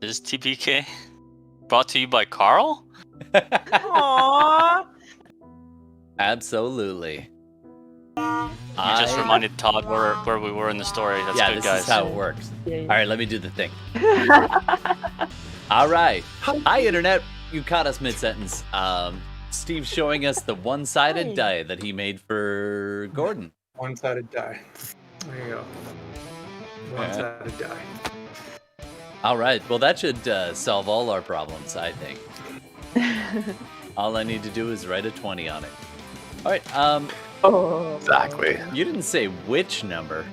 is TPK. Brought to you by Carl? Aww. Absolutely. You just reminded Todd where we were in the story. That's good, this guys. is how it works. Yeah. All right, let me do the thing. All right. Hi, Internet. You caught us mid-sentence. Steve's showing us the one-sided die that he made for Gordon. One-sided die. There you go. One-sided die. All right. Well, that should solve all our problems, I think. All I need to do is write a 20 on it. All right. Exactly. You didn't say which number.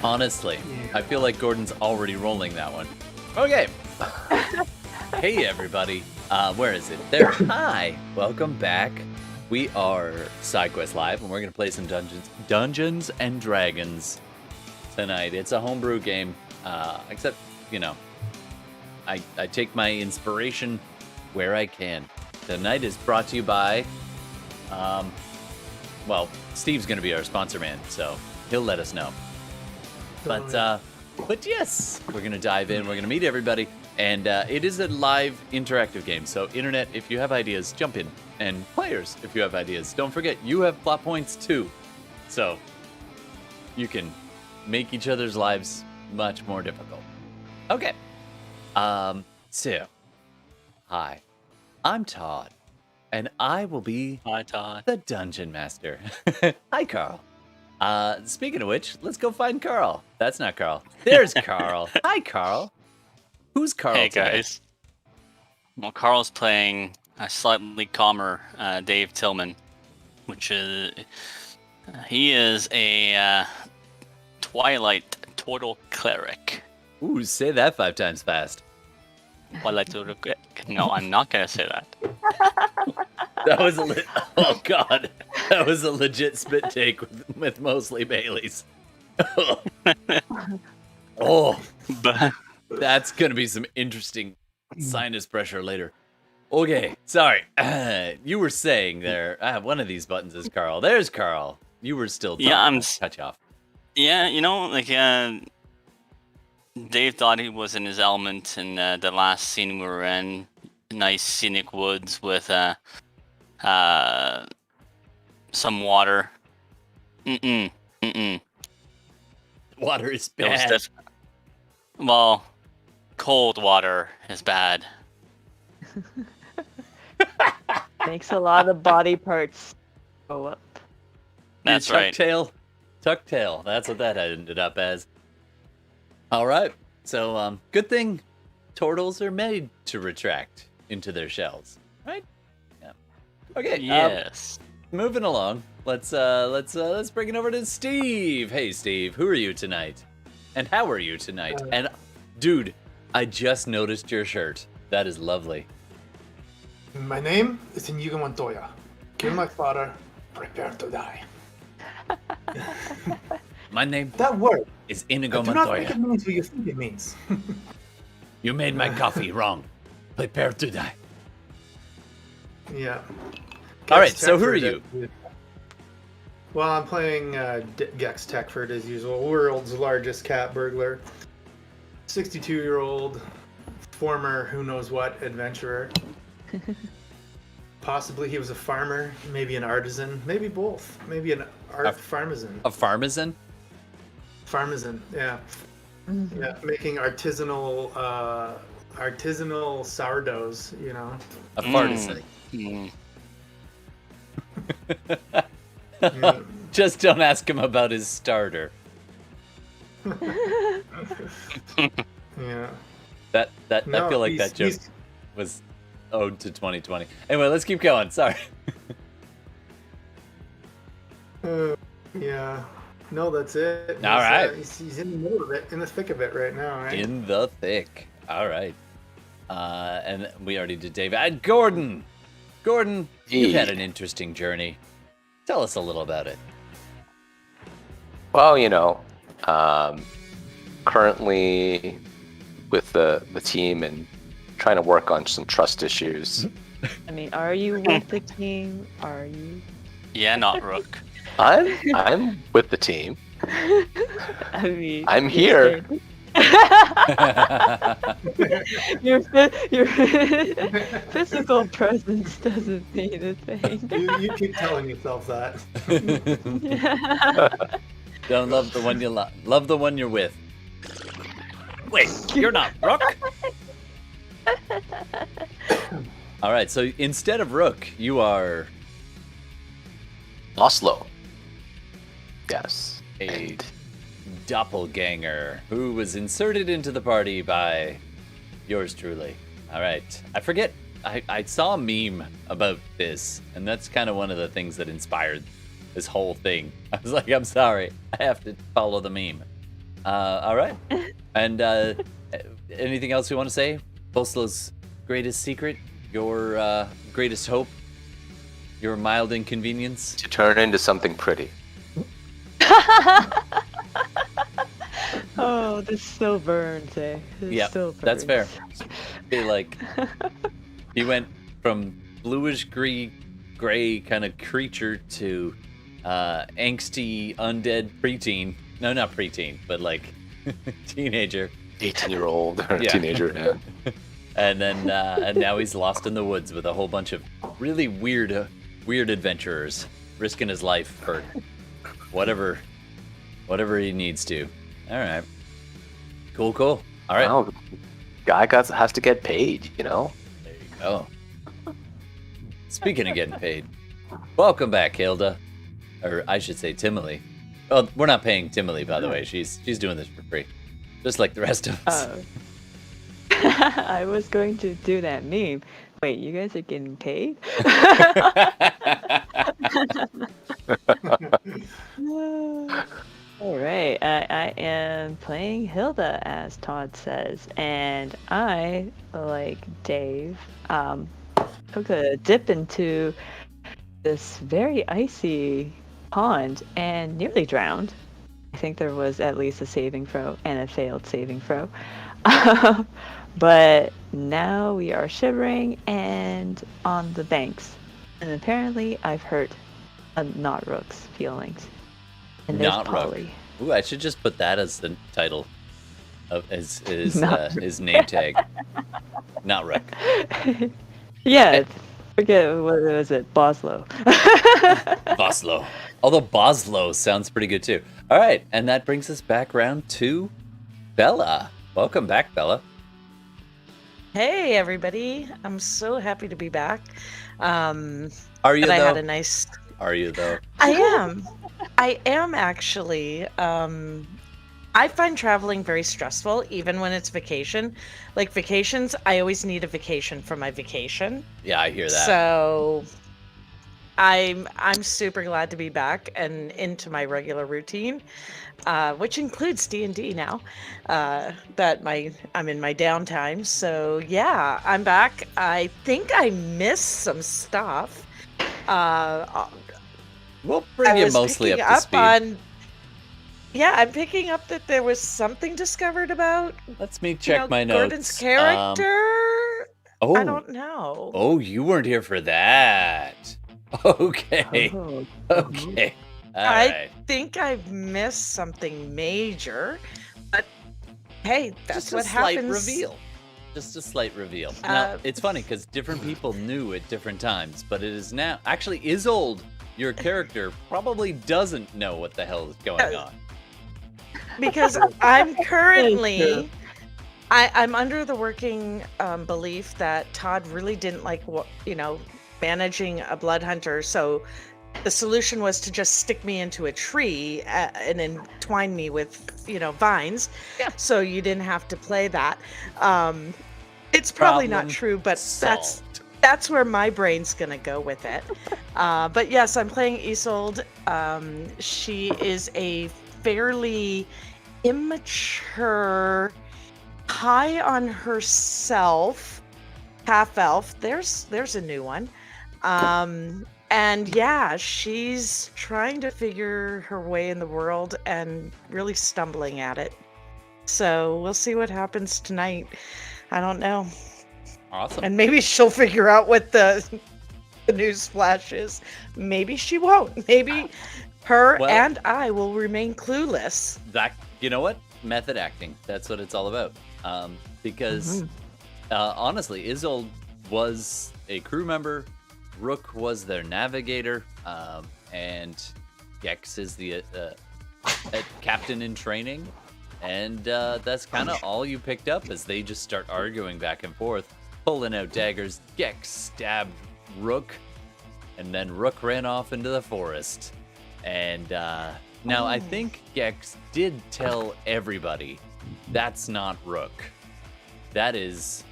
Honestly, I feel like Gordon's already rolling that one. Okay. Hey, everybody. Where is it? There. Hi. Welcome back. We are SideQuest Live, and we're going to play some Dungeons and Dragons tonight. It's a homebrew game, except, you know, I take my inspiration where I can. Tonight is brought to you by, well, Steve's going to be our sponsor man, so he'll let us know. But yes, we're going to dive in. We're going to meet everybody. And it is a live interactive game. So Internet, if you have ideas, jump in. And players, if you have ideas, don't forget, you have plot points too. So you can make each other's lives much more difficult. Okay. So, hi, I'm Todd. And I will be the Dungeon Master. Hi, Carl. Speaking of which, let's go find Carl. That's not Carl. There's Carl. Hi, Carl. Who's Carl Hey, today? guys. Well, Carl's playing a slightly calmer Dave Tillman, which is... he is a Twilight Tortle Cleric. Ooh, say that 5 times fast. Twilight Tortle Cleric. No, I'm not going to say that. That was a oh god, that was a legit spit take with mostly Bailey's. Oh, But... that's gonna be some interesting sinus pressure later. Okay, sorry. You were saying there. One of these buttons is Carl. There's Carl. You were still talking. Yeah, cut you off. Yeah, you know, like Dave thought he was in his element in the last scene we were in. Nice scenic woods with some water. Water is It was bad. well, cold water is bad. Makes a lot of body parts go up. That's right. Tuck tail. That's what that ended up as. All right. So, good thing turtles are made to retract into their shells, right? Yeah. Okay. Yes. Moving along. Let's bring it over to Steve. Hey, Steve. Who are you tonight? And how are you tonight? And, dude, I just noticed your shirt. That is lovely. My name is Inigo Montoya. Kill my father, prepare to die. My name That word, is Inigo do not think Montoya. it means what you think it means. You made my coffee wrong. Prepare to die. Yeah. All right, Gex so who are Techford, you? Well, I'm playing Gex Techford as usual, world's largest cat burglar. 62-year-old, former who knows what adventurer. Possibly he was a farmer, maybe an artisan, maybe both. Maybe an art farmazan. A farmazan? Farmazan, yeah. Yeah, making artisanal sourdoughs, you know. A fartisan. Yeah. Just don't ask him about his starter. Yeah. I No, feel like that joke he's- was owed to 2020. Anyway, let's keep going. Sorry. Yeah. No, that's it. All right. He's in the middle of it, in the thick of it right now, right? In the thick. All right. And we already did David. Gordon! Gordon, you've had an interesting journey. Tell us a little about it. Well, you know, currently with the team and trying to work on some trust issues. I mean, are you with the team? Are you? Yeah, not Rook. I'm with the team. I mean, I'm here. Your physical presence doesn't mean a thing. You keep telling yourself that. Don't love the one you love the one you're with. Wait, you're not Rook. All right, so instead of Rook, you are Vostlo. Yes. a Doppleganger who was inserted into the party by yours truly. All right, I forget. I saw a meme about this, and that's kind of one of the things that inspired this whole thing. I was like, I'm sorry, I have to follow the meme. All right, and anything else you want to say? Vostlo's greatest secret, your greatest hope, your mild inconvenience. To turn into something pretty. Oh, this so burns, eh? Yeah, that's fair. Be like, he went from bluish gray kind of creature to angsty undead preteen. No, not preteen, but like teenager. 18-year-old or Yeah. teenager. Yeah. And then and now he's lost in the woods with a whole bunch of really weird adventurers risking his life for whatever he needs to. All right, cool. All right, Well, guy has to get paid, you know. there you go. Speaking of getting paid, welcome back, Hilda, or I should say Tihmily. Oh, we're not paying Tihmily, by the way. She's doing this for free, just like the rest of us. I was going to do that meme. Wait, you guys are getting paid? All right, I am playing Hilda, as Todd says, and I, like Dave, took a dip into this very icy pond and nearly drowned. I think there was at least a saving throw and a failed saving throw. But now we are shivering and on the banks. And apparently I've hurt not Rook's feelings. And there's Not Rook. Polly. Ooh, I should just put that as the title of his Not name tag. Not Rook. Yeah, forget, what was it? Boslo. Vostlo. Although Boslo sounds pretty good too. All right, and that brings us back around to Bela. Welcome back, Bela. Hey everybody! I'm so happy to be back. Are you And I had though? a nice. Are you though? I am. I am actually. I find traveling very stressful, even when it's vacation. Like vacations, I always need a vacation for my vacation. Yeah, I hear that. So I'm super glad to be back and into my regular routine, which includes D&D now. That I'm in my downtime. So yeah, I'm back. I think I missed some stuff. We'll bring I you was mostly up picking to speed. Yeah, I'm picking up that there was something discovered about Let's me check my notes. Gordon's character. Oh, I don't know. oh, you weren't here for that. Okay, Oh, okay. All I right. think I've missed something major, but hey, that's Just what a slight happens. reveal. Just a slight reveal. Now, Uh, it's funny because different people knew at different times, but it is now actually Isolde, your character, probably doesn't know what the hell is going on. Because I'm true. currently, I'm under the working belief that Todd really didn't like managing a Bloodhunter, so the solution was to just stick me into a tree and entwine me with vines, so you didn't have to play that. It's probably not Problem true, but solved. that's where my brain's gonna go with it. But yes, I'm playing Isolde. She is a fairly immature, high on herself half elf. There's a new one. And yeah, she's trying to figure her way in the world and really stumbling at it. So we'll see what happens tonight. I don't know. Awesome. And maybe she'll figure out what the news flash is. Maybe she won't. Maybe her Well- and I will remain clueless. That, you know what? method acting. That's what it's all about. Because honestly, Isolde was a crew member, Rook was their navigator, and Gex is the captain in training. And that's kind of all you picked up as they just start arguing back and forth, pulling out daggers. Gex stabbed Rook, and then Rook ran off into the forest. And now I think Gex did tell everybody that's not Rook. That is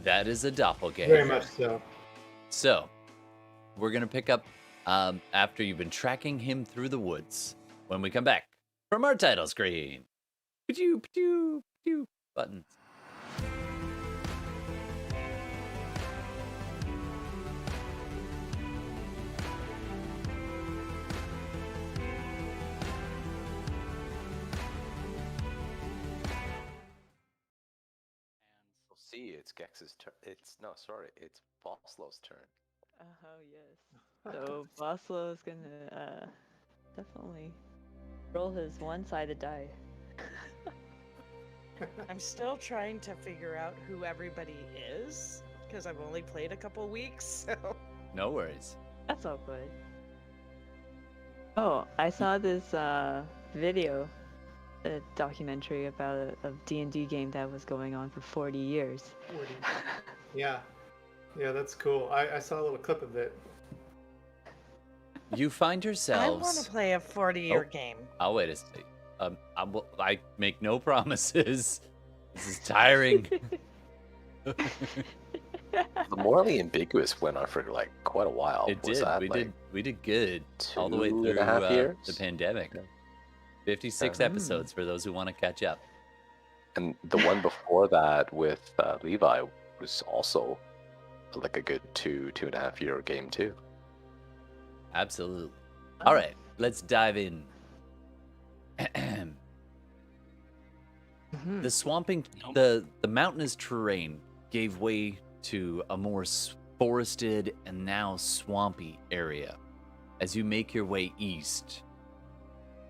a doppelganger. Very much so. So we're gonna pick up after you've been tracking him through the woods when we come back from our title screen. Pew, pew, pew, buttons. So see, it's Gex's turn. It's Vostlo's turn. Oh yes. So Vostlo is gonna definitely roll his one-sided die. I'm still trying to figure out who everybody is because I've only played a couple weeks. So No worries. That's all good. Oh, I saw this video, a documentary about a D&D game that was going on for 40 years. 40. Yeah. Yeah, that's cool. I saw a little clip of it. You find I yourselves. want to play a 40-year game. I'll wait a second. I make no promises. This is tiring. The morally ambiguous went on for like quite a while. It Was did. that, We like, did. We did good all the way 2.5 through years? the pandemic. Yeah. 56 Yeah. episodes for those who want to catch up. And the one before that with Levi was also like a good 2.5 year game too. Absolutely. All right, let's dive in. The swamping, the mountainous terrain gave way to a more forested and now swampy area as you make your way east,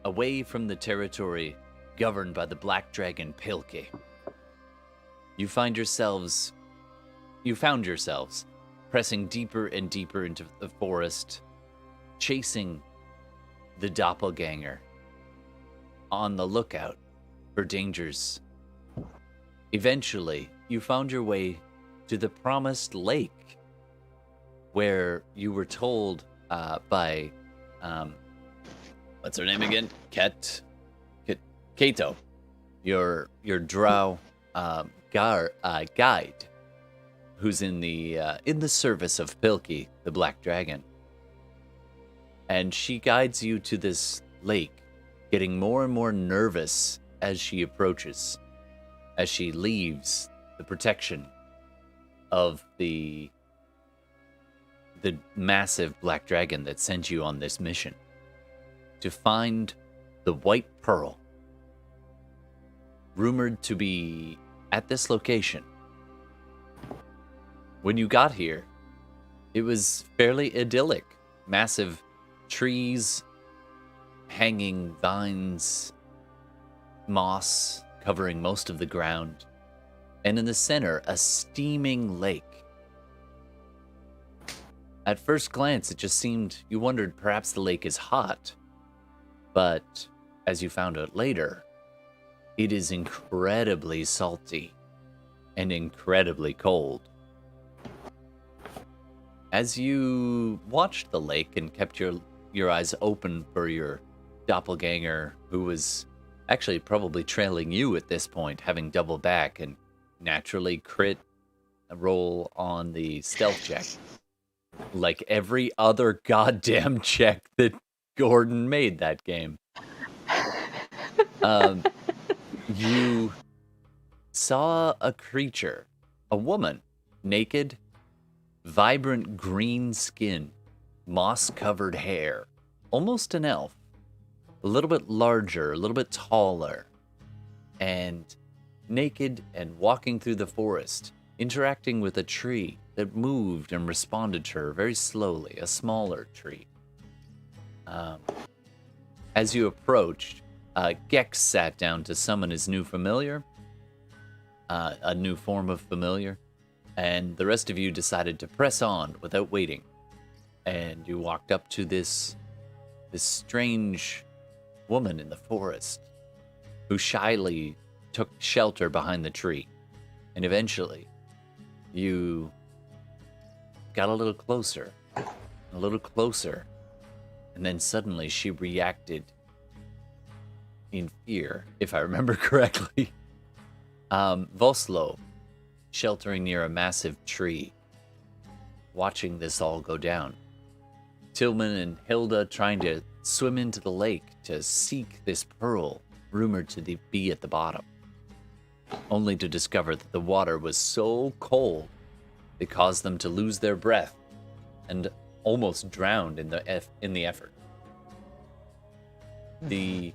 away from the territory governed by the black dragon Pilke. You found yourselves pressing deeper and deeper into the forest, chasing the doppelganger, on the lookout for dangers. Eventually, you found your way to the promised lake, where you were told by, what's her name again? Kato, your drow guide, who's in the service of Pilke, the Black Dragon. And she guides you to this lake, getting more and more nervous as she approaches, as she leaves the protection of the massive black dragon that sent you on this mission to find the White Pearl, rumored to be at this location. When you got here, it was fairly idyllic. Massive trees, hanging vines, moss covering most of the ground, and in the center, a steaming lake. At first glance, it just seemed, you wondered perhaps the lake is hot, but as you found out later, it is incredibly salty and incredibly cold. As you watched the lake and kept your eyes open for your doppelganger, who was actually probably trailing you at this point, having doubled back and naturally crit a roll on the stealth check, like every other goddamn check that Gordon made that game. You saw a creature, a woman, naked, vibrant green skin, moss-covered hair, almost an elf, a little bit larger, a little bit taller, and naked and walking through the forest, interacting with a tree that moved and responded to her very slowly, a smaller tree. As you approached, Gex sat down to summon his new familiar, a new form of familiar, and the rest of you decided to press on without waiting. And you walked up to this strange woman in the forest who shyly took shelter behind the tree. And eventually, you got a little closer, and then suddenly she reacted in fear, if I remember correctly. Vostlo, sheltering near a massive tree, watching this all go down. Tillman and Hilda trying to swim into the lake to seek this pearl, rumored to be at the bottom, only to discover that the water was so cold it caused them to lose their breath and almost drowned in the effort. The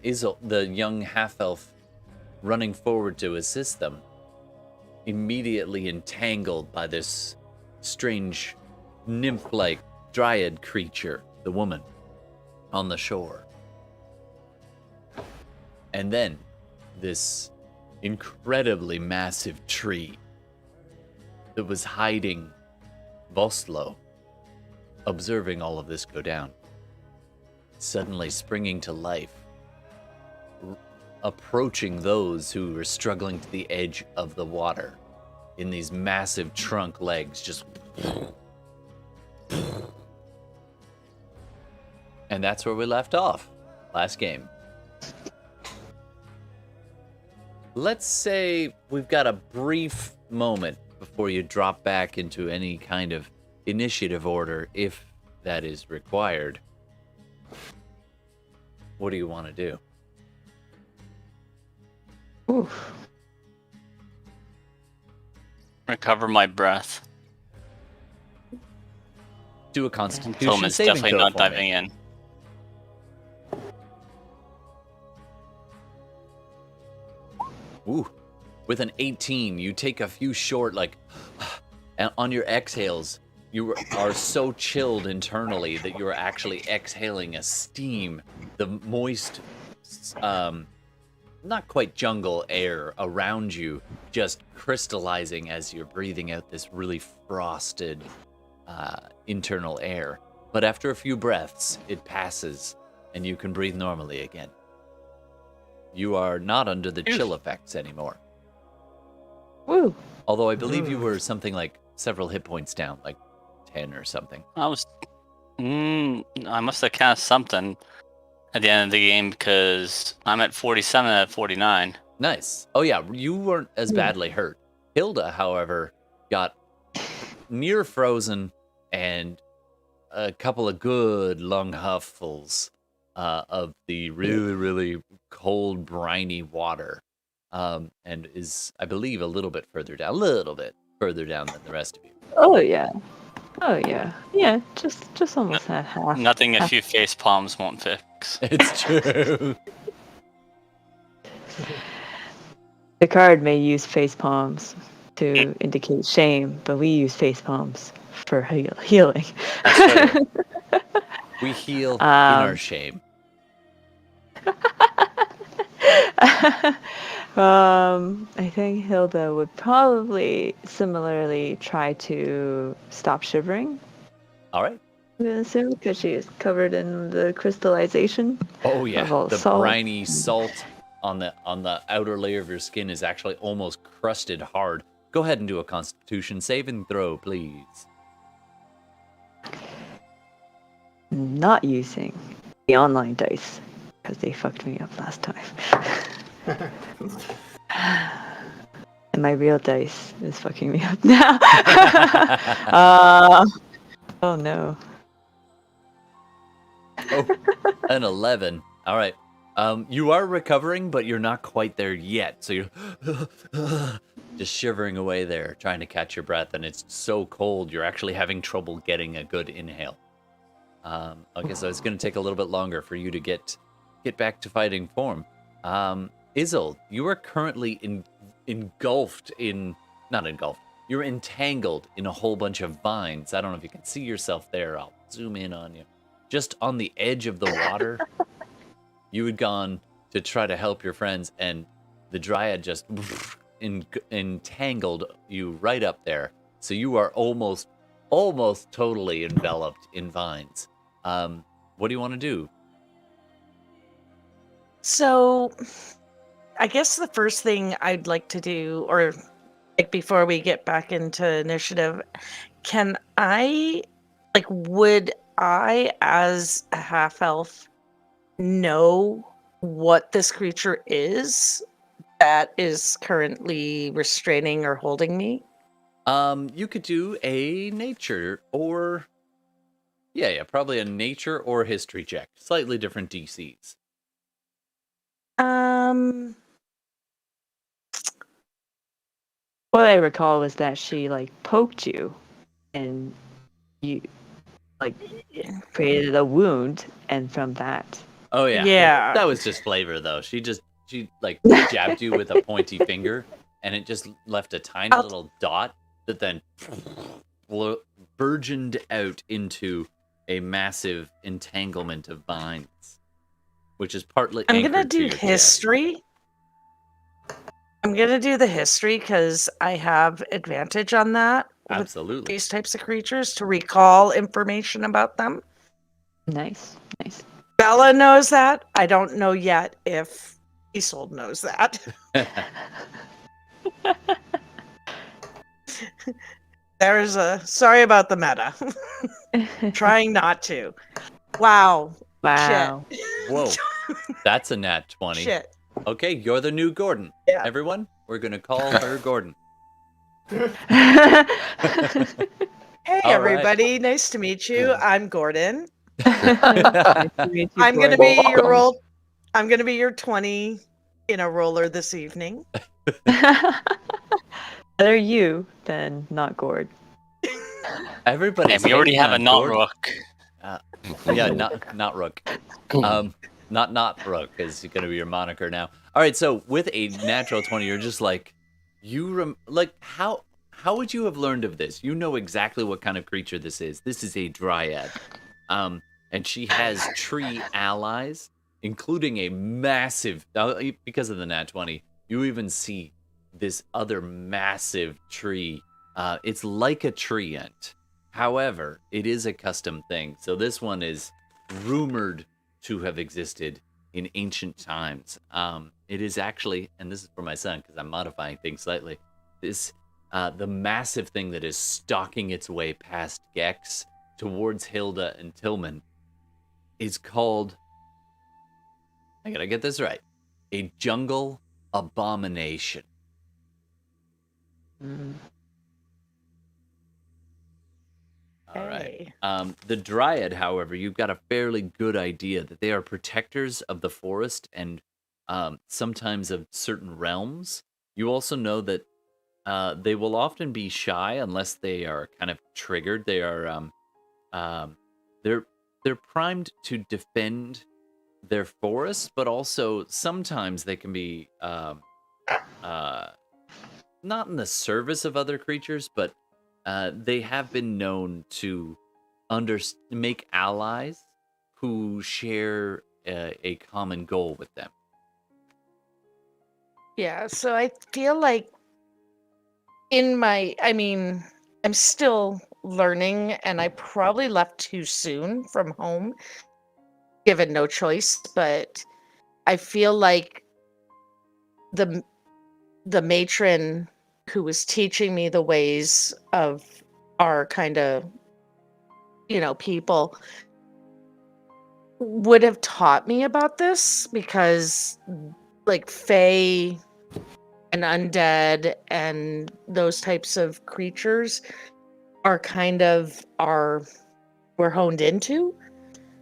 Isolde, the young half-elf running forward to assist them, immediately entangled by this strange nymph-like dryad creature, the woman, on the shore. And then this incredibly massive tree that was hiding Vostlo, observing all of this go down, suddenly springing to life, approaching those who were struggling to the edge of the water in these massive trunk legs, just... And that's where we left off last game. Let's say we've got a brief moment before you drop back into any kind of initiative order, if that is required. What do you want to do? Oof. Recover my breath. Do a Constitution Tillman's saving definitely throw not for diving me. in. Ooh. With an 18, you take a few short, and on your exhales, you are so chilled internally that you're actually exhaling a steam, the moist, not quite jungle air around you, just crystallizing as you're breathing out this really frosted internal air. But after a few breaths, it passes, and you can breathe normally again. You are not under the chill effects anymore. Woo. Although I believe you were something like several hit points down, like 10 or something. I must have cast something at the end of the game because I'm at 47 at 49. Nice. Oh yeah, you weren't as badly hurt. Hilda, however, got near frozen and a couple of good long huffles of the really, really cold, briny water. And is, I believe, a little bit further down than the rest of you. Oh yeah. Oh yeah. Yeah, just almost at half. Nothing a few face palms won't fix. It's true. The card may use face palms to indicate shame, but we use face palms for healing. That's right. We heal in our shame. I think Hilda would probably similarly try to stop shivering. All right. I'm gonna assume because she is covered in the crystallization. Oh yeah, of all the salt. briny salt on the outer layer of your skin is actually almost crusted hard. Go ahead and do a Constitution saving throw, please. Not using the online dice because they fucked me up last time. And my real dice is fucking me up now. Oh no. Oh, an 11. All right. You are recovering, but you're not quite there yet. So you're just shivering away there, trying to catch your breath, and it's so cold you're actually having trouble getting a good inhale. Okay, so it's going to take a little bit longer for you to get back to fighting form. Isolde, you are currently you're entangled in a whole bunch of vines. I don't know if you can see yourself there. I'll zoom in on you. just on the edge of the water. You had gone to try to help your friends, and the dryad just entangled you right up there. So you are almost totally enveloped in vines. What do you want to do? So, I guess the first thing I'd like to do, or like before we get back into initiative, would I, as a half elf, know what this creature is that is currently restraining or holding me? You could do a nature or probably a nature or history check. Slightly different DCs. What I recall was that she like poked you, and you like created a wound, and from that. Oh yeah. Yeah. That was just flavor though. She like jabbed you with a pointy finger, and it just left a tiny little dot that then burgeoned out into a massive entanglement of vines, which is partly. I'm gonna anchored to do your history. I'm gonna do the history because I have advantage on that. With Absolutely. these types of creatures to recall information about them. Nice. Bela knows that. I don't know yet if Isolde knows that. There's a sorry about the meta. Trying not to. Wow. Wow. Shit. Whoa. That's a nat 20. Shit. Okay, you're the new Gordon. Yeah. Everyone, we're gonna call her Gordon. Hey All everybody, nice to meet you. I'm Gordon. Nice to meet you, I'm gonna Gordon. be your roll. I'm gonna be your 20 in a roller this evening. Better you than not Gord. Everybody. And we already have a not Rook. Yeah, not Rook. Not Rook is going to be your moniker now. All right, so with a natural 20, you're just like, how would you have learned of this? You know exactly what kind of creature this is. This is a dryad, and she has tree allies, including a massive. Because of the nat 20, you even see this other massive tree. It's like a tree ant. However, it is a custom thing. So this one is rumored to have existed in ancient times. It is actually, and this is for my son because I'm modifying things slightly, the massive thing that is stalking its way past Gex towards Hilda and Tillman is called, I gotta get this right, a jungle abomination. All right. The Dryad, however, you've got a fairly good idea that they are protectors of the forest and sometimes of certain realms. You also know that they will often be shy unless they are kind of triggered. They are they're primed to defend their forest, but also sometimes they can be not in the service of other creatures, but they have been known to make allies who share a common goal with them. Yeah, so I feel like I'm still learning, and I probably left too soon from home, given no choice, but I feel like the matron who was teaching me the ways of our kind of, people would have taught me about this because like fae and undead and those types of creatures are kind of we're honed into.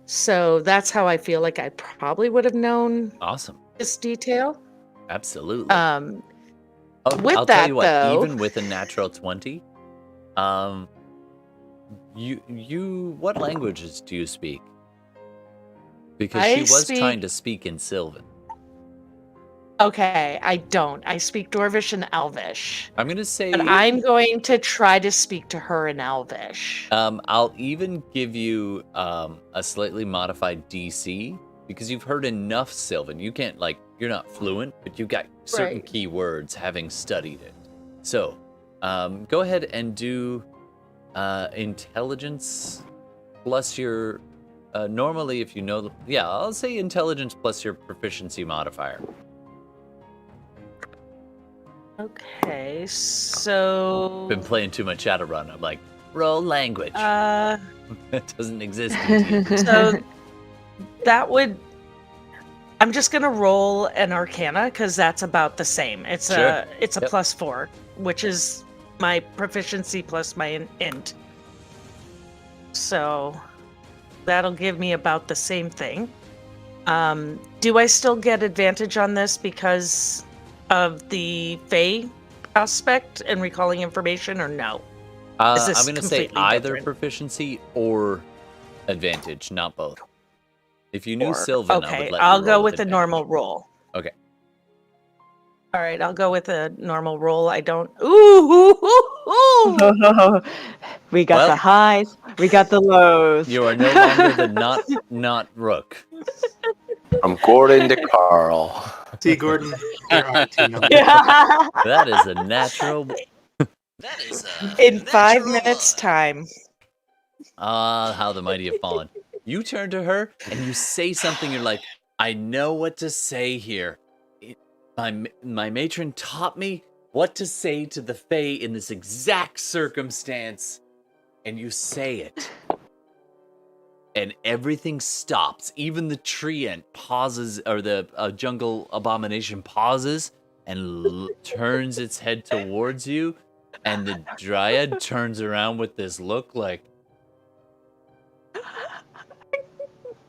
So that's how I feel like I probably would have known Awesome. this detail. Absolutely. With I'll that, tell you what, though, even with a natural 20, you what languages do you speak? Because she was trying to speak in Sylvan. Okay, I don't. I speak Dwarvish and Elvish. I'm gonna say. But I'm going to try to speak to her in Elvish. I'll even give you a slightly modified DC because you've heard enough Sylvan. You can't you're not fluent, but you've got certain Right. key words having studied it. So, go ahead and do intelligence plus your. Normally, if you know, I'll say intelligence plus your proficiency modifier. Okay, so Been playing too much Shadowrun. I'm like, roll language. uh That doesn't exist in D&D. so that would I'm just gonna roll an Arcana because that's about the same. It's Sure. a Yep. +4, which is my proficiency plus my int. So that'll give me about the same thing. Do I still get advantage on this because of the Fae aspect and recalling information, or no? Is this I'm going to say completely either different? proficiency or advantage, not both. If you knew Or- Sylvan, I okay, would let you I'll roll go with the advantage. normal roll. Okay. All right, I'll go with a normal roll. I don't. Ooh. We got Well- the highs, we got the lows. You are no longer the not Rook. From Gordon to Carl. See, Gordon, there are two numbers. Yeah. That is a natural. That is In 5 minutes' time. Ah, how the mighty have fallen. You turn to her and you say something. You're like, I know what to say here. My matron taught me what to say to the Fae in this exact circumstance. And you say it. And everything stops. Even the tree ant pauses, or the jungle abomination pauses and turns its head towards you. And the dryad turns around with this look like,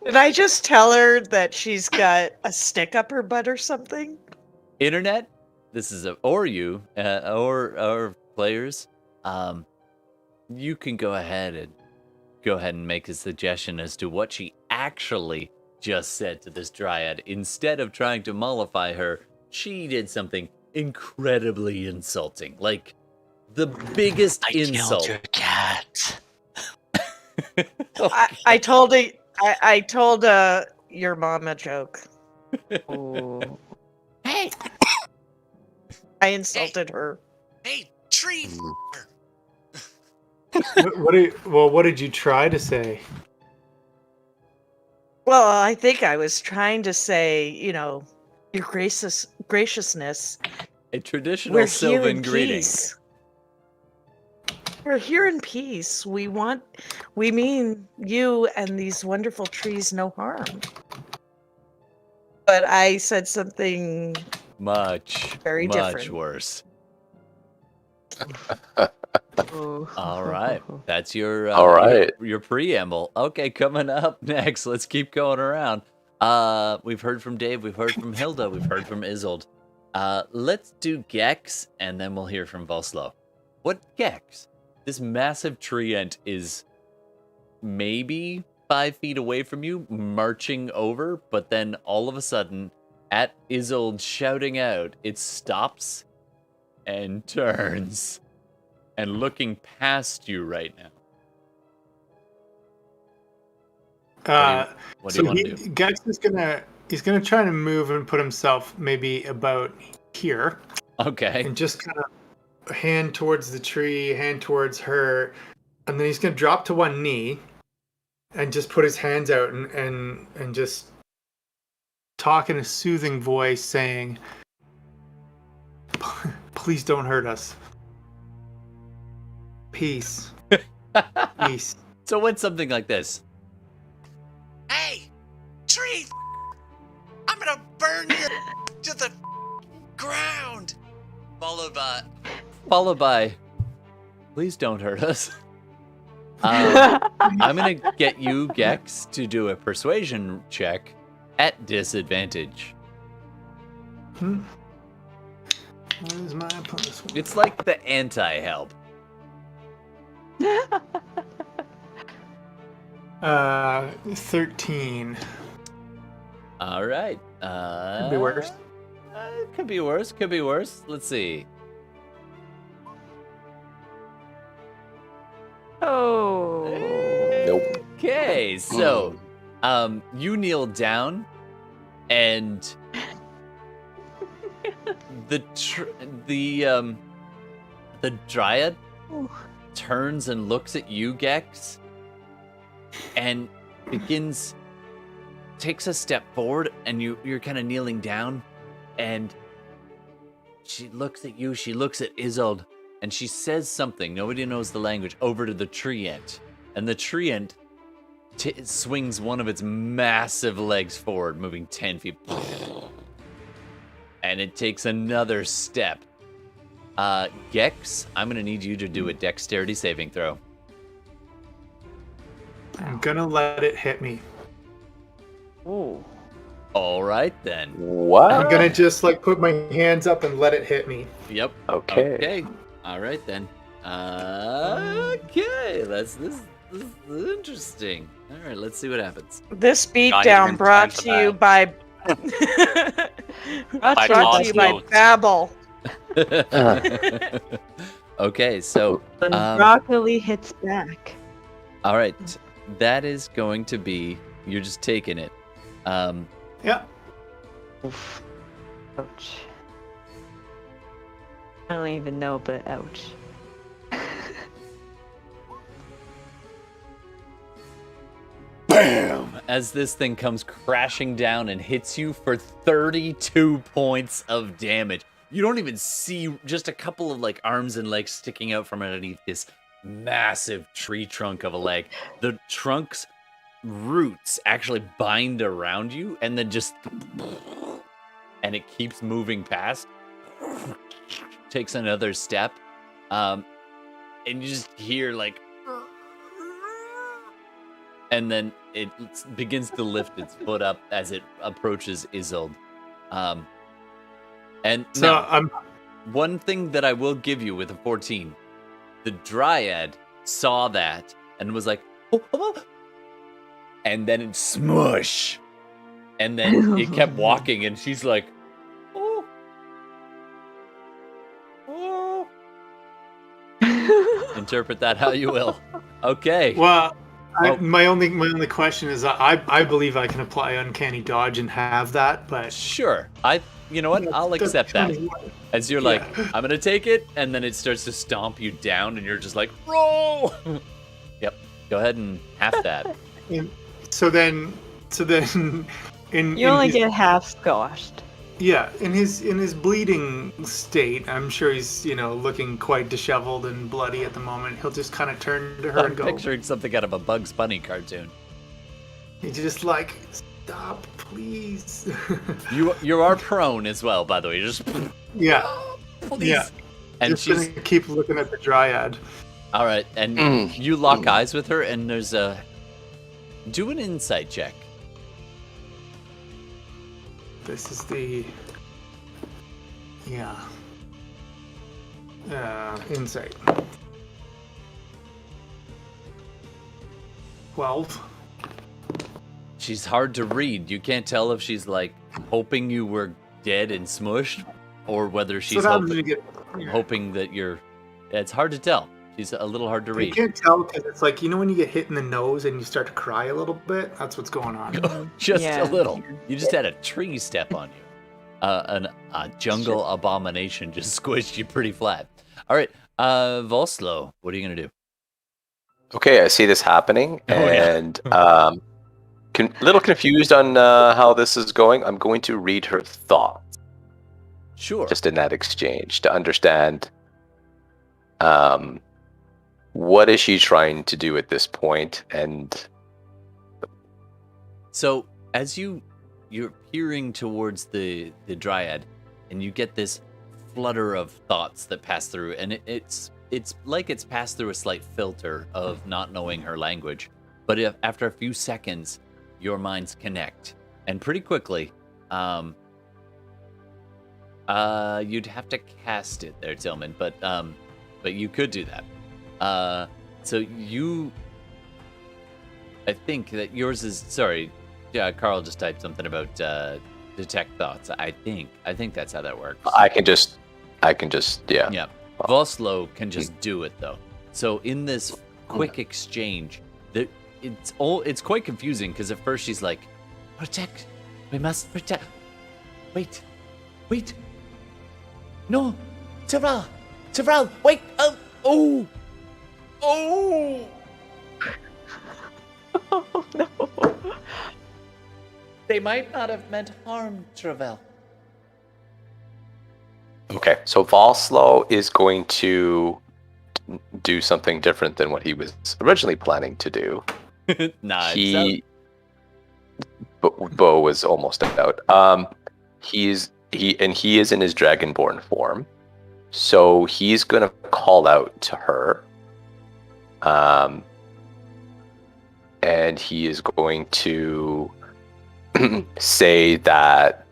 Did I just tell her that she's got a stick up her butt or something? Internet, this is or you, or players, you can go ahead and make a suggestion as to what she actually just said to this dryad. Instead of trying to mollify her, she did something incredibly insulting, like the biggest I insult. killed your cat. I told your mom a joke. Ooh. Hey, I insulted her. hey, tree. What did you try to say? Well, I think I was trying to say, your graciousness. A traditional We're here Sylvan in greeting. peace. We're here in peace. We mean you and these wonderful trees no harm. But I said something Much, Very much different. worse. Ooh. All right, that's your All right. your preamble. Okay, coming up next, let's keep going around. We've heard from Dave, we've heard from Hilda, we've heard from Isolde. Let's do Gex, and then we'll hear from Vostlo. What Gex? This massive tree ant is maybe 5 feet away from you, marching over, but then all of a sudden, at Isolde shouting out, it stops and turns. And looking past you right now. What do you want to do? Gex is he's gonna try to move and put himself maybe about here, Okay. and just kind of hand towards the tree, hand towards her, and then he's gonna drop to one knee, and just put his hands out and just talk in a soothing voice, saying, "Please don't hurt us. Peace, peace." So when something like this, Hey, tree. I'm gonna burn you to the ground. Followed by, please don't hurt us. I'm gonna get you, Gex, to do a persuasion check at disadvantage. What is my plus one? It's like the anti-help. 13. All right. Could be worse. Could be worse. Could be worse. Let's see. Oh. Nope. Okay, so you kneel down, and the dryad turns and looks at you, Gex, and takes a step forward, and you're kind of kneeling down, and she looks at you. She looks at Isolde. And she says something, nobody knows the language, over to the tree ant. And the tree ant swings one of its massive legs forward, moving 10 feet. And it takes another step. Gex, I'm going to need you to do a dexterity saving throw. I'm gonna let it hit me. Ooh. All right, then. What? I'm gonna just like put my hands up and let it hit me. Yep. Okay. All right, then. Okay, this is interesting. All right, let's see what happens. This Not even beatdown brought time for to you by By brought to you by Vostlo. Babel. Okay, so When broccoli hits back. all right, that is going to be. You're just taking it. Yeah. Oof. Ouch. I don't even know, but ouch. Bam! As this thing comes crashing down and hits you for 32 points of damage. You don't even see just a couple of like arms and legs sticking out from underneath this massive tree trunk of a leg. The trunk's roots actually bind around you and then just and it keeps moving past. Takes another step. And you just hear like and then it begins to lift its foot up as it approaches Isolde. And So now, one thing that I will give you with a 14, the dryad saw that and was like, oh. And then it smush. And then it kept walking and she's like, oh. Interpret that how you will. Okay. Well, Oh. my only question is I believe I can apply uncanny dodge and have that, but Sure. You know what? I'll That's accept that. kinda- As you're like, I'm gonna take it, and then it starts to stomp you down, and you're just like, roll. Yep. Go ahead and half that. So then, in You only his, get half squashed. yeah, in his bleeding state, I'm sure he's looking quite disheveled and bloody at the moment. He'll just kind of turn to her I'm and go. picturing something out of a Bugs Bunny cartoon. He's just like, stop, please. You are prone as well, by the way. You're just yeah, please. yeah. And Just she's gonna keep looking at the dryad. all right, and you lock eyes with her, and there's a do an insight check. This is the insight. 12. She's hard to read. You can't tell if she's like hoping you were dead and smushed, or whether she's So that really hoping that you're. It's hard to tell. She's a little hard to You read. can't tell because it's like when you get hit in the nose and you start to cry a little bit. That's what's going on. Just Yeah. a little. You just had a tree step on you. A jungle abomination just squished you pretty flat. All right, Vostlo, what are you gonna do? Okay, I see this happening, Oh, yeah. and little confused on how this is going. I'm going to read her thoughts Sure. just in that exchange to understand what is she trying to do at this point, and So as you're peering towards the dryad, and you get this flutter of thoughts that pass through, and it's like it's passed through a slight filter of not knowing her language. But after a few seconds, your minds connect, and pretty quickly, you'd have to cast it there, Tillman, but you could do that. So I think that yours is sorry. Yeah, Carl just typed something about detect thoughts. I think that's how that works. I can just, yeah. Yeah. Vostlo can just do it though. So in this quick exchange, it's quite confusing because at first she's like, "Protect, we must protect." Wait, no, Tyrell, wait, oh. Oh no. They might not have meant harm, Travell. Okay, so Vostlo is going to do something different than what he was originally planning to do. Bo was almost out. He is in his dragonborn form, so he's gonna call out to her, and he is going to say that,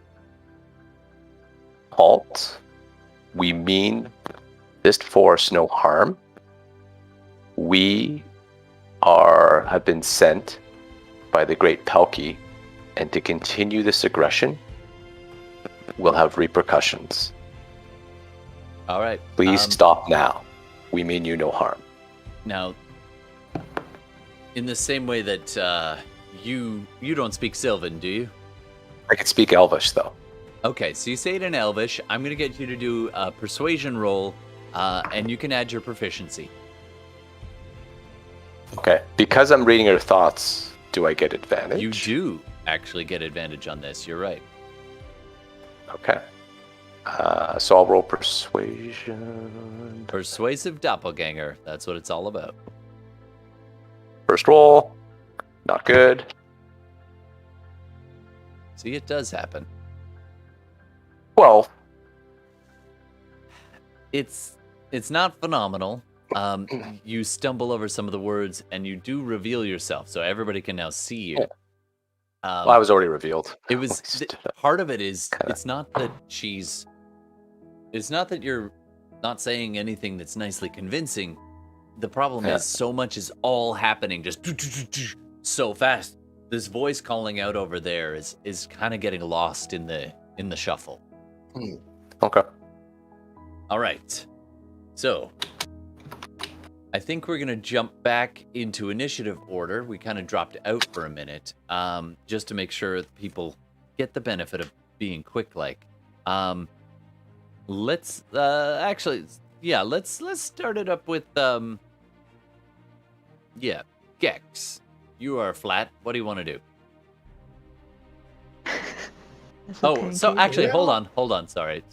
halt. We mean this force no harm. We have been sent by the great Palki, and to continue this aggression will have repercussions. All right. Please stop now. We mean you no harm. Now, in the same way that you don't speak Sylvan, do you? I can speak Elvish, though. Okay, so you say it in Elvish. I'm going to get you to do a persuasion roll, and you can add your proficiency. Okay. Because I'm reading her thoughts, do I get advantage? You do actually get advantage on this. You're right. Okay. So I'll roll persuasion. Persuasive doppelganger. That's what it's all about. First roll. Not good. See, it does happen. 12. It's not phenomenal. You stumble over some of the words, and you do reveal yourself, so everybody can now see you. Well, I was already revealed. It was part of it is it's not that you're not saying anything that's nicely convincing. The problem is so much is all happening just so fast. This voice calling out over there is kind of getting lost in the shuffle. Okay. All right. So I think we're gonna jump back into initiative order. We kind of dropped out for a minute, just to make sure that people get the benefit of being quick. Let's start it up with Gex. You are flat. What do you want to do? Hold on. Sorry.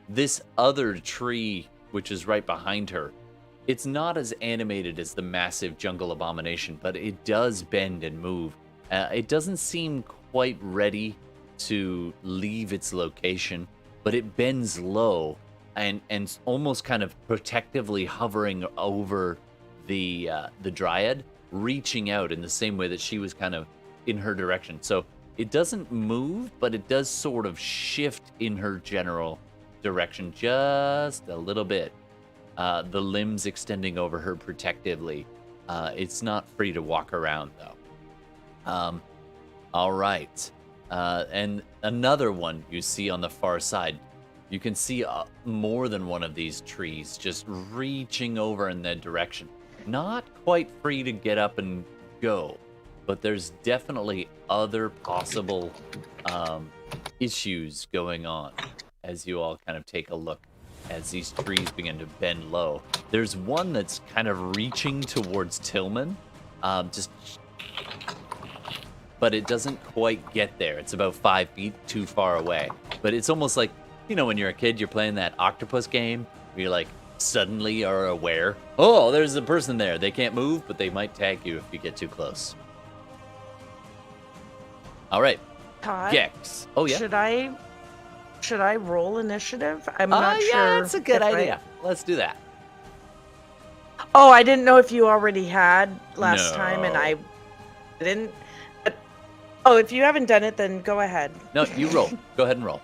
This other tree, which is right behind her, it's not as animated as the massive jungle abomination, but it does bend and move. It doesn't seem quite ready to leave its location, but it bends low and almost kind of protectively hovering over the dryad, reaching out in the same way that she was kind of in her direction. So it doesn't move, but it does sort of shift in her general direction just a little bit. The limbs extending over her protectively. It's not free to walk around though. All right. And another one you see on the far side. You can see more than one of these trees just reaching over in that direction. Not quite free to get up and go, but there's definitely other possible issues going on as you all kind of take a look as these trees begin to bend low. There's one that's kind of reaching towards Tillman, but it doesn't quite get there. It's about 5 feet too far away. But it's almost like, you know, when you're a kid, you're playing that octopus game where you're like, suddenly are aware, oh, there's a person there. They can't move, but they might tag you if you get too close. All right. Todd, Gex. Oh, yeah. Should I roll initiative? I'm not sure. Yeah, that's a good idea. Let's do that. Oh, I didn't know if you already had last time, and I didn't. But, if you haven't done it, then go ahead. No, you roll. Go ahead and roll.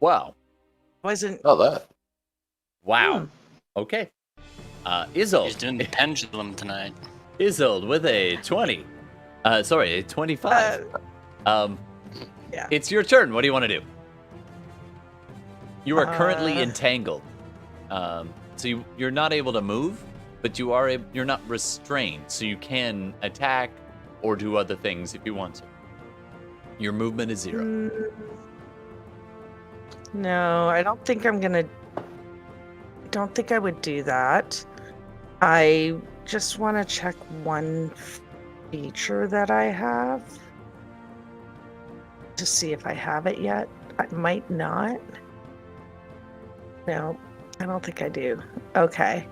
Wow. Wasn't. Oh, that. Wow. Okay. Isolde. He's doing the pendulum tonight. Isolde with a 20. Sorry, a 25. Yeah. It's your turn. What do you want to do? You are currently entangled. So you're not able to move, but you're not restrained, so you can attack or do other things if you want to. Your movement is 0. No, I don't think I'm gonna. Don't think I would do that. I just want to check one feature that I have to see if I have it yet. I might not. No, I don't think I do. Okay.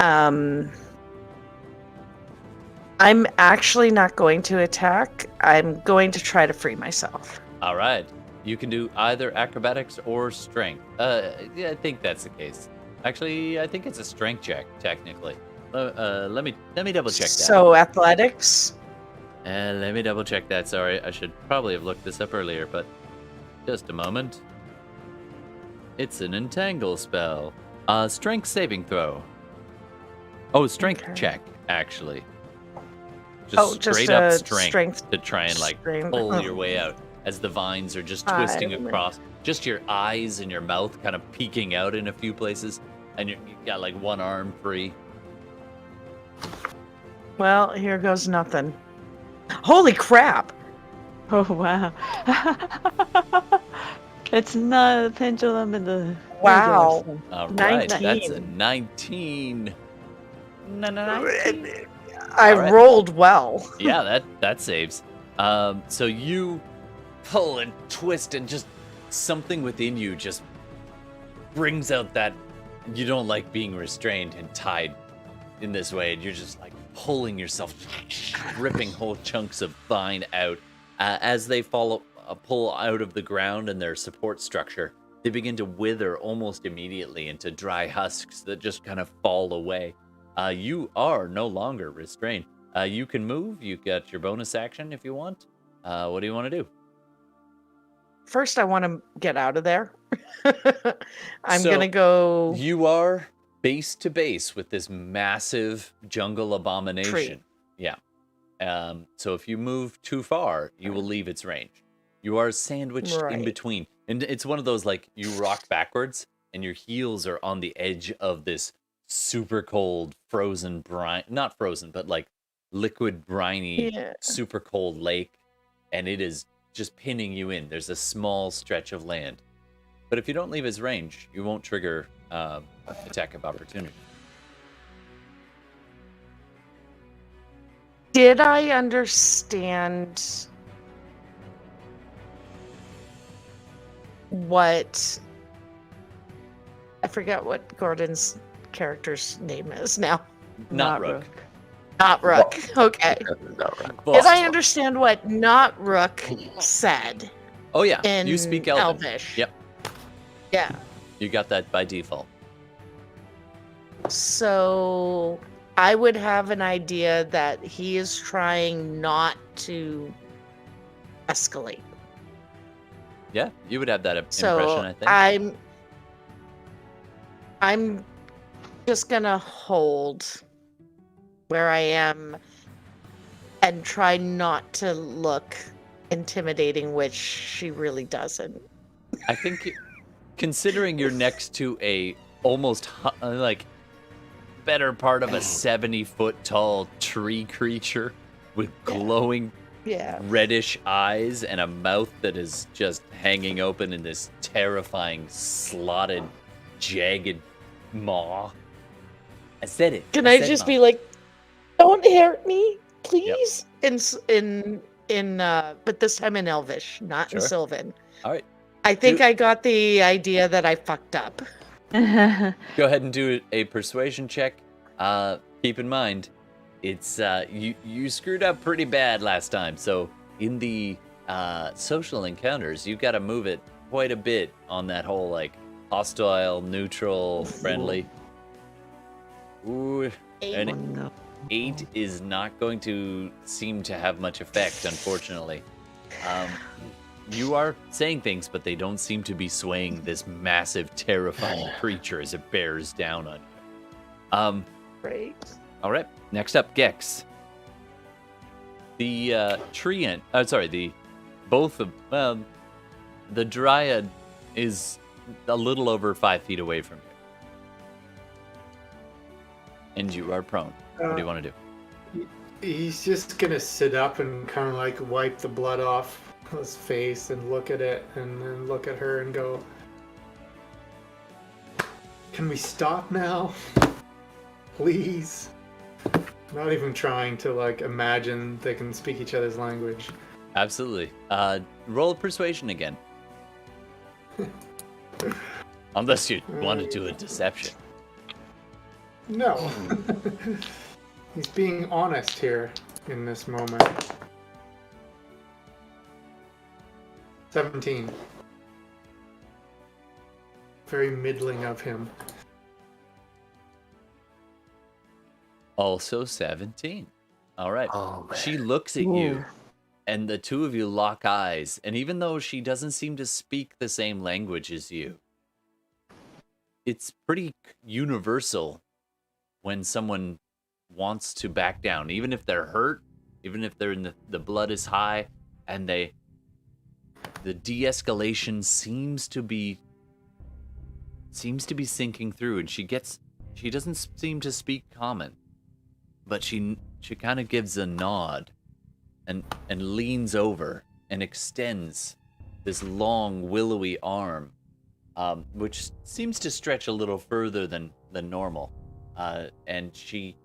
I'm actually not going to attack. I'm going to try to free myself. All right. You can do either acrobatics or strength. Yeah, I think that's the case. Actually, I think it's a strength check, technically. Let me double check that. So athletics. Let me double check that. Sorry, I should probably have looked this up earlier, but just a moment. It's an entangle spell. Strength saving throw. Oh, strength check, actually. Just straight up strength to try and pull your way out as the vines are just twisting across. Just your eyes and your mouth kind of peeking out in a few places, and you got like one arm free. Well, here goes nothing. Holy crap! Oh wow. It's not a pendulum in the Wow. All right, 19. that's a 19. I All right. rolled well. Yeah, that saves. So you pull and twist, and just something within you just brings out that you don't like being restrained and tied in this way, and you're just like pulling yourself, ripping whole chunks of vine out. As they pull out of the ground and their support structure, they begin to wither almost immediately into dry husks that just kind of fall away. You are no longer restrained. You can move. You got your bonus action if you want. What do you want to do? First, I want to get out of there. I'm So, gonna go. You are base to base with this massive jungle abomination. Tree. Yeah. So if you move too far, you will leave its range. You are sandwiched in Right. between. And it's one of those, like, you rock backwards and your heels are on the edge of this super cold, frozen brine. Not frozen, but like liquid, briny, Yeah. super cold lake. And it is just pinning you in. There's a small stretch of land. But if you don't leave its range, you won't trigger attack of opportunity. Did I understand what? I forget what Gordon's character's name is now. Not Rook. Not Rook. Okay. No, right. Did I understand what not Rook said Oh, yeah. in You speak Elven. Elvish? Yep. Yeah. You got that by default. So I would have an idea that he is trying not to escalate. Yeah, you would have that So impression, I think. I'm just gonna hold where I am and try not to look intimidating, which she really doesn't. I think considering you're next to a almost like better part of a 70-foot tall tree creature with glowing Yeah. reddish eyes and a mouth that is just hanging open in this terrifying, slotted, jagged maw. I said it. Can I said just maw. be like, don't hurt me, please? But this time in Elvish, not Sure. in Sylvan. All right. I think I got the idea that I fucked up. Go ahead and do a persuasion check. Keep in mind, it's you screwed up pretty bad last time. So in the social encounters, you got to move it quite a bit on that whole like hostile, neutral, friendly. Ooh, an 8 is not going to seem to have much effect, unfortunately. You are saying things, but they don't seem to be swaying this massive, terrifying creature as it bears down on you. Great. All right. Next up, Gex. The the Dryad is a little over 5 feet away from you. And you are prone. What do you want to do? He's just gonna sit up and kind of like wipe the blood off his face and look at it, and then look at her and go, "Can we stop now? Please." Not even trying to like imagine they can speak each other's language. Absolutely. Roll persuasion again. Unless you want to do a deception. No. He's being honest here in this moment. 17. Very middling of him. Also 17. All right. Oh, man. She looks at you, and the two of you lock eyes. And even though she doesn't seem to speak the same language as you, it's pretty universal when someone wants to back down, even if they're hurt, even if they're in the blood is high, and the de-escalation seems to be sinking through, and she doesn't seem to speak common. But she kind of gives a nod and leans over and extends this long willowy arm, which seems to stretch a little further than normal. And she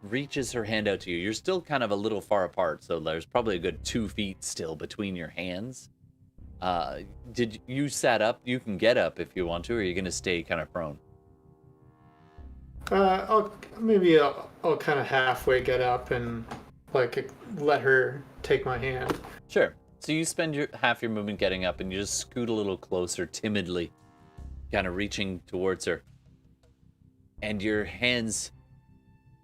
reaches her hand out to you. You're still kind of a little far apart, so there's probably a good 2 feet still between your hands. Did you sat up? You can get up if you want to, or are you going to stay kind of prone? I'll kind of halfway get up and like let her take my hand. Sure. So you spend half your movement getting up, and you just scoot a little closer, timidly, kind of reaching towards her. And your hands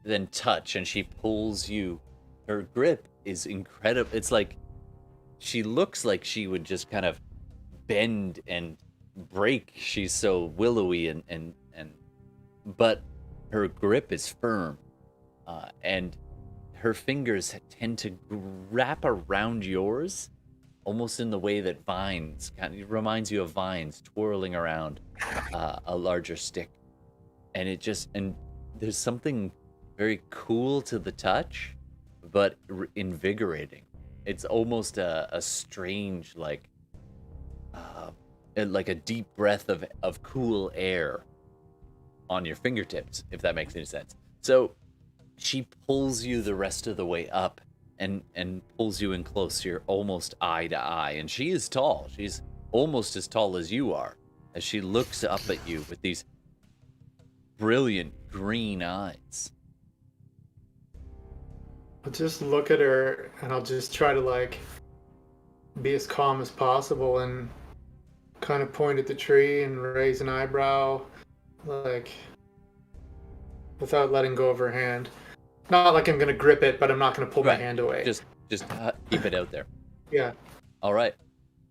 then touch, and she pulls you. Her grip is incredible. It's like she looks like she would just kind of bend and break. She's so willowy and but her grip is firm, and her fingers tend to wrap around yours, almost in the way that vines kind of reminds you of vines twirling around a larger stick, and there's something very cool to the touch, but invigorating. It's almost a strange like a deep breath of cool air on your fingertips, if that makes any sense. So she pulls you the rest of the way up and pulls you in close. You're almost eye to eye, and she is tall. She's almost as tall as you are, as she looks up at you with these brilliant green eyes. I'll just look at her and I'll just try to like be as calm as possible and kind of point at the tree and raise an eyebrow, like without letting go of her hand. Not like I'm gonna grip it, but I'm not gonna pull my hand away. Just keep it out there. Yeah. All right.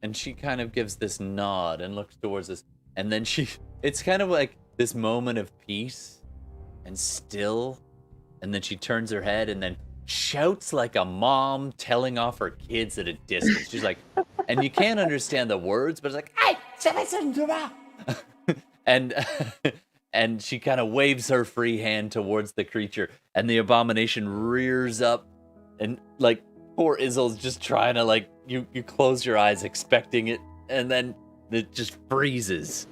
And she kind of gives this nod and looks towards us, and then it's kind of like this moment of peace and still, and then she turns her head and then shouts like a mom telling off her kids at a distance. She's like, and you can't understand the words, but it's like, hey, listen to me. And she kind of waves her free hand towards the creature, and the abomination rears up, and like poor Isolde's just trying to like you close your eyes expecting it, and then it just freezes.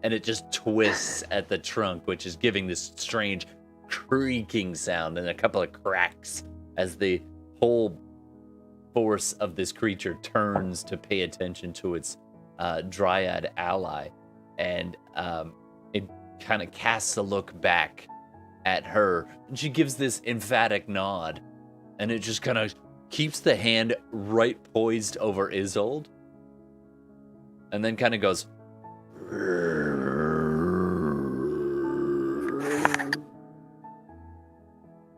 And it just twists at the trunk, which is giving this strange creaking sound and a couple of cracks as the whole force of this creature turns to pay attention to its dryad ally. And it kind of casts a look back at her. And she gives this emphatic nod. And it just kind of keeps the hand right poised over Isolde. And then kind of goes...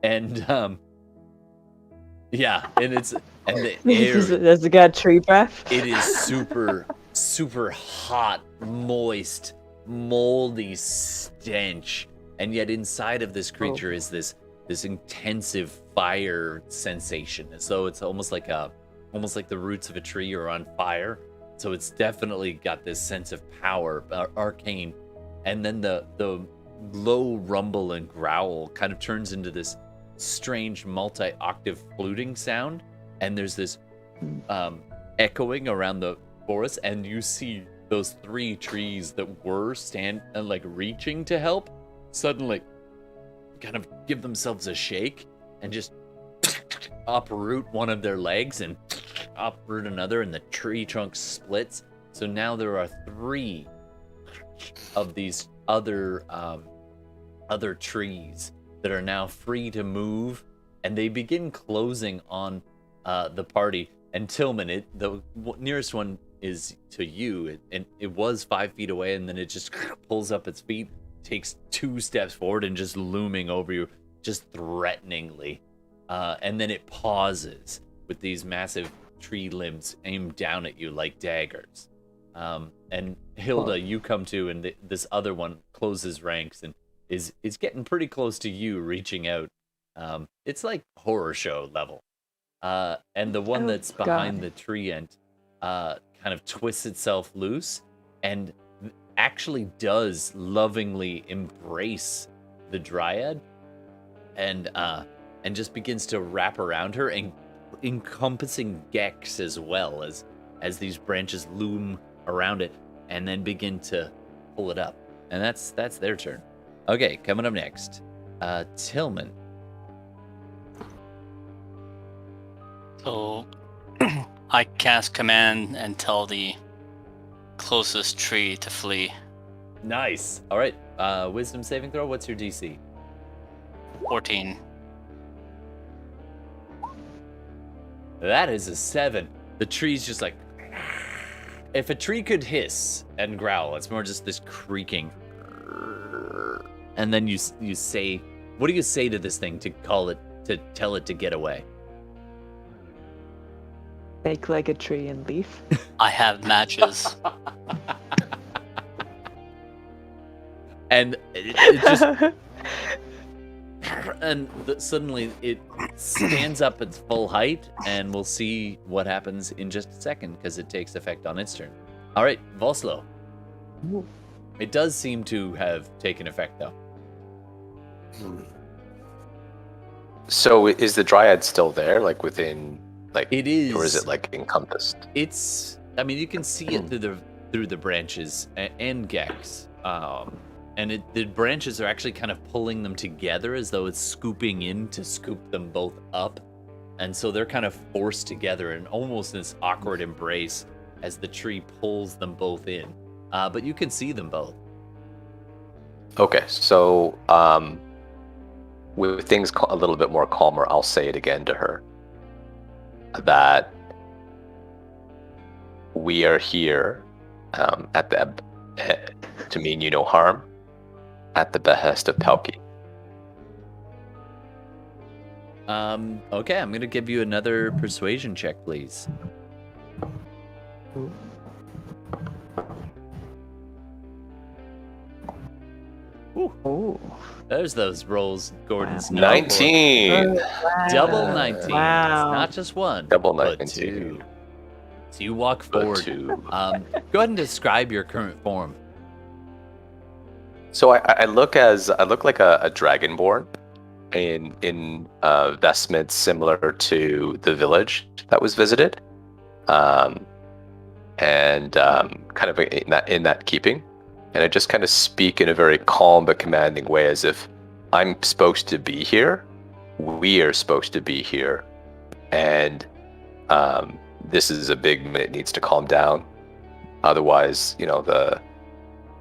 And yeah, and the air, Does it got tree breath? it is super super hot, moist, moldy stench, and yet inside of this creature is this intensive fire sensation, as though it's almost like the roots of a tree are on fire. So it's definitely got this sense of power, arcane, and then the low rumble and growl kind of turns into this strange multi-octave fluting sound, and there's this echoing around the forest, and you see those 3 trees that were reaching to help suddenly kind of give themselves a shake and just uproot one of their legs and uproot another, and the tree trunk splits. So now there are 3 of these other trees that are now free to move, and they begin closing on the party. And Tillman, the nearest one is to you, and it was 5 feet away, and then it just pulls up its feet, takes 2 steps forward, and just looming over you, just threateningly. And then it pauses with these massive tree limbs aimed down at you like daggers. And Hilda, you come to, and this other one closes ranks and is getting pretty close to you, reaching out. It's like horror show level. And the one that's behind the tree end kind of twists itself loose and actually does lovingly embrace the dryad and just begins to wrap around her, and encompassing Gex as well, as these branches loom around it and then begin to pull it up. And that's their turn. Okay, coming up next, Tillman. So I cast command and tell the closest tree to flee. Nice. All right. Wisdom saving throw. What's your DC? 14. That is a 7. The tree's just like... If a tree could hiss and growl, it's more just this creaking. And then you say... What do you say to this thing to tell it to get away? Bake like a tree and leaf. I have matches. And it just... And suddenly it stands up its full height, and we'll see what happens in just a second, because it takes effect on its turn. All right, Vostlo. It does seem to have taken effect, though. So is the dryad still there, like within, like It is. or is it like encompassed? It's... I mean, you can see it through the branches and Gex. And the branches are actually kind of pulling them together as though it's scooping in to scoop them both up. And so they're kind of forced together in almost this awkward embrace as the tree pulls them both in. But you can see them both. Okay, so with things a little bit more calmer, I'll say it again to her. That we are here at the to mean you no harm, at the behest of Pelkey. Okay, I'm gonna give you another persuasion check, please. Ooh. Oh. There's those rolls, Gordon's 19. Double 19. Wow. It's not just one. Double but 19. 2. So you walk But forward. 2. Go ahead and describe your current form. So I look like a dragonborn in vestments similar to the village that was visited, and kind of in that keeping. And I just kind of speak in a very calm but commanding way, as if I'm supposed to be here, we are supposed to be here, and this is a big minute, needs to calm down. Otherwise, the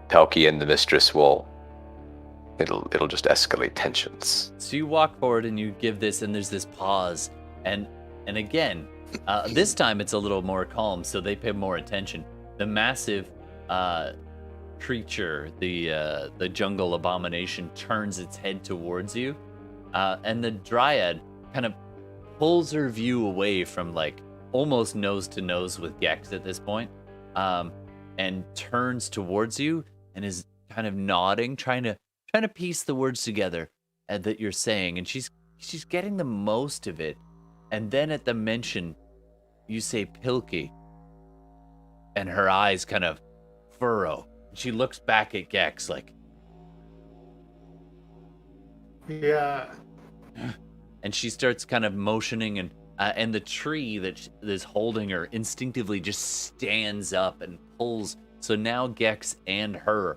Pelkey and the mistress it'll just escalate tensions. So you walk forward and you give this, and there's this pause, and again, this time it's a little more calm, so they pay more attention. The massive creature, the jungle abomination, turns its head towards you, and the dryad kind of pulls her view away from, like, almost nose to nose with Gex at this point, and turns towards you and is kind of nodding, trying to piece the words together that you're saying, and she's getting the most of it. And then at the mention, you say Pilkey, and her eyes kind of furrow. She looks back at Gex like, Yeah. and she starts kind of motioning, and the tree that is holding her instinctively just stands up and pulls. So now Gex and her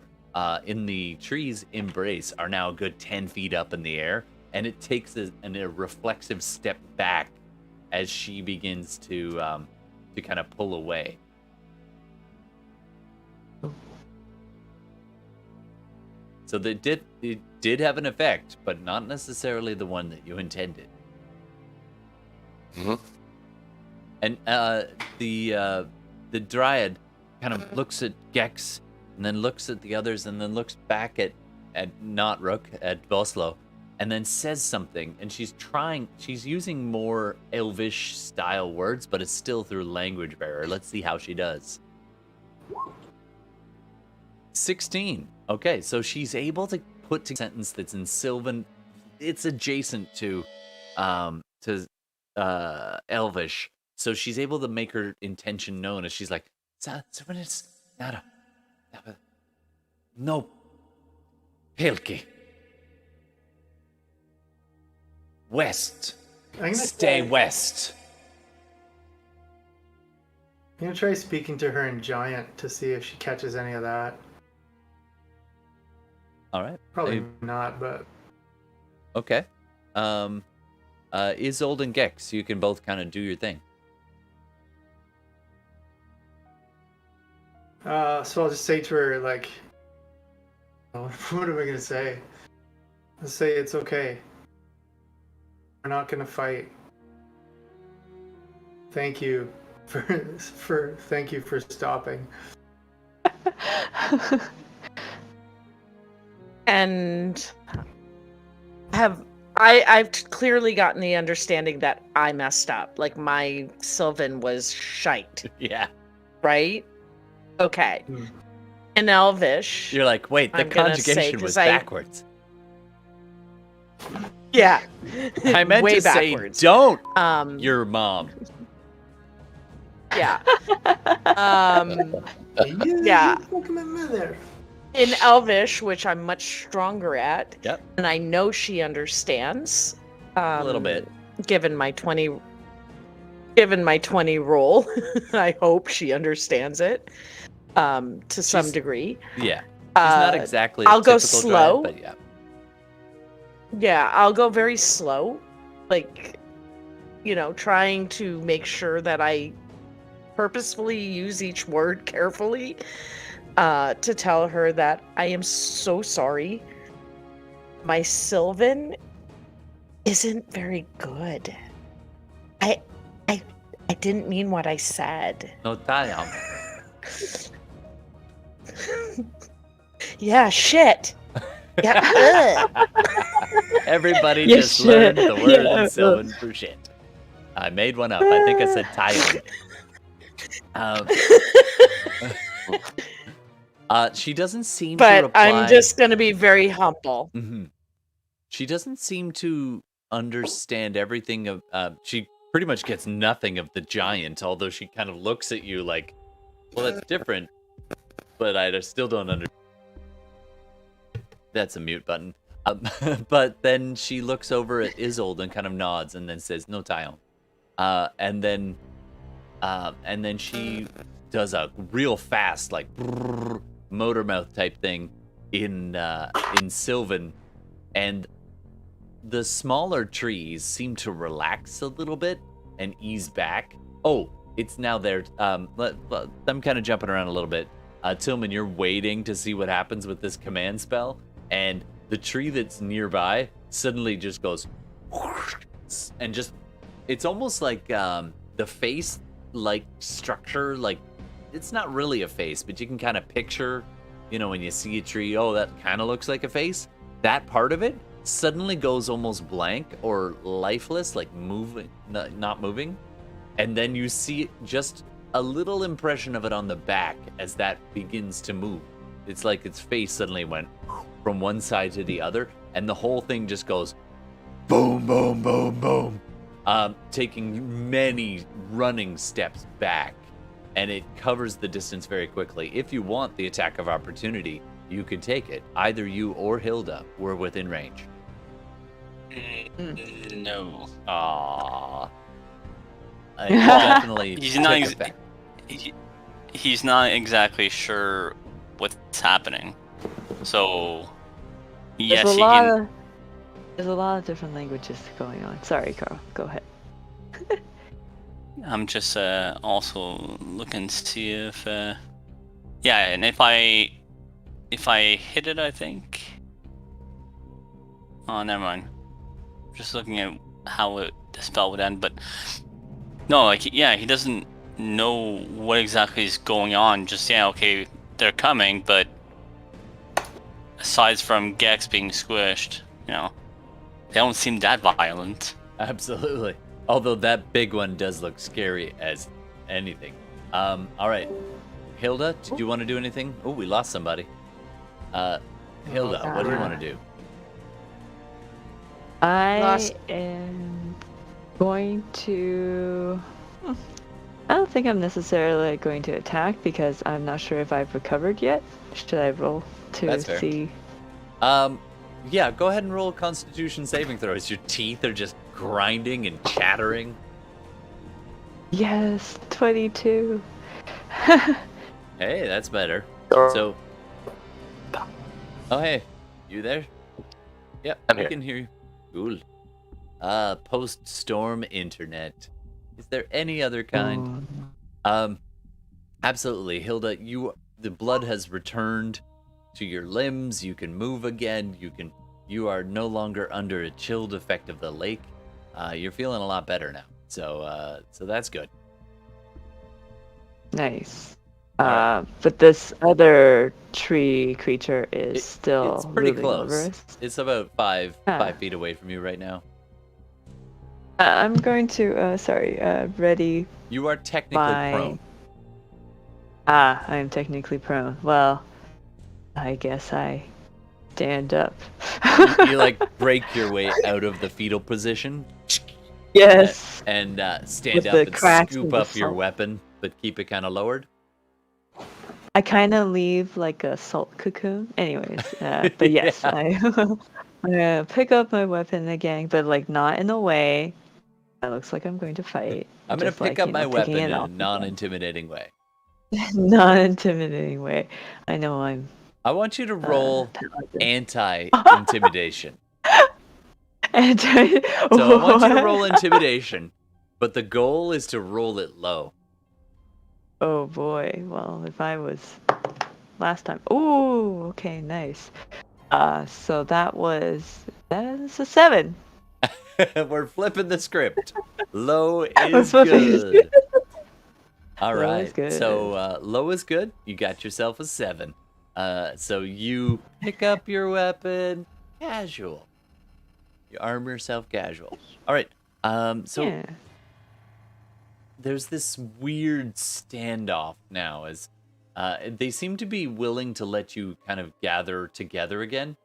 in the tree's embrace are now a good 10 feet up in the air, and it takes a reflexive step back as she begins to kind of pull away. So it did have an effect, but not necessarily the one that you intended. Mm-hmm. And the Dryad kind of looks at Gex, and then looks at the others, and then looks back at not Rook, at Vostlo, and then says something. And she's using more Elvish style words, but it's still through language barrier. Let's see how she does. 16. Okay, so she's able to put together a sentence that's in Sylvan. It's adjacent to Elvish, so she's able to make her intention known. As she's like, no, Pilkey, west, stay west. I'm gonna try speaking to her in Giant to see if she catches any of that. All right. Probably not, but Okay. Isolde and Gex, you can both kind of do your thing. so I'll just say to her, like, what am I gonna say? I'll say it's okay. We're not gonna fight. Thank you for stopping. And I've clearly gotten the understanding that I messed up. Like, my Sylvan was shite. Yeah. Right? Okay. In Elvish. You're like, wait, the I'm gonna conjugation say, was 'cause I- backwards. Yeah. I meant Way to backwards. say, don't your mom. Yeah. You Yeah. fucking my mother. In Elvish, which I'm much stronger at, Yep. and I know she understands. A little bit. Given my 20 roll, I hope she understands it to some degree. Yeah. She's not exactly a I'll go typical slow. Dryad, but yeah. Yeah, I'll go very slow, like, trying to make sure that I purposefully use each word carefully to tell her that I am so sorry. My Sylvan isn't very good. I didn't mean what I said. No, Tayam. Yeah, shit. Yeah. Ugh. Everybody Yeah, just learned shit. the word Yeah. in Sylvan for shit. I made one up. I think I said Tayam. She doesn't seem to But reply. I'm just gonna be very humble. Mm-hmm. She doesn't seem to understand everything of. She pretty much gets nothing of the giant, although she kind of looks at you like, "Well, that's different," but I still don't understand. That's a mute button. But then she looks over at Isolde and kind of nods, and then says, "No, Tyon." And then she does a real fast, like, motor mouth type thing in Sylvan, and the smaller trees seem to relax a little bit and ease back. Oh, it's now there. I'm kind of jumping around a little bit. Tillman, you're waiting to see what happens with this command spell, and the tree that's nearby suddenly just goes and just, it's almost like the face like structure, like it's not really a face, but you can kind of picture, when you see a tree, oh, that kind of looks like a face. That part of it suddenly goes almost blank or lifeless, like moving, not moving. And then you see just a little impression of it on the back as that begins to move. It's like its face suddenly went from one side to the other, and the whole thing just goes boom, boom, boom, boom, taking many running steps back, and it covers the distance very quickly. If you want the attack of opportunity, you could take it. Either you or Hilda were within range. No. Aww. Definitely. He's not. take it back. He's not exactly sure what's happening. So yes, There's a he lot can. of there's a lot of different languages going on. Sorry, Carl. Go ahead. I'm just also looking to see if yeah, and if I hit it, I think. Oh, never mind. Just looking at how the spell would end, but no, like yeah, he doesn't know what exactly is going on. Just yeah, okay, they're coming, but aside from Gex being squished, you know, they don't seem that violent. Absolutely. Although that big one does look scary as anything. All right. Hilda, did you want to do anything? Oh, we lost somebody. Hilda, what do you want to do? I Lost. am going to. I don't think I'm necessarily going to attack because I'm not sure if I've recovered yet. Should I roll to That's fair. see? Yeah, go ahead and roll Constitution saving throws. Your teeth are just grinding and chattering. Yes, 22. Hey, that's better. Or- So, oh hey, you there? Yep, I'm I here. can hear you. Cool. Post-storm internet. Is there any other kind? Absolutely, Hilda. The blood has returned to your limbs. You can move again. You are no longer under a chilled effect of the lake. You're feeling a lot better now. So that's good. Nice. Alright. But this other tree creature is still It's pretty moving close. over us. It's about 5 Ah. feet away from you right now. I'm going to ready. You are technically My- prone. I am technically prone. Well, I guess I stand up. You like break your way out of the fetal position Yes. and stand With up the and cracks scoop of the up your salt. weapon, but keep it kind of lowered. I kind of leave like a salt cocoon. Anyways, but yes, Yeah. I pick up my weapon again, but like not in a way that looks like I'm going to fight. I'm gonna Just, pick like, up you my know, weapon picking in it a off again. non-intimidating way. Non-intimidating way. I know I'm. I want you to roll Paladin. anti-intimidation. And So I want you to what? roll intimidation, but the goal is to roll it low. Oh boy. Well, if I was last time. Oh, okay, nice. So that's a 7. We're flipping the script. Low We're is flipping the good. All Low right. is good. So low is good. You got yourself a 7. So you pick up your weapon casual. You arm yourself casual. All right. So Yeah. there's this weird standoff now as they seem to be willing to let you kind of gather together again.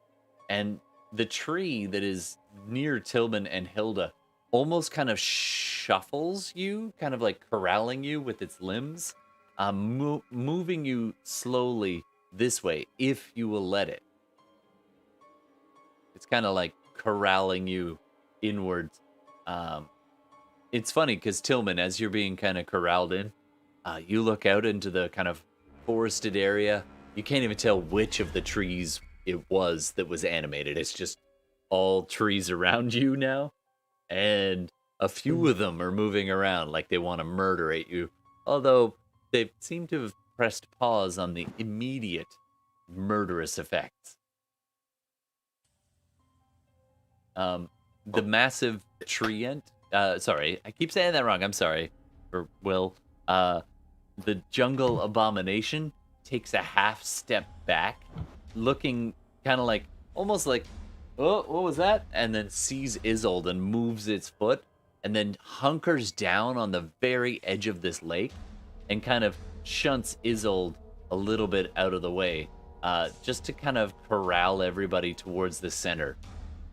And the tree that is near Tillman and Hilda almost kind of shuffles you, kind of like corralling you with its limbs, moving you slowly this way if you will let it. It's kind of like corralling you inwards. It's funny because Tillman, as you're being kind of corralled in, you look out into the kind of forested area. You can't even tell which of the trees it was that was animated. It's just all trees around you now. And a few of them are moving around like they want to murderate you. Although they seem to have pressed pause on the immediate murderous effects. The massive tree sorry, I keep saying that wrong. I'm sorry for Will. The jungle abomination takes a half step back, looking kind of like, almost like, oh, what was that? And then sees Isolde and moves its foot, and then hunkers down on the very edge of this lake, and kind of shunts Isolde a little bit out of the way, just to kind of corral everybody towards the center.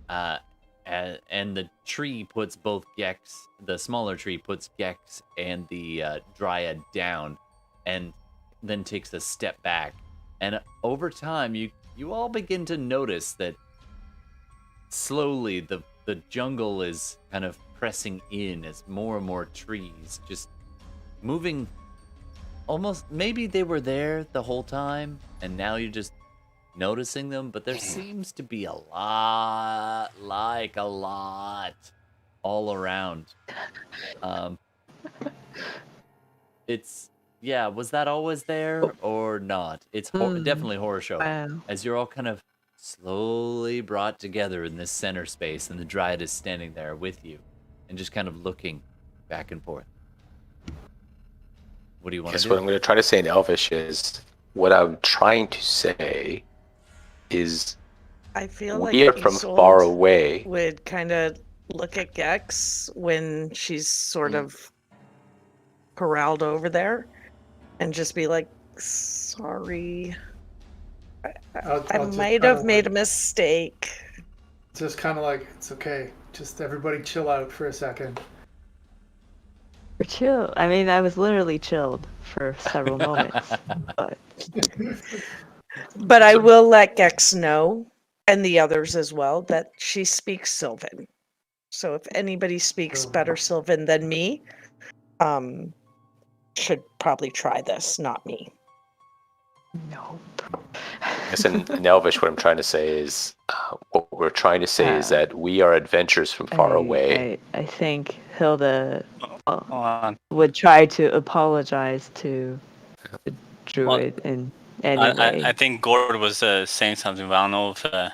And the tree puts both Gex, the smaller tree puts Gex and the Dryad down, and then takes a step back. And over time, you all begin to notice that slowly the jungle is kind of pressing in as more and more trees just moving. Almost, maybe they were there the whole time, and now you're just noticing them, but there seems to be a lot all around. It's, yeah, was that always there or not? It's definitely horror show. Wow. As you're all kind of slowly brought together in this center space, and the Dryad is standing there with you and just kind of looking back and forth. What do you want to do? What I'm going to try to say in Elvish is, what I'm trying to say is, I feel like we are from Isolde far away. would kind of look at Gex when she's sort of corralled over there and just be like, sorry. I might have made a mistake. Just kind of like, it's okay. Just everybody chill out for a second. We're chill. I mean, I was literally chilled for several moments. But But I will let Gex know, and the others as well, that she speaks Sylvan. So if anybody speaks better Sylvan than me, should probably try this, not me. no. I guess in Elvish, what I'm trying to say is, what we're trying to say is that we are adventurers from far away. I think Hilda Hold on. would try to apologize to the druid in any way. I think Gord was saying something, but I don't know if.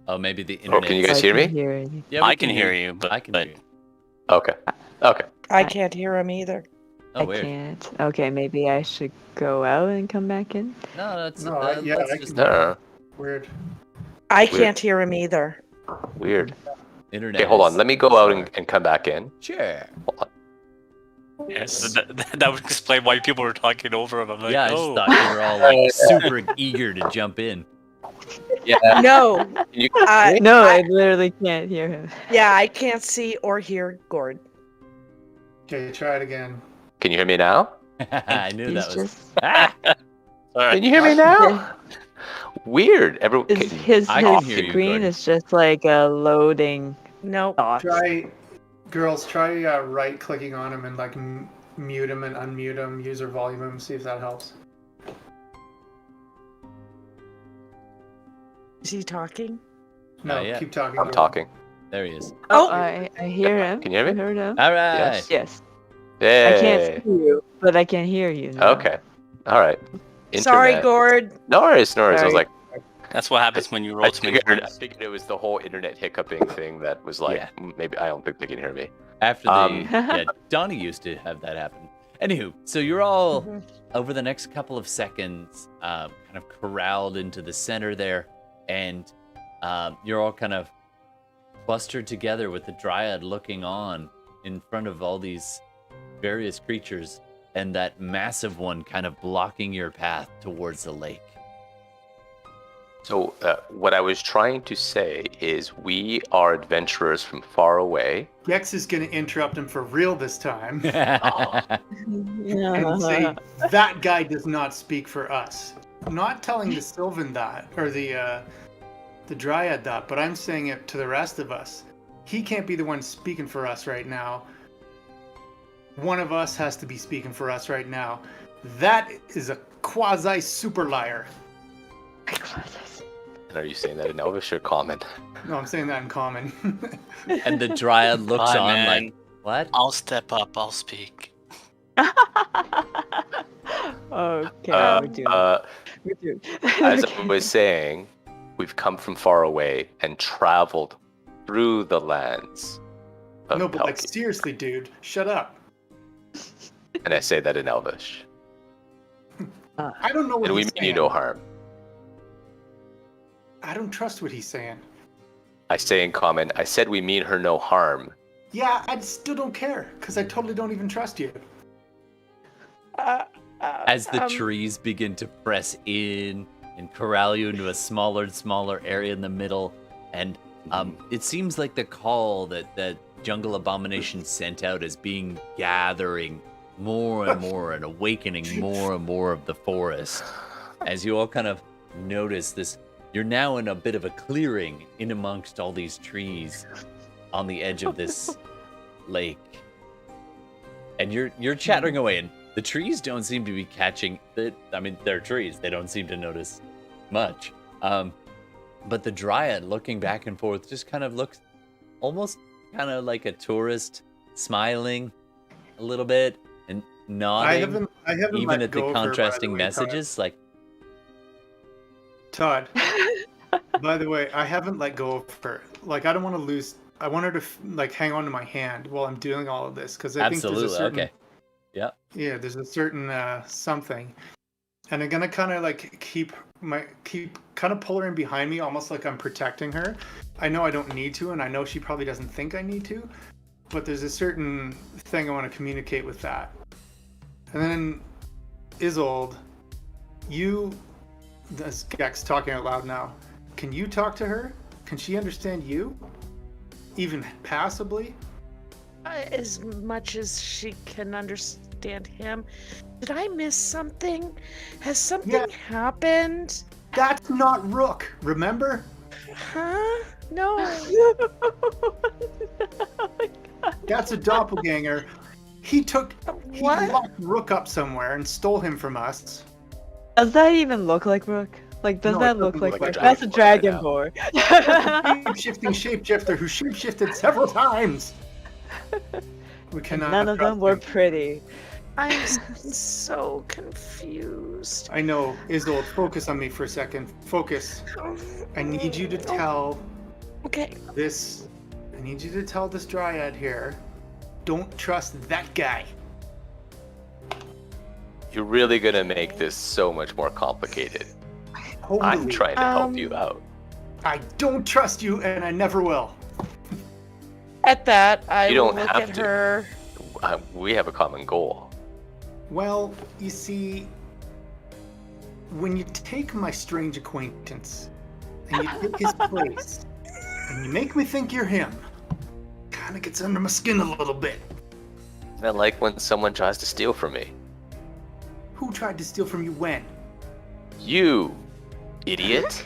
Oh, maybe the internet. can you guys hear me? Yeah, we I can hear you, but I can hear you. Okay. I can't hear him either. Oh, I weird. can't. Okay, maybe I should go out and come back in. No, that's No, let's I just can- No. Weird. I Weird. can't hear him either. Weird. internet. Okay, hold on. is- Let me go out and come back in. Sure. Hold on. Yes, that would explain why people were talking over him. I'm like, Yeah, I just oh. thought you were all like super eager to jump in. Yeah. No. You, No, I literally can't hear him. Yeah, I can't see or hear Gord. Okay, try it again. can you hear me now? I knew He's that was. just Sorry. Can you hear me now? Weird. his I can hear you, screen Gordon. is just like a loading Nope. thought. Girls, try right-clicking on him and like mute him and unmute him, user volume him, see if that helps. Is he talking? No, yeah. keep talking. I'm talking. There he is. Oh, Oh. I hear him. Can you hear me? You heard him? All right. Yes. Yes. Hey. I can't see you, but I can hear you. Now. Okay. All right. Sorry, Internet. Gord. No worries. I was Sorry. like, That's what happens when you roll I too many figured points. it was the whole internet hiccuping thing that was like, Yeah. maybe I don't think they can hear me. After the Um, yeah, Donnie used to have that happen. Anywho, so you're all Mhm. over the next couple of seconds, kind of corralled into the center there, and you're all kind of clustered together with the Dryad looking on in front of all these various creatures, and that massive one kind of blocking your path towards the lake. So what I was trying to say is we are adventurers from far away. Gex is going to interrupt him for real this time and Yeah. say, that guy does not speak for us. I'm not telling the Sylvan that, or the Dryad that, but I'm saying it to the rest of us. He can't be the one speaking for us right now. One of us has to be speaking for us right now. That is a quasi-super liar. And are you saying that in Elvish or Common? No, I'm saying that in common. And the Dryad looks Fine, on man. like, what? I'll step up. I'll speak. Okay, we're doomed. We're doomed. As Okay. I was saying, we've come from far away and traveled through the lands of No, but like Pelkey. seriously, dude, shut up. And I say that in Elvish. I don't know what And we he's mean you saying. no harm. I don't trust what he's saying. I say in Common, I said we mean her no harm. Yeah, I still don't care because I totally don't even trust you. As the trees begin to press in and corral you into a smaller and smaller area in the middle, and it seems like the call that Jungle Abomination sent out is gathering more and more and awakening more and more of the forest. As you all kind of notice this, you're now in a bit of a clearing in amongst all these trees on the edge of this lake. And you're chattering away, and the trees don't seem to be catching it. I mean, they're trees. They don't seem to notice much. But the dryad looking back and forth just kind of looks almost kind of like a tourist, smiling a little bit and nodding. I haven't even let at the go of her, by contrasting way, messages. Like, Todd. By the way, I haven't let go of her. Like, I don't want to lose. I want her to hang on to my hand while I'm doing all of this, because I think there's a certain, okay. Yeah. Yeah, there's a certain something, and I'm gonna kind of keep kind of pull her in behind me, almost like I'm protecting her. I know I don't need to, and I know she probably doesn't think I need to, but there's a certain thing I want to communicate with that. And then, Isolde, this Gex talking out loud now. Can you talk to her? Can she understand you? Even passably? As much as she can understand him. Did I miss something? Has something happened? That's not Rook, remember? Huh? No. That's a doppelganger. He What? locked Rook up somewhere and stole him from us. Does that even look like Rook? Like, does No, that it look doesn't like look like Rook? That's a Dragonborn dragonborn. Shape-shifting shapeshifter who shapeshifted several times. We cannot. None of them were pretty. I'm so confused. I know. Isolde, focus on me for a second. Focus. I need you to tell Okay. this. I need you to tell this dryad here. Don't trust that guy. You're really gonna make this so much more complicated. I'm Totally. trying to help you out. I don't trust you, and I never will. At that, I You will don't look have at to. her. We have a common goal. Well, you see, when you take my strange acquaintance and you take his place and you make me think you're him, kind of gets under my skin a little bit. I like when someone tries to steal from me. Who tried to steal from you when? You, idiot.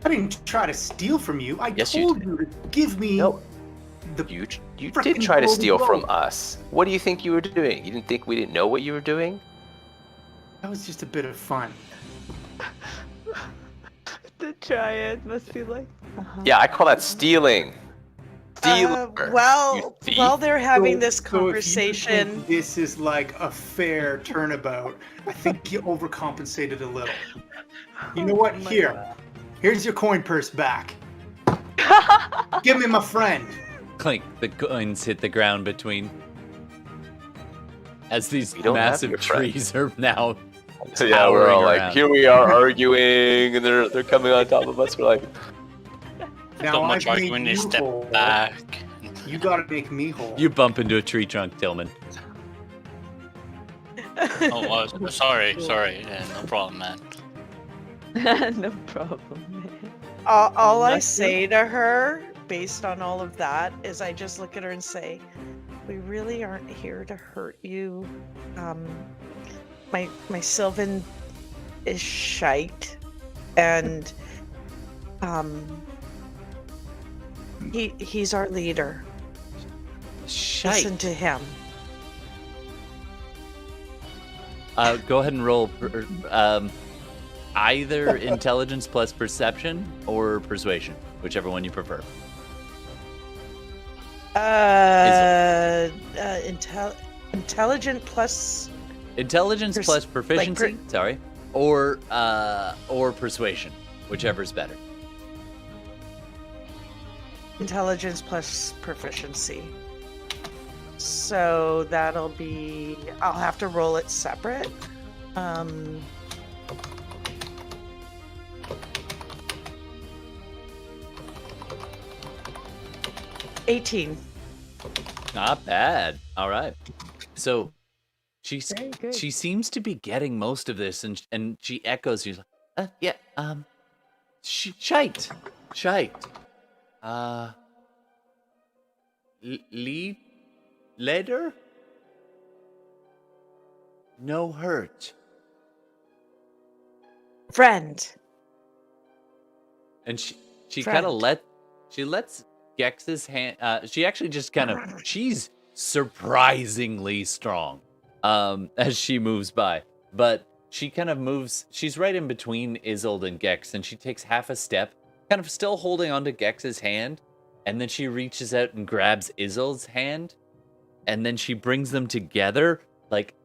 I didn't try to steal from you. I Yes, you told did. you to give me No. the. You Frickin' did try to golden steal from gold. us. What do you think you were doing? You didn't think we didn't know what you were doing? That was just a bit of fun. The triad must be like. Yeah, I call that stealing. Stealer. Well, you thief. while they're having So- this so if you conversation, think this is like a fair turnabout, I think you overcompensated a little. You know what? Oh my Here. Here's your coin purse back. Give me my friend. clink, the coins hit the ground between. As these We don't have massive your friend. trees are now. So yeah, we're all towering like, around. here we are arguing, and they're coming on top of us. We're like, Now So much I've made arguing, they you step whole. back. You gotta make me whole. You bump into a tree trunk, Tillman. Oh, sorry. Yeah, no problem, man. No problem, man. all I Bless you. say to her, based on all of that, is I just look at her and say, "We really aren't here to hurt you. My Sylvan is shite, and he's our leader. Listen to him." Go ahead and roll either intelligence plus perception or persuasion, whichever one you prefer. Intelligent plus Intelligence Pers- plus proficiency, like sorry, or persuasion, whichever is better. intelligence plus proficiency. So that'll be. I'll have to roll it separate. 18. Not bad. All right. So Very good. she seems to be getting most of this, and she echoes. She's like, yeah, shite. Leader? No hurt. Friend. And she kind of Friend. lets Gex's hand. She actually just kind of she's surprisingly strong as she moves by, but she kind of moves. She's right in between Isolde and Gex, and she takes half a step, kind of still holding onto Gex's hand, and then she reaches out and grabs Isolde's hand, and then she brings them together like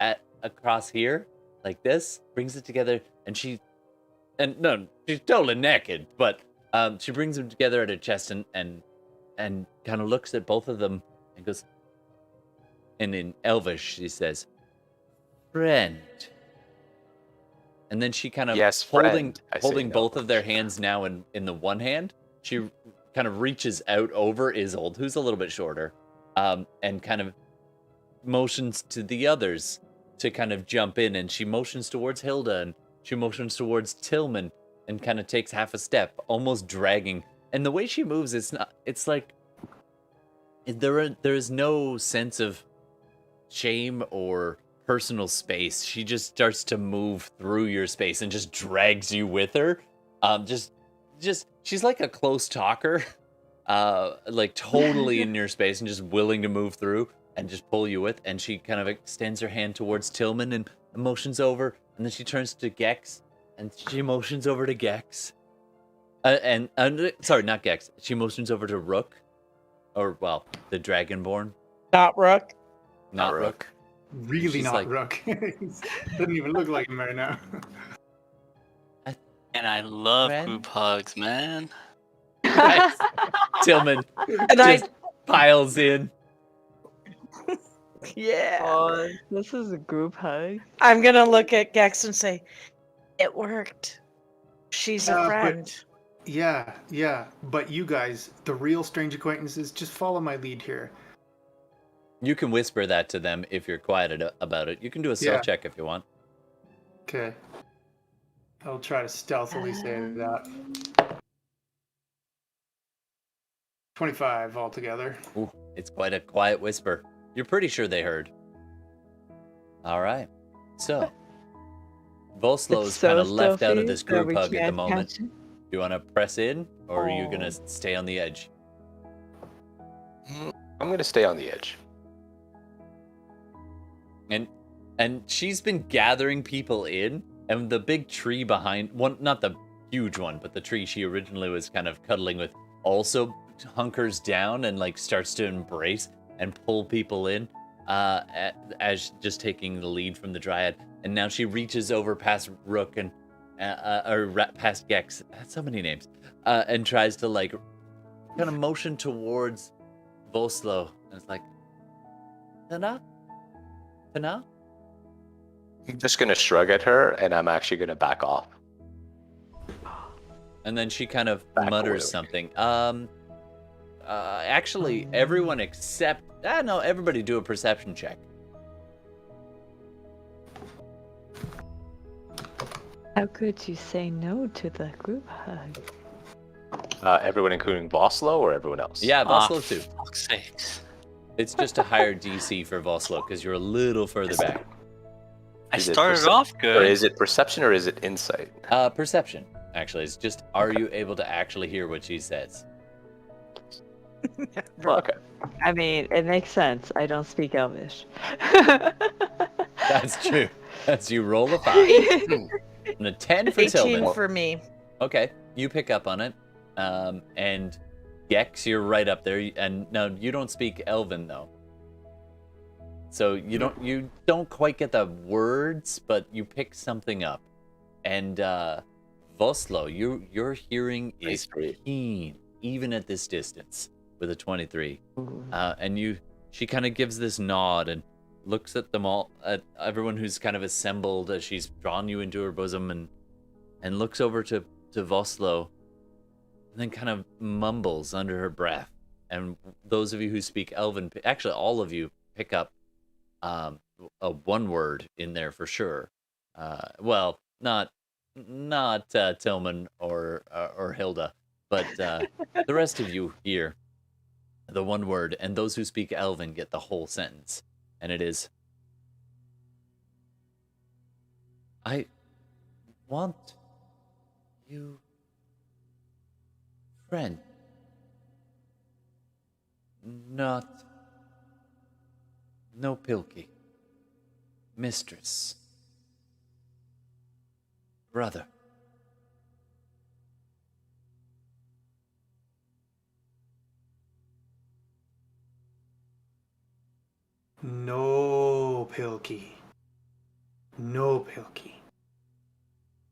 across here, like this, brings it together, and she's totally naked, but she brings them together at her chest and kind of looks at both of them and goes, and in Elvish she says, "Friend." And then she kind of Yes, holding friend, I say in both of their Elvish. hands now in the one hand, she kind of reaches out over Isolde, who's a little bit shorter, and kind of motions to the others to kind of jump in, and she motions towards Hilda, and she motions towards Tillman, and kind of takes half a step, almost dragging. And the way she moves, it's like there is no sense of shame or personal space. She just starts to move through your space and just drags you with her. Just she's like a close talker, like totally in your space and just willing to move through and just pull you with. And she kind of extends her hand towards Tillman and motions over, and then she turns to Gex and she motions over to Gex. Sorry, not Gex. She motions over to Rook, or well, the Dragonborn. Not Rook. Not Rook. Really She's not like- Rook. Doesn't even look like him right now. And I love Friend? group hugs, man. Tillman And I just piles in. yeah. Oh, this is a group hug. I'm gonna look at Gex and say, "It worked. She's a But- friend." Yeah. But you guys, the real strange acquaintances, just follow my lead here. You can whisper that to them if you're quiet about it. You can do a stealth Yeah. check if you want. Okay. I'll try to stealthily say that. 25 altogether. Ooh, it's quite a quiet whisper. You're pretty sure they heard. All right. So, Vostlo is It's so kind of left out of stealthy this that group we hug at the can't moment. catch it. Do you want to press in, or are you going Oh. to stay on the edge? I'm gonna stay on the edge. And she's been gathering people in, and the big tree behind one, not the huge one, but the tree she originally was kind of cuddling with, also hunkers down and like starts to embrace and pull people in, as just taking the lead from the Dryad. And now she reaches over past Rook and past Gex. That's so many names, and tries to like kind of motion towards Vostlo, and it's like, Tana. I'm just gonna shrug at her, and I'm actually gonna back off. And then she kind of Back mutters away. something. Actually, everyone except no, everybody do a perception check. How could you say no to the group hug? Everyone including Vostlo or everyone else? Yeah, Ah, Vostlo too. Fuck's sakes. It's just a higher DC for Vostlo because you're a little further back. I Is it started off Or good. is it perception or is it insight? Perception, actually. It's just, are you able to actually hear what she says? Well, okay. I mean, it makes sense. I don't speak Elvish. That's true. As you roll a 5. And a 10 for 18 Tillman. for me. Okay, you pick up on it. And Gex, you're right up there. And no, you don't speak Elven though. So you don't quite get the words, but you pick something up. And Vostlo, your hearing is 23. keen, even at this distance, with a 23. And she kind of gives this nod and looks at them all, at everyone who's kind of assembled as she's drawn you into her bosom, and looks over to Vostlo, and then kind of mumbles under her breath. And those of you who speak Elven, actually all of you pick up a one word in there for sure. Well, not Tillman or Hilda, but the rest of you hear the one word, and those who speak Elven get the whole sentence, and it is, I want you, friend, not no pilky, mistress, brother. No, Pilkey. No, Pilkey.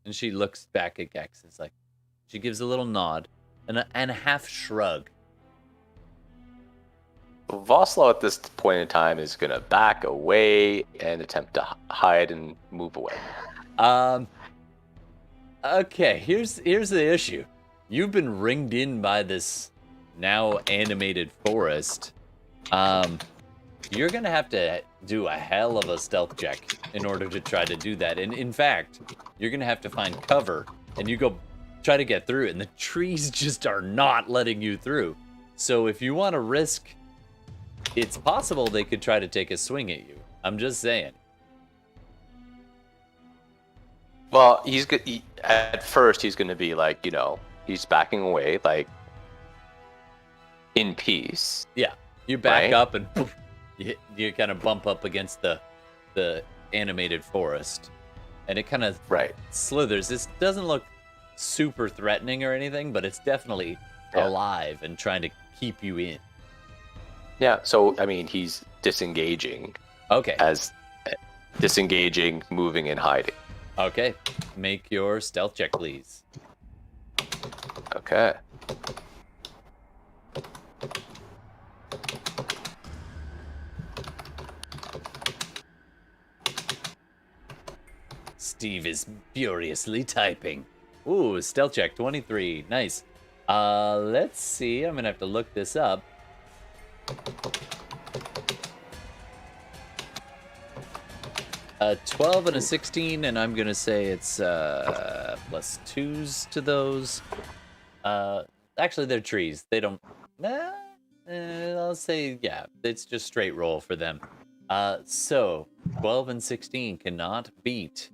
And she looks back at Gex. It's like, she gives a little nod and a half shrug. Vostlo at this point in time is going to back away and attempt to hide and move away. Okay, here's the issue. You've been ringed in by this now animated forest. You're gonna have to do a hell of a stealth check in order to try to do that. And in fact, you're gonna have to find cover, and you go try to get through, and the trees just are not letting you through. So if you want to risk, it's possible they could try to take a swing at you. I'm just saying. Well, at first he's going to be like, he's backing away, like, in peace. Yeah, you back right? up and poof, you kind of bump up against the animated forest, and it kind of slithers. This doesn't look super threatening or anything, but it's definitely alive and trying to keep you in. Yeah, so, I mean, he's disengaging. Okay. Disengaging, moving, and hiding. Okay. Make your stealth check, please. Okay. Steve is furiously typing. Ooh, stealth check, 23. Nice. Let's see. I'm going to have to look this up. 12 and a 16, and I'm going to say it's plus 2s to those. Actually, they're trees. They don't... I'll say, yeah, it's just straight roll for them. So, 12 and 16 cannot beat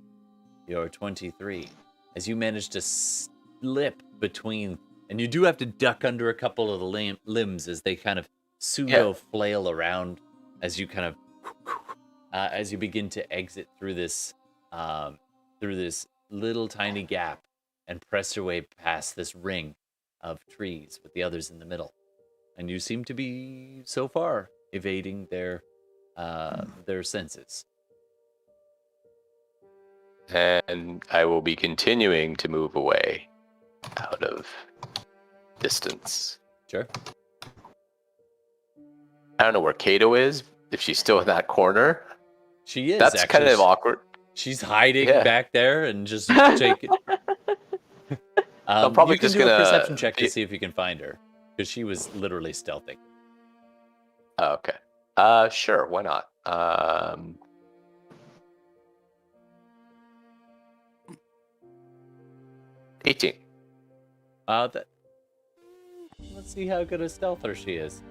your 23. As you manage to slip between... And you do have to duck under a couple of the limbs as they kind of pseudo-flail around as you kind of... as you begin to exit through this little tiny gap and press your way past this ring of trees with the others in the middle. And you seem to be, so far, evading their senses. And I will be continuing to move away out of distance. Sure. I don't know where Kato is, if she's still in that corner. She is. That's actually. kind of awkward. She's hiding back there and just shaking. I'm probably you can just do gonna a perception check to see if you can find her, because she was literally stealthing. Okay. Sure. Why not? 18. Let's see how good a stealther she is.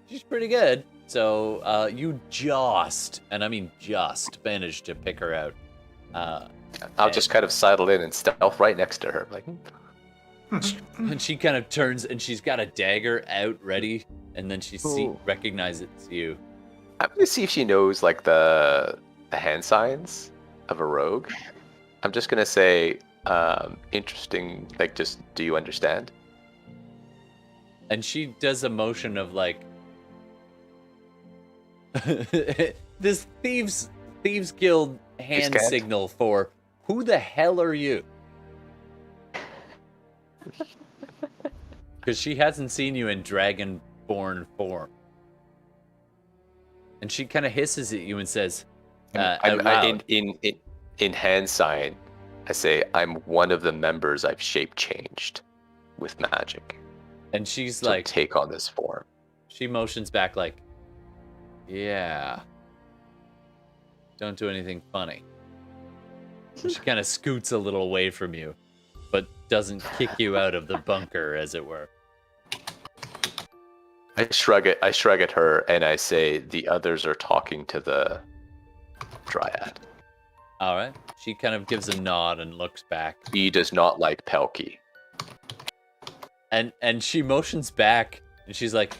She's pretty good. So you just, and I mean just, managed to pick her out. I'll just kind of sidle in and stealth right next to her. Like, And she kind of turns, and she's got a dagger out ready, and then she recognizes you. I'm going to see if she knows, like, the hand signs of a rogue. I'm just going to say, interesting, like, just, do you understand? And she does a motion of, like, this thieves guild hand signal for, who the hell are you? Because she hasn't seen you in dragonborn form. And she kind of hisses at you and says, out loud, in hand sign, I say, I'm one of the members I've shape changed with magic. And she's to like, take on this form. She motions back like, Yeah. Don't do anything funny. She kind of scoots a little away from you, but doesn't kick you out of the bunker, as it were. I shrug at her, and I say, the others are talking to the Dryad. All right. She kind of gives a nod and looks back. He does not like Pelkey. And she motions back, and she's like,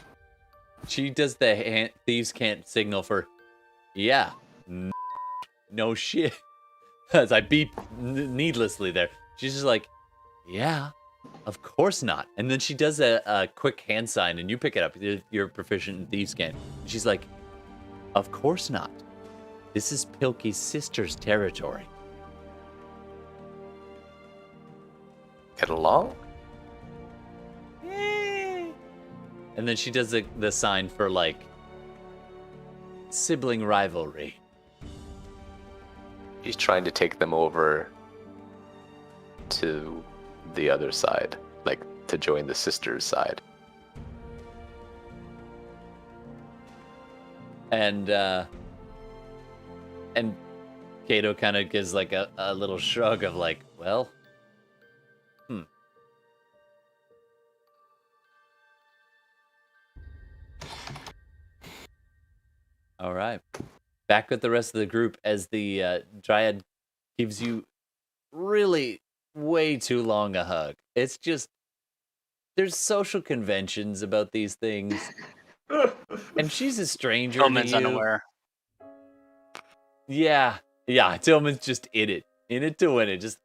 she does the thieves can't signal for, yeah, no shit. As I beep needlessly there. She's just like, yeah, of course not. And then she does a quick hand sign, and you pick it up. You're proficient in thieves can't. And she's like, of course not. This is Pilkey's sister's territory. Get along? And then she does the sign for, like, sibling rivalry. He's trying to take them over to the other side, like to join the sisters' side. And Kato kind of gives like a little shrug of like, well, All right. Back with the rest of the group as the Dryad gives you really way too long a hug. It's just, there's social conventions about these things. And she's a stranger Tillman's to you. unaware. Yeah. Tillman's just in it to win it. Just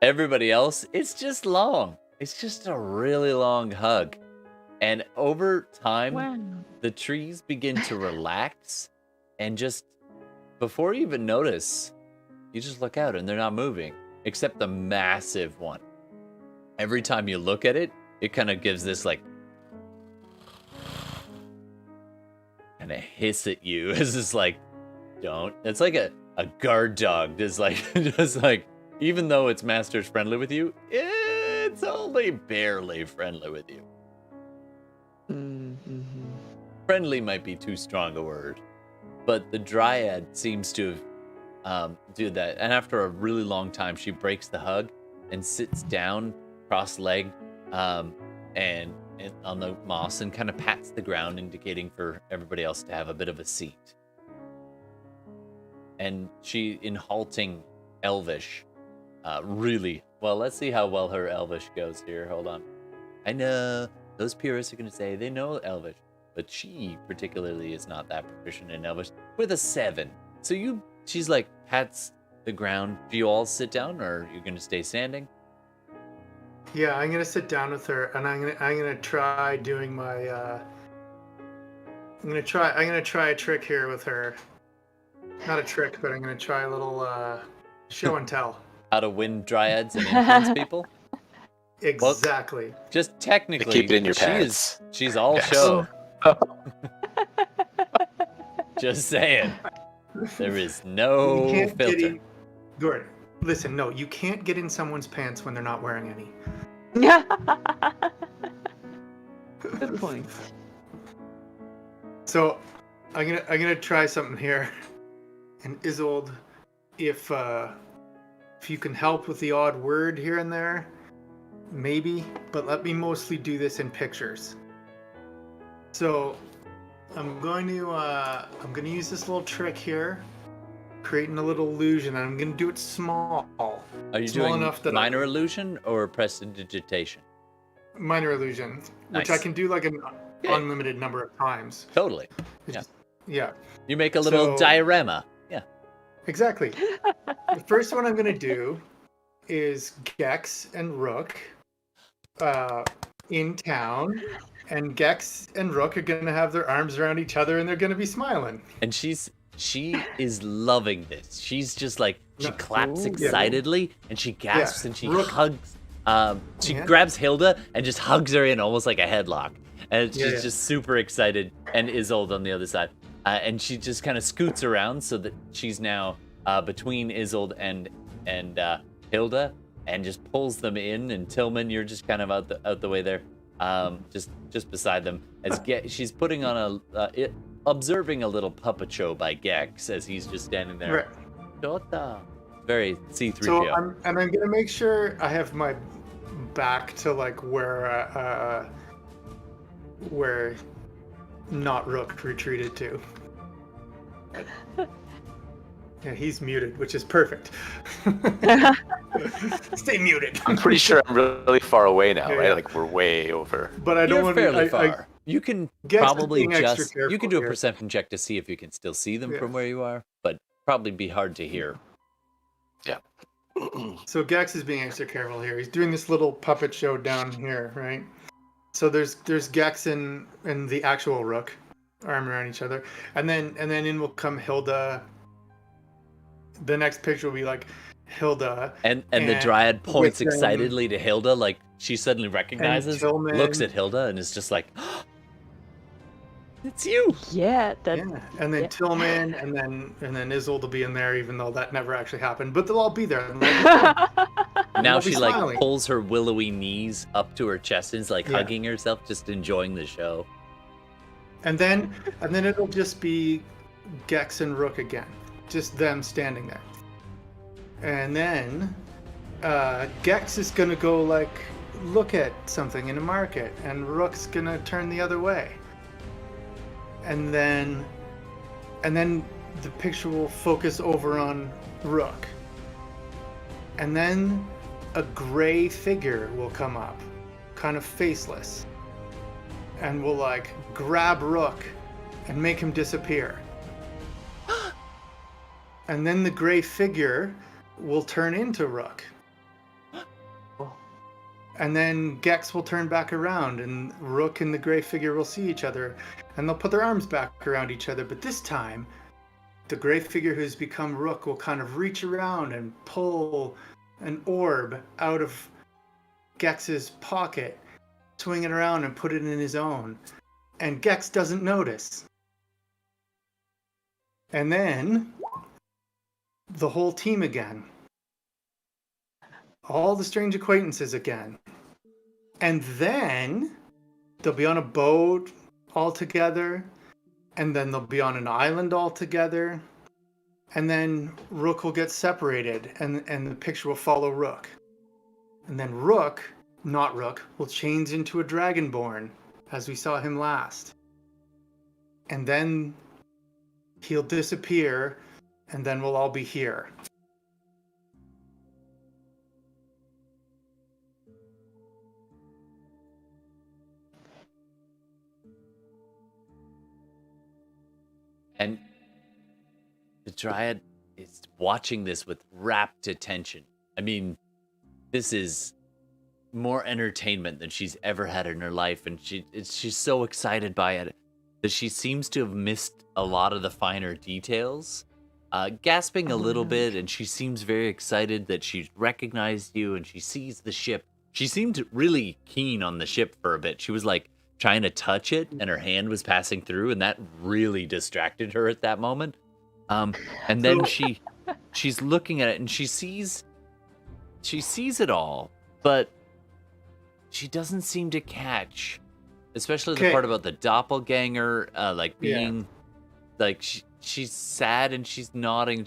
Everybody else, it's just long. It's just a really long hug. And over time, the trees begin to relax, and just before you even notice, you just look out and they're not moving, except the massive one. Every time you look at it, it kind of gives this like kind of hiss at you. It's just like, don't. It's like a guard dog, just like even though its master's friendly with you, it's only barely friendly with you. Friendly might be too strong a word, but the Dryad seems to have do that. And after a really long time, she breaks the hug and sits down, cross-legged, and on the moss, and kind of pats the ground, indicating for everybody else to have a bit of a seat. And she, in halting Elvish, really well. Let's see how well her Elvish goes here. Hold on. I know those purists are going to say they know Elvish, but she particularly is not that proficient in Elvish with a 7. So she's like pats the ground. Do you all sit down, or are you going to stay standing? Yeah, I'm gonna sit down with her, and I'm gonna try doing my. I'm gonna try a trick here with her. Not a trick, but I'm gonna try a little show and tell. How to win Dryads and influence people? Exactly. Well, just technically, keep it in your pants. She's all Yes. show. Just saying. There is no filter. Gordon, listen, no, you can't get in someone's pants when they're not wearing any. Good point. So, I'm gonna try something here, and Isolde, if you can help with the odd word here and there, maybe, but let me mostly do this in pictures. So, I'm going to use this little trick here, creating a little illusion, and I'm going to do it small. Are you small doing enough that minor illusion or prestidigitation? Minor illusion, which Nice. I can do like an unlimited number of times. Totally. Yeah. You make a little diorama. Yeah. Exactly. The first one I'm going to do is Gex and Rook in town. And Gex and Rook are going to have their arms around each other, and they're going to be smiling. And she is loving this. She's just like, she claps Ooh, excitedly, and she gasps, and she Rook. hugs. She grabs Hilda and just hugs her in almost like a headlock. And she's just super excited. And Isolde on the other side. And she just kind of scoots around so that she's now between Isolde and Hilda, and just pulls them in. And Tillman, you're just kind of out the way there. just beside them. As she's putting on observing a little puppet show by Gex as he's just standing there. Right. Dota. Very C3PO. So I'm gonna make sure I have my back to like where not Rook retreated to. Yeah, he's muted, which is perfect. Stay muted. I'm pretty sure I'm really far away now, Yeah, right? yeah. Like we're way over. But I don't You're want fairly to. far. You can Gex is probably being extra you careful can do a here. perception check to see if you can still see them Yeah. from where you are, but probably be hard to hear. So Gex is being extra careful here. He's doing this little puppet show down here, right? So there's Gex and the actual Rook, arm around each other, and then in will come Hilda. The next picture will be like Hilda And the Dryad points with them- excitedly to Hilda, like she suddenly recognizes, Tillman. looks at Hilda, and is just like, "It's you!" Yeah, that. Yeah, and then yeah. Tillman, and then Isolde will be in there, even though that never actually happened. But they'll all be there. Now I'll she be like smiling. pulls her willowy knees up to her chest and is like Yeah. hugging herself, just enjoying the show. And then it'll just be Gex and Rook again, just them standing there. And then Gex is gonna go like look at something in a market, and Rook's gonna turn the other way. And then the picture will focus over on Rook. And then a gray figure will come up, kind of faceless, and will like grab Rook and make him disappear. And then the gray figure will turn into Rook. And then Gex will turn back around, and Rook and the gray figure will see each other, and they'll put their arms back around each other. But this time, the gray figure who's become Rook will kind of reach around and pull an orb out of Gex's pocket, swing it around and put it in his own. And Gex doesn't notice. And then the whole team again. All the strange acquaintances again. And then they'll be on a boat all together. And then they'll be on an island all together. And then Rook will get separated, and the picture will follow Rook. And then Rook, not Rook, will change into a dragonborn, as we saw him last. And then he'll disappear, and then we'll all be here. And the Dryad is watching this with rapt attention. I mean, this is more entertainment than she's ever had in her life, and she's so excited by it that she seems to have missed a lot of the finer details, gasping a little bit, and she seems very excited that she's recognized you and she sees the ship. She seemed really keen on the ship for a bit. She was like trying to touch it, and her hand was passing through, and that really distracted her at that moment. And then she's looking at it, and she sees it all, but she doesn't seem to catch, especially the Okay. part about the doppelganger, like being, like she's sad and she's nodding.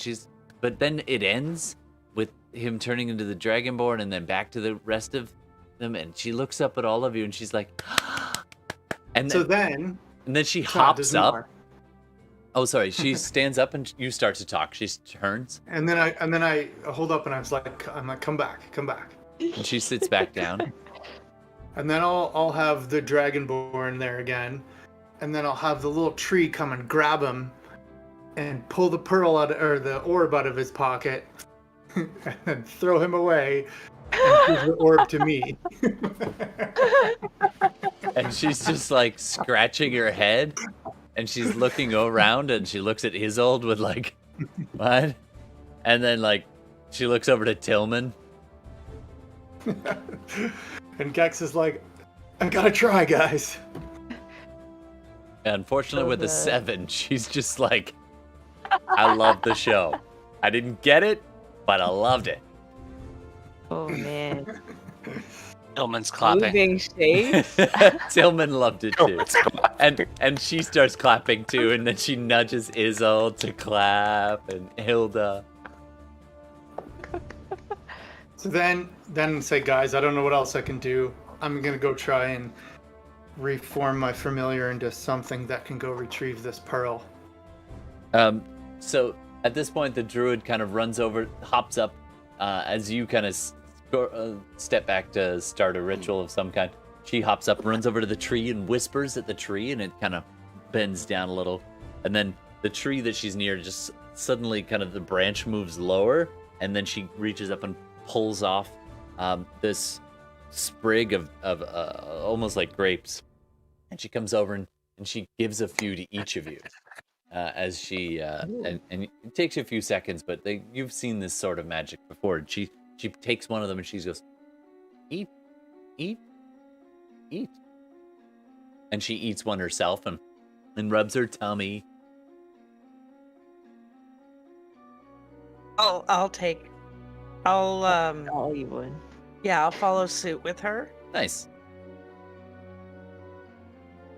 But then it ends with him turning into the dragonborn, and then back to the rest of them, and she looks up at all of you, and she's like, and then she Todd, hops there's up. more. Oh, sorry. She stands up and you start to talk. She turns And then I hold up and I'm like, come back. and she sits back down. And then I'll have the dragonborn there again, and then I'll have the little tree come and grab him, and pull the the orb out of his pocket, and then throw him away, and give the orb to me. And she's just like scratching her head, and she's looking around, and she looks at Isolde with like, what? And then like she looks over to Tillman. And Gex is like, I gotta try, guys. Unfortunately, with a bad. 7, she's just like, I love the show. I didn't get it, but I loved it. Oh man. Tillman's clapping. moving shapes. Tillman loved it too. It's clapping. And she starts clapping too, and then she nudges Isolde to clap, and Hilda. So then say, guys, I don't know what else I can do. I'm gonna go try and reform my familiar into something that can go retrieve this pearl. So at this point, the druid kind of runs over, hops up, as you kind of step back to start a ritual of some kind. She hops up, runs over to the tree, and whispers at the tree, and it kind of bends down a little. And then the tree that she's near just suddenly kind of the branch moves lower, and then she reaches up and pulls off this sprig of almost like grapes. And she comes over and she gives a few to each of you. As she and it takes you a few seconds, but you've seen this sort of magic before. She takes one of them and she goes, eat, and she eats one herself and rubs her tummy. I'll Oh, you would. yeah, I'll follow suit with her. Nice.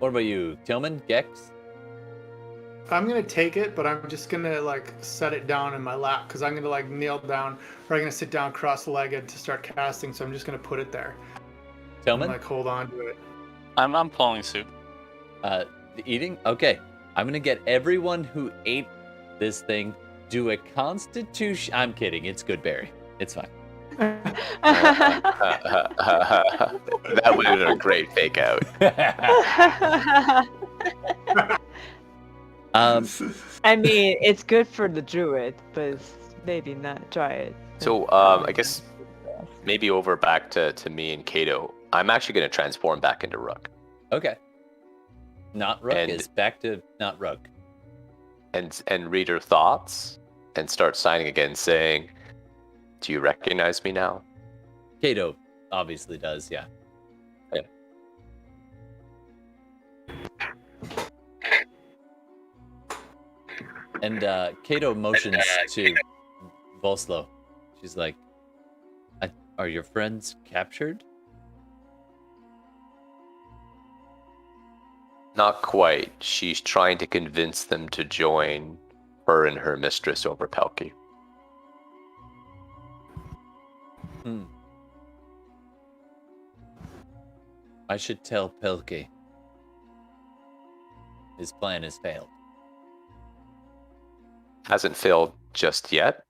What about you, Tillman? Gex? I'm gonna take it, but I'm just gonna like set it down in my lap because I'm gonna like kneel down, or I'm gonna sit down cross-legged to start casting. So I'm just gonna put it there. Tillman? And, like hold on to it. I'm following suit. The eating? Okay. I'm gonna get everyone who ate this thing do a constitution. I'm kidding. It's good berry. It's fine. That would have been a great fake out. I mean, it's good for the druid, but it's maybe not try it. So I guess maybe over back to me and Kato. I'm actually going to transform back into Rook Okay. Not Rook And- is back to not Rook. and read her thoughts and start signing again, saying, "Do you recognize me now?" Kato obviously does, yeah. And Kato motions to Vostlo. She's like, "Are your friends captured?" Not quite. She's trying to convince them to join her and her mistress over Pelkey. I should tell Pelkey. His plan has failed. Hasn't failed just yet,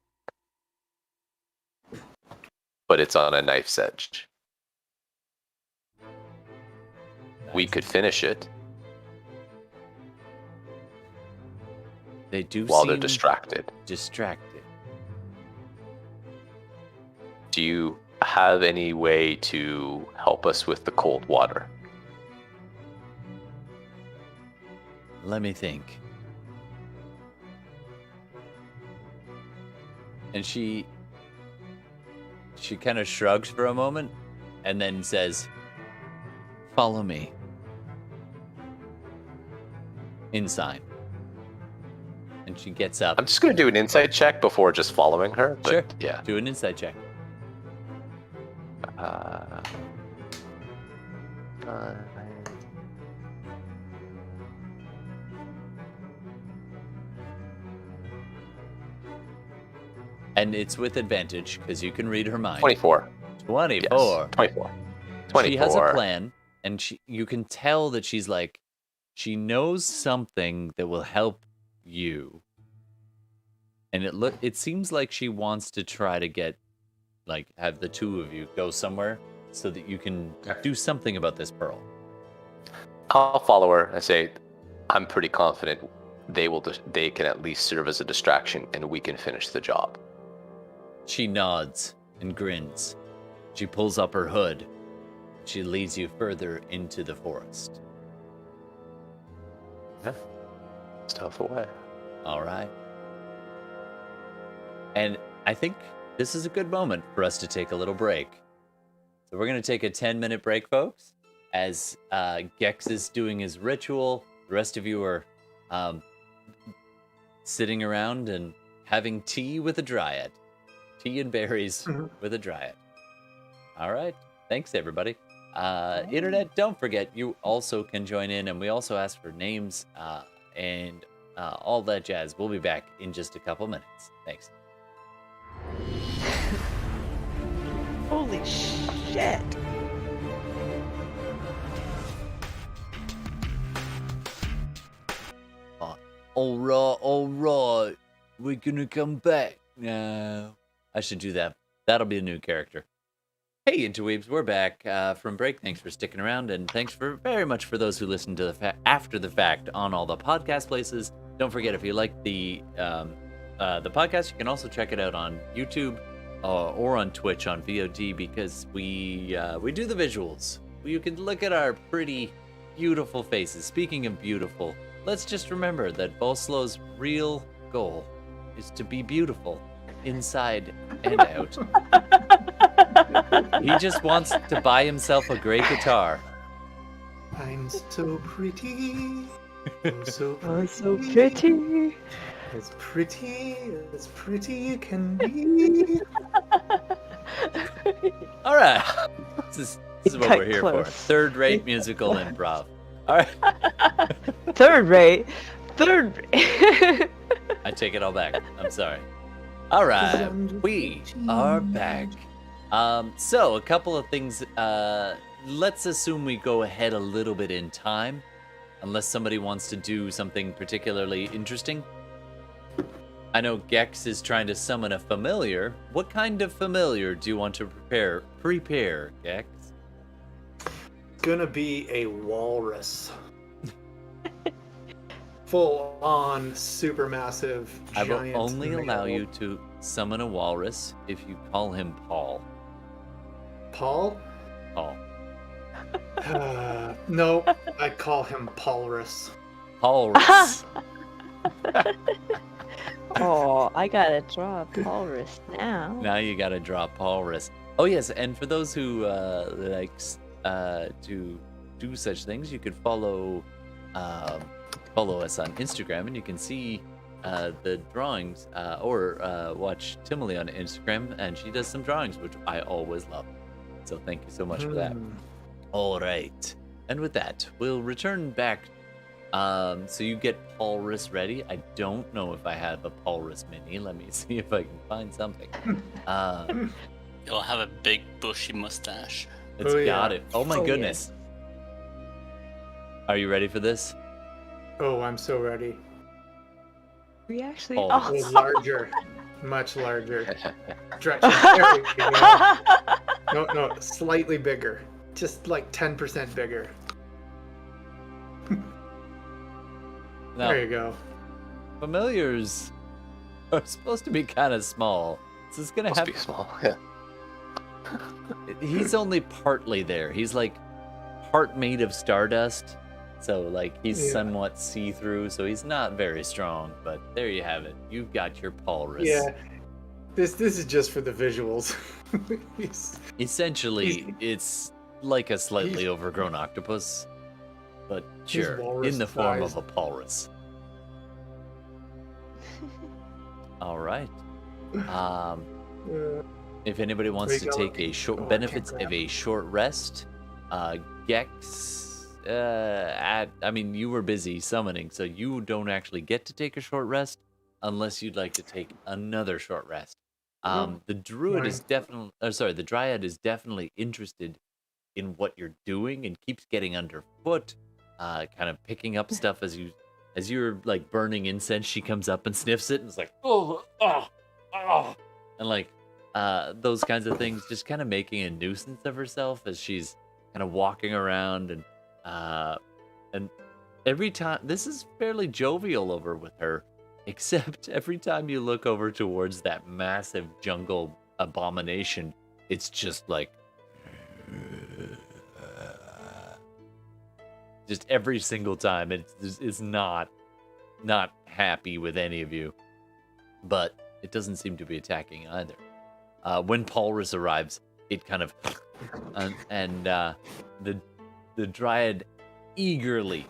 but it's on a knife's edge. We could finish it They do while seem they're distracted. distracted. Do you have any way to help us with the cold water? Let me think. And she kind of shrugs for a moment and then says, "Follow me." Inside. And she gets up. I'm just going to do an insight check before just following her. But Sure. Yeah. Do an insight check. And it's with advantage because you can read her mind. 24. 24. Yes. 24. 24. She has a plan, and you can tell that she's like, she knows something that will help you. And it seems like she wants to try to get, like, have the two of you go somewhere so that you can do something about this pearl. I'll follow her. I say, I'm pretty confident they can at least serve as a distraction and we can finish the job. She nods and grins. She pulls up her hood. She leads you further into the forest. Yeah. Stuff away. All right. And I think this is a good moment for us to take a little break. So we're going to take a 10-minute break, folks, as Gex is doing his ritual. The rest of you are sitting around and having tea with a dryad. Tea and berries with a dryad. All right. thanks everybody. Internet, don't forget, you also can join in, and we also ask for names and all that jazz. We'll be back in just a couple minutes. Thanks. Holy shit. All right. We're gonna come back now. I should do that. That'll be a new character. Hey, Interweebs, we're back from break. Thanks for sticking around, and thanks very much for those who listen to after the fact on all the podcast places. Don't forget, if you like the podcast, you can also check it out on YouTube or on Twitch on VOD, because we do the visuals. You can look at our pretty, beautiful faces. Speaking of beautiful, let's just remember that Vostlo's real goal is to be beautiful inside and out. He just wants to buy himself a great guitar. I'm so pretty. Oh, so pretty. Oh, so pretty. As pretty you can be. All right. This is what Cut we're here close. for. Third-rate musical improv. All right. Third rate. I take it all back. I'm sorry. All right. We are back. So a couple of things. Let's assume we go ahead a little bit in time, unless somebody wants to do something particularly interesting. I know Gex is trying to summon a familiar. What kind of familiar do you want to prepare, Gex? It's gonna be a walrus. Full on supermassive I will giant only allow male. you to summon a walrus if you call him Paul. Paul? Paul. No, I call him Paulrus. Paulrus. Oh, I gotta draw a Paulrus now. Now you gotta draw Paulrus. Oh yes, and for those who likes to do such things, you could follow us on Instagram, and you can see the drawings, or watch Tihmily on Instagram, and she does some drawings, which I always love. So thank you so much for that. All right, and with that, we'll return back. So you get Paulrus ready. I don't know if I have a Paulrus mini. Let me see if I can find something. You'll have a big bushy mustache. It's Oh, yeah. got it. Oh my Oh, goodness. Are you ready for this? Oh, I'm so ready. We actually. Oh. Oh. Oh, larger. Much larger. Stretching. There we go. No, slightly bigger. Just like 10% bigger. Now, There you go. familiars are supposed to be kind of small. So it's gonna Must have. be small. Yeah. He's only partly there. He's like part made of stardust. So like he's Yeah. somewhat see-through, so he's not very strong, but there you have it. You've got your Paulrus. Yeah. This is just for the visuals. He's- Essentially, it's like a slightly overgrown octopus, but He's sure, walrus in the form size. of a Paulrus. All right. If anybody wants to we go. take a short Oh, I can't benefits grab of a short rest, Gex, I mean, you were busy summoning, so you don't actually get to take a short rest unless you'd like to take another short rest. The druid is definitely, the dryad is definitely interested in what you're doing and keeps getting underfoot, kind of picking up stuff as you're like burning incense. She comes up and sniffs it and is like, oh, and like those kinds of things, just kind of making a nuisance of herself as she's kind of walking around and every time this is fairly jovial over with her, except every time you look over towards that massive jungle abomination, it's just like just every single time it's not happy with any of you, but it doesn't seem to be attacking either. When Paulrus arrives, it kind of and the dryad eagerly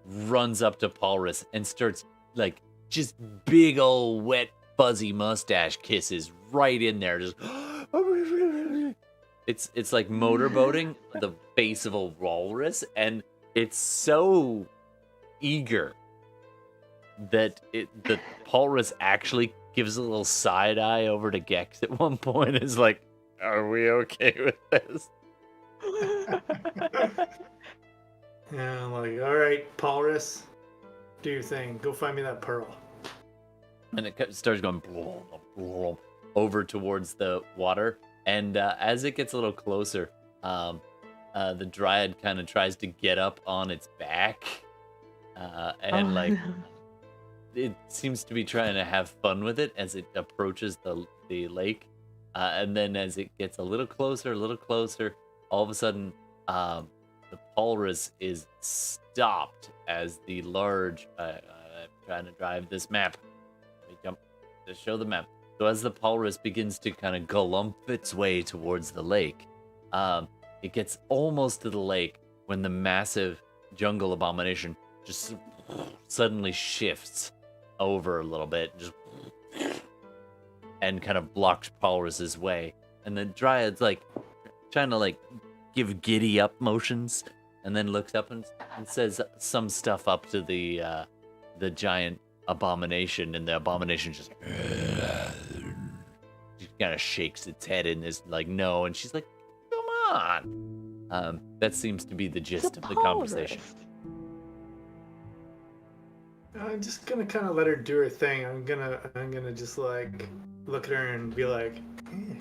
runs up to Paulrus and starts like just big old wet fuzzy mustache kisses right in there, just It's like motorboating the face of a walrus, and it's so eager that the walrus actually gives a little side eye over to Gex at one point. Is like, "Are we okay with this?" Yeah, I'm like, all right, Paulus, do your thing. Go find me that pearl. And it starts going over towards the water. And as it gets a little closer, the dryad kind of tries to get up on its back. It seems to be trying to have fun with it as it approaches the lake. And then as it gets a little closer, all of a sudden, the walrus is stopped as the large... I'm trying to drive this map. Let me jump to show the map. So as the walrus begins to kind of galump its way towards the lake, it gets almost to the lake when the massive jungle abomination just suddenly shifts over a little bit, and kind of blocks Walrus's way. And the dryad's like trying to like give giddy up motions, and then looks up and says some stuff up to the giant abomination, and the abomination just kind of shakes its head in this like no, and she's like, come on. That seems to be the gist of the conversation. I'm just gonna kind of let her do her thing. I'm gonna just like look at her and be like, yeah,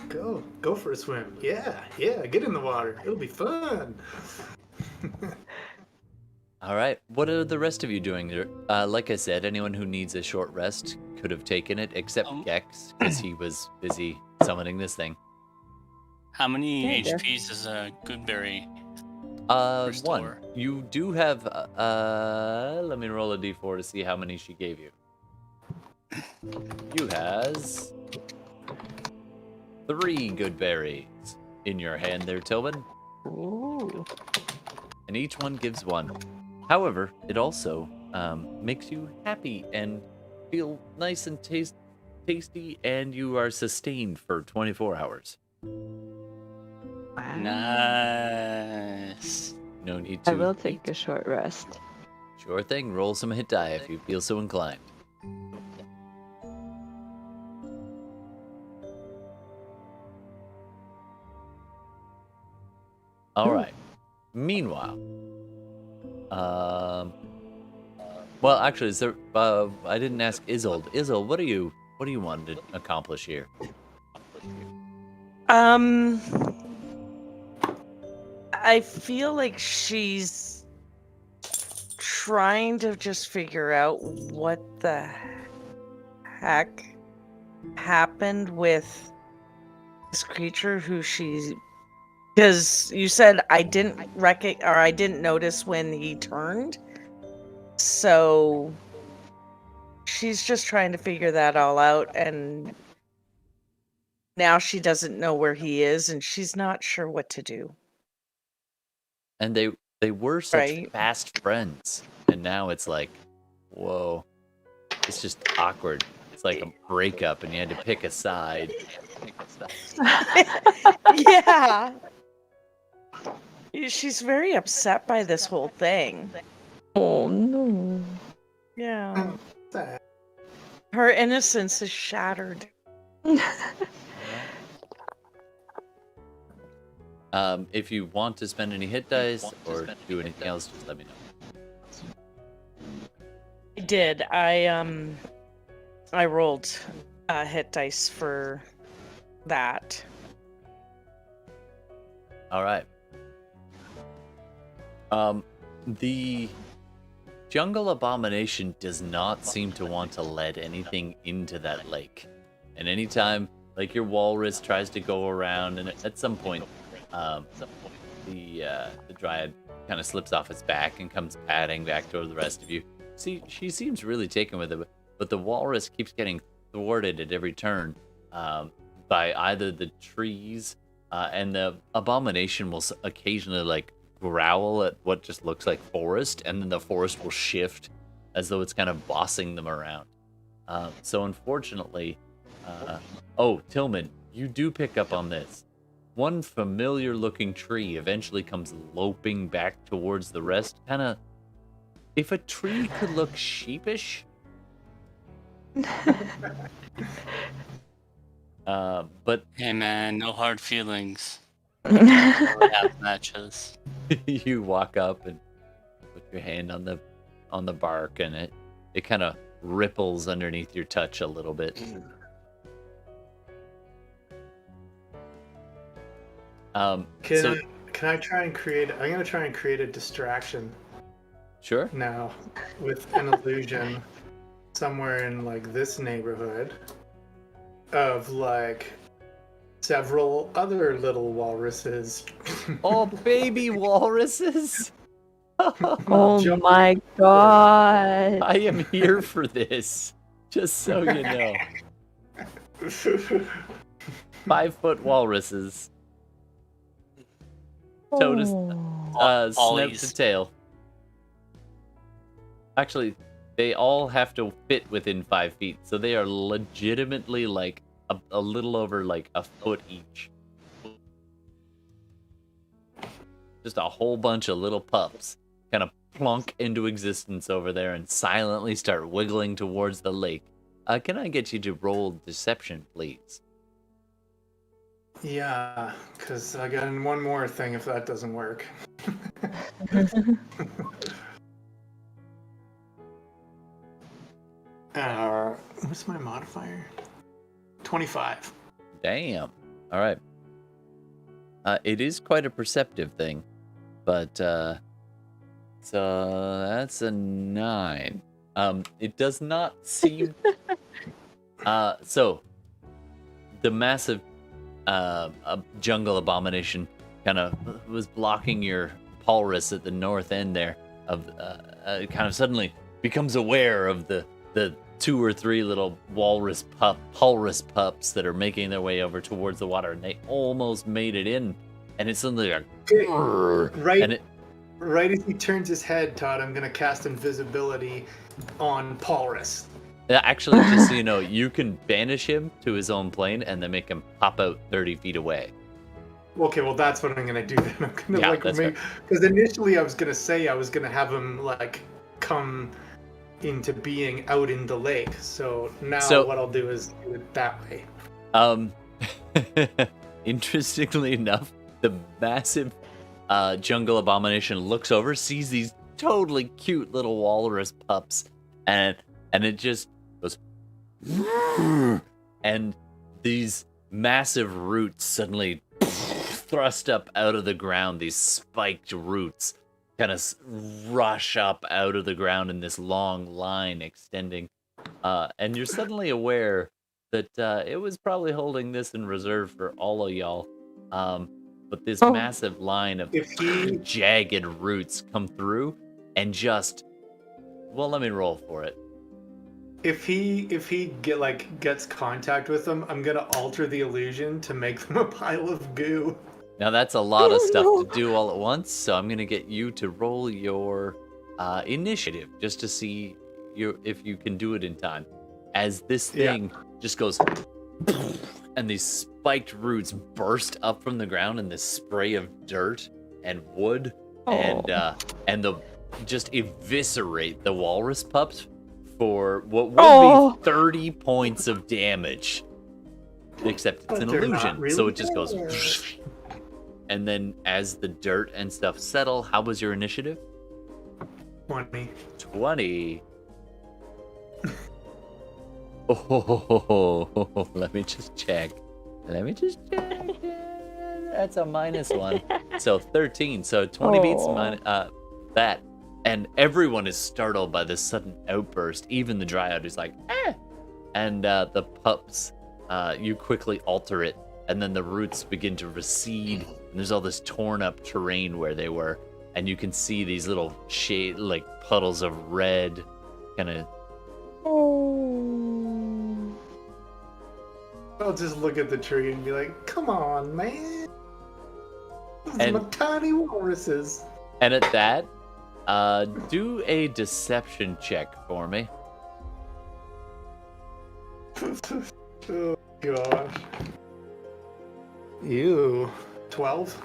go for a swim. Yeah, get in the water. It'll be fun. All right, what are the rest of you doing? Like I said, anyone who needs a short rest could have taken it, except Gex, because he was busy summoning this thing. How many Yeah, HPs does a Goodberry? One. Restore. You do have. Let me roll a d4 to see how many she gave you. You has 3 good berries in your hand there, Tillman. Ooh. And each one gives 1. However, it also makes you happy and feel nice and tasty, and you are sustained for 24 hours. Wow. Nice. No need to. I will take a short rest. Sure thing. Roll some hit die if you feel so inclined. All right. Meanwhile, well, actually, is there? I didn't ask Isolde. Isolde, what do you want to accomplish here? I feel like she's trying to just figure out what the heck happened with this creature who because you said I didn't notice when he turned. So she's just trying to figure that all out, and now she doesn't know where he is, and she's not sure what to do. And they were such Right. fast friends, and now it's like, whoa, it's just awkward. It's like a breakup, and you had to pick a side. Yeah. She's very upset by this whole thing. Oh no. Yeah. Her innocence is shattered. If you want to spend any hit dice or do anything else, just let me know. I did. I rolled hit dice for that. All right. The jungle abomination does not seem to want to let anything into that lake. And anytime, like, your walrus tries to go around, and at some point, the dryad kind of slips off its back and comes padding back toward the rest of you. See, she seems really taken with it, but the walrus keeps getting thwarted at every turn by either the trees, and the abomination will occasionally, like, growl at what just looks like forest, and then the forest will shift as though it's kind of bossing them around. So unfortunately, oh, Tillman, you do pick up on this. one familiar-looking tree eventually comes loping back towards the rest. Kind of, if a tree could look sheepish. But Hey man, no hard feelings. Have matches. you walk up and put your hand on the bark, and it kind of ripples underneath your touch a little bit. Can I try and create? I'm gonna try and create a distraction Sure. now with an illusion somewhere in like this neighborhood of like several other little walruses. Oh, baby walruses! Oh Jump my god. I am here for this. Just so you know, 5-foot walruses. Toad snaps Ollies. a tail. Actually, they all have to fit within 5 feet, so they are legitimately like a little over like a foot each. Just a whole bunch of little pups kind of plunk into existence over there and silently start wiggling towards the lake. Can I get you to roll deception, please? Yeah, because I got one more thing if that doesn't work. What's my modifier? 25. Damn. All right. It is quite a perceptive thing, but so that's a 9. It does not seem. So the massive jungle abomination kind of was blocking your Walrus at the north end there. Kind of suddenly becomes aware of the 2 or 3 little walrus pups that are making their way over towards the water, and they almost made it in, and it's suddenly like Right, and it right as he turns his head, Todd, I'm gonna cast invisibility on Walrus. actually, just so you know, you can banish him to his own plane and then make him pop out 30 feet away. Okay, well that's what I'm gonna do then. I'm gonna Yeah, like that's make, because initially I was gonna say I was gonna have him like come into being out in the lake. So now what I'll do is do it that way. Interestingly enough, the massive jungle abomination looks over, sees these totally cute little walrus pups, and it just goes, and these massive roots suddenly thrust up out of the ground. These spiked roots kind of rush up out of the ground in this long line extending, and you're suddenly aware that it was probably holding this in reserve for all of y'all. But this massive line of jagged roots come through and just, well, let me roll for it. If he gets contact with them, I'm gonna alter the illusion to make them a pile of goo. Now that's a lot of stuff to do all at once, so I'm gonna get you to roll your initiative just to see if you can do it in time. As this thing just goes, and these spiked roots burst up from the ground in this spray of dirt and wood, and just eviscerate the walrus pups for what would be 30 points of damage. Except it's an illusion, really, so it just goes. And then as the dirt and stuff settle, how was your initiative? 20. 20. Oh, let me just check. That's a -1. So 13. So 20 beats that. And everyone is startled by this sudden outburst. Even the dryad is like, eh. And the pups, you quickly alter it. And then the roots begin to recede. And there's all this torn up terrain where they were. And you can see these little puddles of red kind of. I'll just look at the tree and be like, come on, man. Those are my tiny walruses. And at that, do a deception check for me. Oh, gosh. You 12.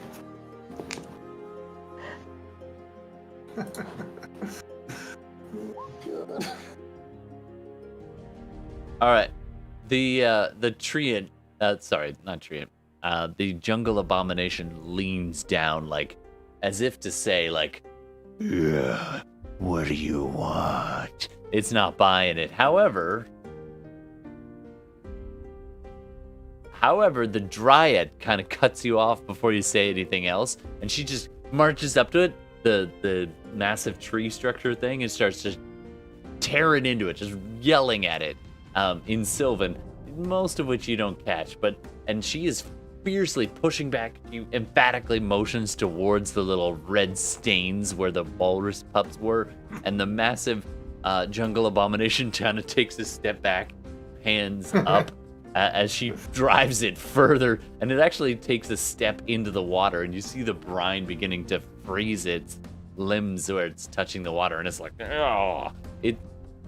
All right. The treant, sorry, not treant. The jungle abomination leans down, like, as if to say, like, yeah, what do you want? It's not buying it. However, the dryad kind of cuts you off before you say anything else, and she just marches up to it, the massive tree structure thing, and starts just tearing into it, just yelling at it in Sylvan, most of which you don't catch, and she is fiercely pushing back. You emphatically motions towards the little red stains where the walrus pups were, and the massive jungle abomination kind of takes a step back, hands up, as she drives it further, and it actually takes a step into the water, and you see the brine beginning to freeze its limbs where it's touching the water, and it's like, oh,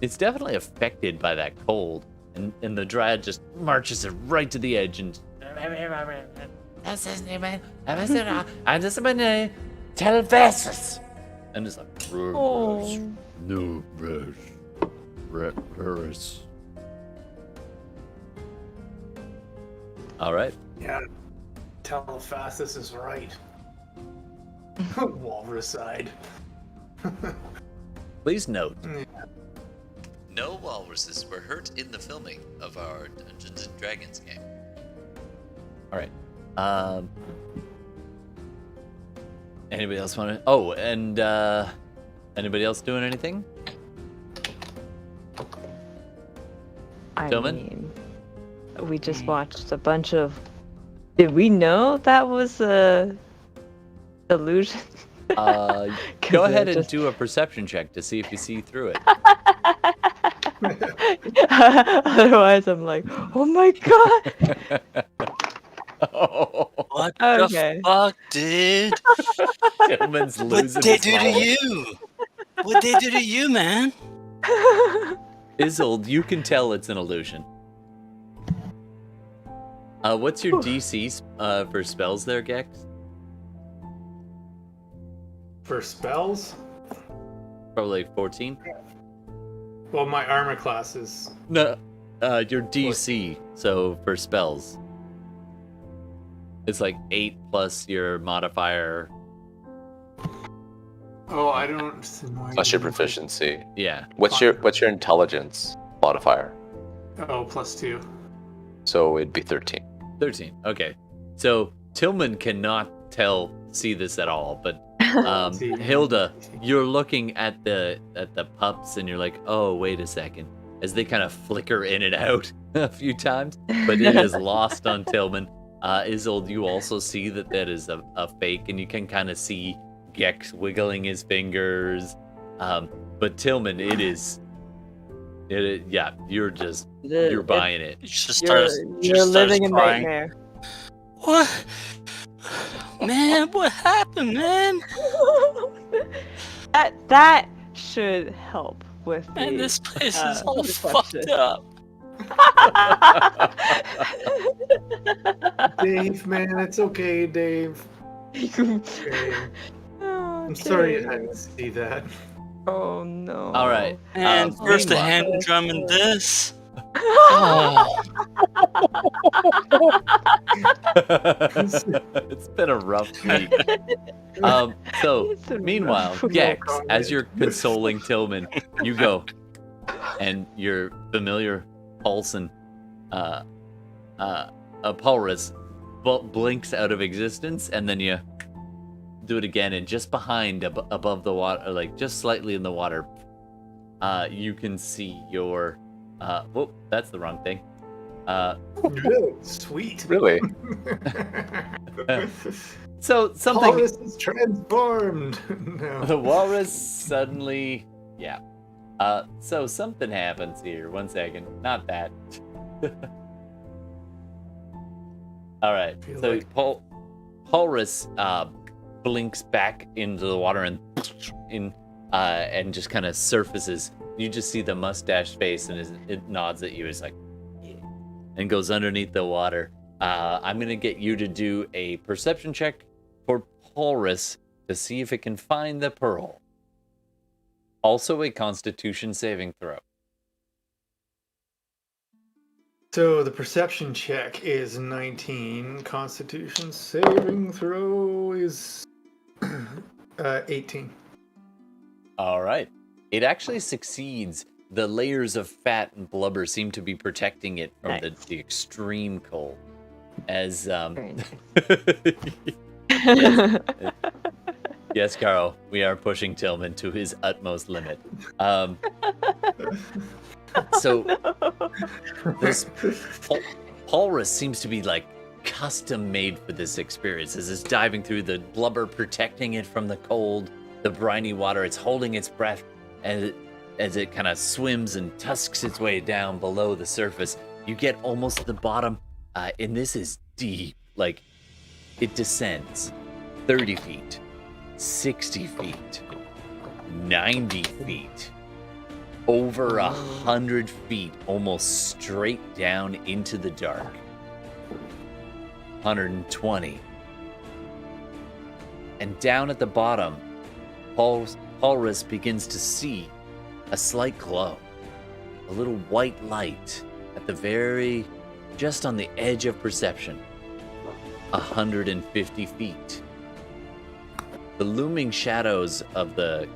it's definitely affected by that cold, and the dryad just marches it right to the edge and that's his name, and this is tell Versus, and it's like, Oh. no rest. All right. Yeah. Telephastus is right. Walrus side. Please note, No walruses were hurt in the filming of our Dungeons and Dragons game. all right. Anybody else want to? Oh, and anybody else doing anything? I Tillman? mean, we just watched a bunch of. Did we know that was a illusion? Go ahead and do a perception check to see if you see through it. Otherwise, I'm like, oh my god. Oh, What Okay. the fuck, dude? Tillman's What'd losing they his do to mind. you? What'd they do to you, man? Isolde, you can tell it's an illusion. What's your DC for spells there, Gex? For spells? Probably like 14? Well, my armor class is. No, your DC, so for spells. It's like 8 plus your modifier. Oh, I don't. Plus your proficiency. Yeah. What's your intelligence modifier? Oh, +2. So it'd be 13. 13. Okay. So Tillman cannot see this at all, but See. Hilda, you're looking at the pups and you're like, oh, wait a second, as they kind of flicker in and out a few times, but it is lost on Tillman. Isolde, you also see that is a fake, and you can kind of see Gex wiggling his fingers. But Tillman, yeah, you're buying it. You just You're starts living a crying. nightmare. What? Man, what happened, man? that should help with the. Man, this place is all question. fucked up. Dave, man, it's okay, Dave. Okay. Oh, I'm sorry you Dave. had to see that. Oh no. All right. And first the meanwhile- hand drum and this. Oh, It's been a rough week. So It's a meanwhile, rough week. Gex, as you're consoling Tillman, you go, and your familiar Paulson, Paulus, blinks out of existence, and then you do it again, and just behind, above the water, like just slightly in the water, you can see your. Whoop, that's the wrong thing. Really? Sweet. Really? So something. Walrus is transformed. No. The walrus suddenly, yeah. So something happens here. 1 second. Not that. All right. Feel So like- Walrus blinks back into the water and just kind of surfaces. You just see the mustache face, and it nods at you. It's like, yeah, and goes underneath the water. I'm going to get you to do a perception check for Paulrus to see if it can find the pearl. Also a Constitution saving throw. So the perception check is 19. Constitution saving throw is 18. All right. It actually succeeds. The layers of fat and blubber seem to be protecting it from the extreme cold. As Very yes, Carl, we are pushing Tillman to his utmost limit. So this Paulrus seems to be like custom made for this experience. As it's diving through the blubber, protecting it from the cold, the briny water. It's holding its breath as it kind of swims and tusks its way down below the surface. You get almost to the bottom, and this is deep. Like, it descends 30 feet, 60 feet, 90 feet, over 100 feet, almost straight down into the dark. 120. And down at the bottom, Paulrus begins to see a slight glow, a little white light at the just on the edge of perception. 150 feet. The looming shadows of the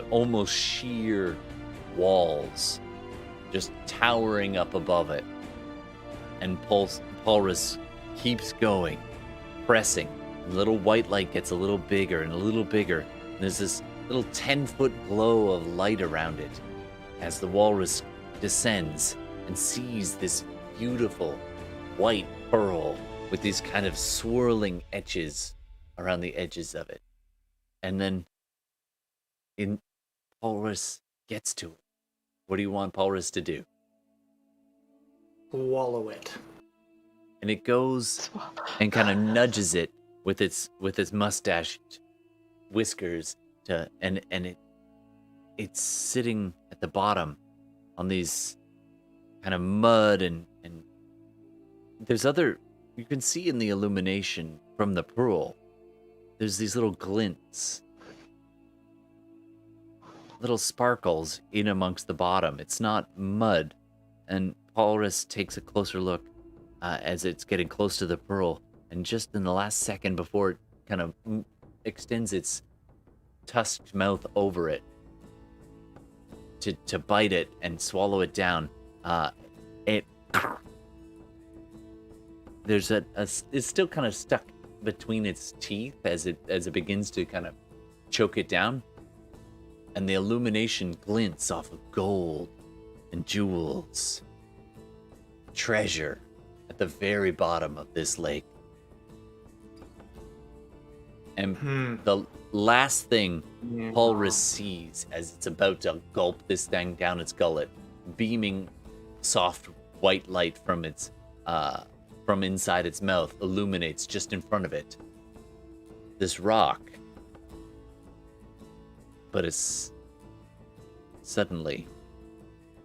almost sheer walls just towering up above it. And Paulrus keeps going, pressing. The little white light gets a little bigger and a little bigger. And there's this little 10-foot glow of light around it as the walrus descends and sees this beautiful white pearl with these kind of swirling etches around the edges of it. And then Paulrus gets to it. What do you want Paulrus to do? Swallow it. And it goes and kind of nudges it with its mustached whiskers it's sitting at the bottom on these kind of mud and there's you can see in the illumination from the pearl, there's these little glints, little sparkles in amongst the bottom. It's not mud. And Paulrus takes a closer look as it's getting close to the pearl, and just in the last second before it kind of extends its tusked mouth over it to bite it and swallow it down, it's still kind of stuck between its teeth as it begins to kind of choke it down, and the illumination glints off of gold and jewels, treasure at the very bottom of this lake. And the last thing Paulrus sees as it's about to gulp this thing down its gullet, beaming soft white light from from inside its mouth, illuminates just in front of it this rock. But it's suddenly,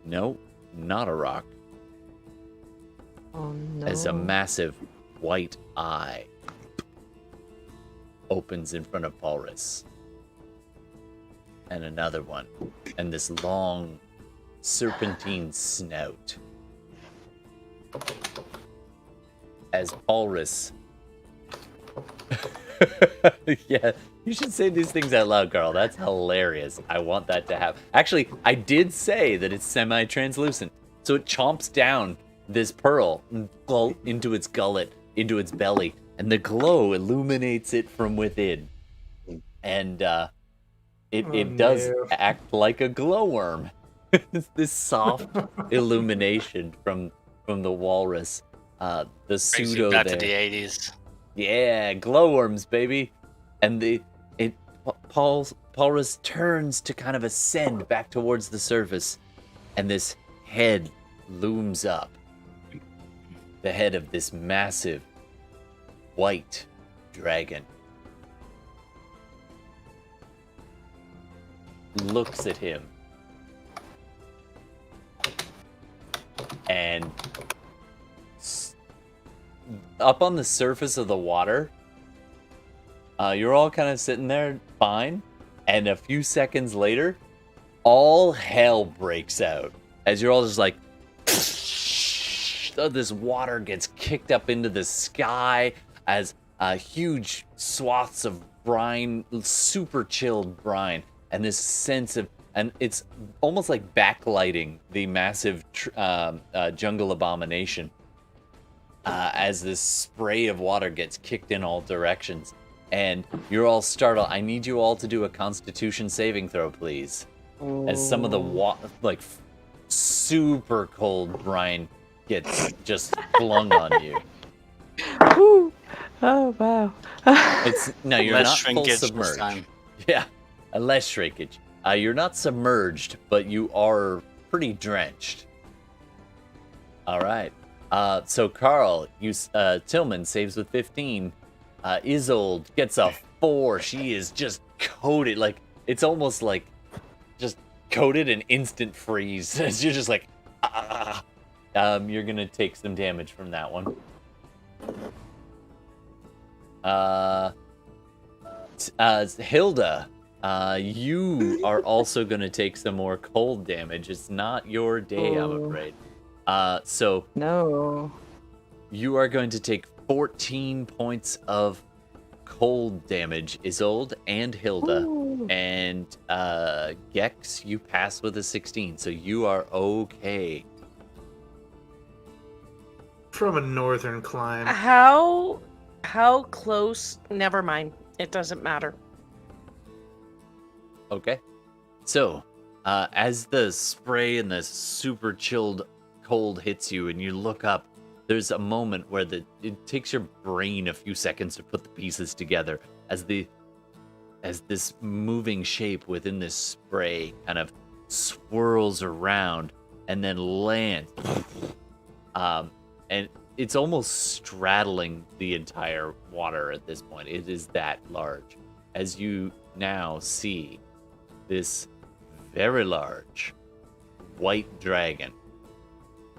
no, not a rock. Oh no. As a massive white eye opens in front of Paulrus. And another one. And this long serpentine snout. As Paulrus... Yeah, you should say these things out loud, Carl. That's hilarious. I want that to happen. Actually, I did say that it's semi-translucent. So it chomps down this pearl into its gullet, into its belly, and the glow illuminates it from within. And it does act like a glowworm. It's this soft illumination from the walrus. The Brings pseudo you back there. to the 80s. Yeah, glowworms, baby. And Paulrus turns to kind of ascend back towards the surface, and this head looms up. The head of this massive white dragon. Looks at him. And up on the surface of the water, you're all kind of sitting there fine, and a few seconds later, all hell breaks out as you're all just like, this water gets kicked up into the sky as huge swaths of brine, super chilled brine, and this sense of, and it's almost like backlighting the massive jungle abomination as this spray of water gets kicked in all directions. And you're all startled. I need you all to do a Constitution saving throw, please. As some of the super cold brine gets just flung on you. Woo. Oh wow. You're Less not full shrinkage this submerged. time. Yeah, less shrinkage. You're not submerged, but you are pretty drenched. All right. So Carl, Tillman saves with 15. Isolde gets a 4. She is just coated, like it's almost like just coated and instant freeze. You're just like, you're gonna take some damage from that one. Hilda, you are also gonna take some more cold damage. It's not your day, I'm afraid. So No. you are going to take 14 points of cold damage, Isolde and Hilda. Ooh. And Gex, you pass with a 16, so you are okay. From a northern climb. How close? Never mind. It doesn't matter. Okay. So, as the spray and the super chilled cold hits you and you look up, there's a moment where it takes your brain a few seconds to put the pieces together as this moving shape within this spray kind of swirls around and then lands. And it's almost straddling the entire water at this point. It is that large. As you now see this very large white dragon,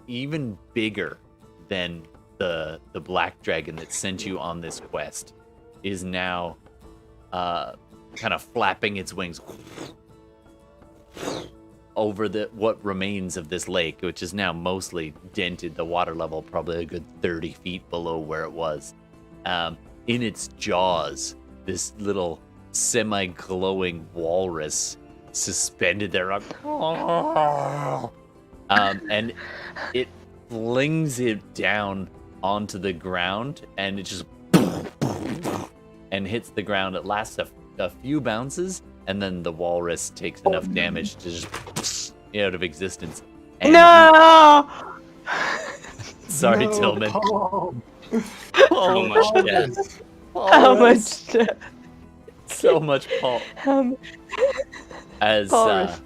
even bigger than the black dragon that sent you on this quest, is now kind of flapping its wings over what remains of this lake, which is now mostly dented, the water level probably a good 30 feet below where it was. In its jaws, this little semi-glowing walrus suspended there, and it flings it down onto the ground, and it just and hits the ground. It lasts a few bounces, and then the walrus takes enough damage to just out of existence. And No. sorry, No, Tillman. Paul. So much death. How much? So much Paul. As Stuff.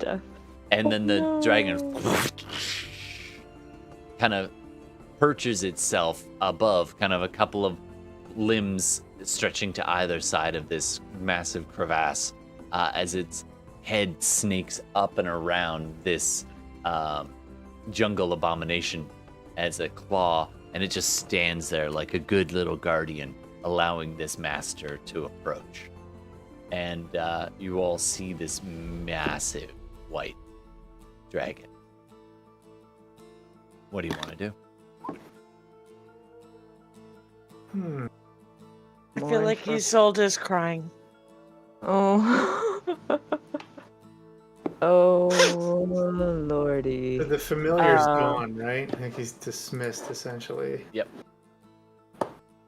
and then the No. dragon kind of perches itself above, kind of a couple of limbs stretching to either side of this massive crevasse, as its head snakes up and around this jungle abomination as a claw, and it just stands there like a good little guardian, allowing this master to approach. And you all see this massive white dragon. What do you want to do? I feel like Isolde is crying. Oh. Oh lordy. The familiar's gone, right? I think he's dismissed, essentially. Yep.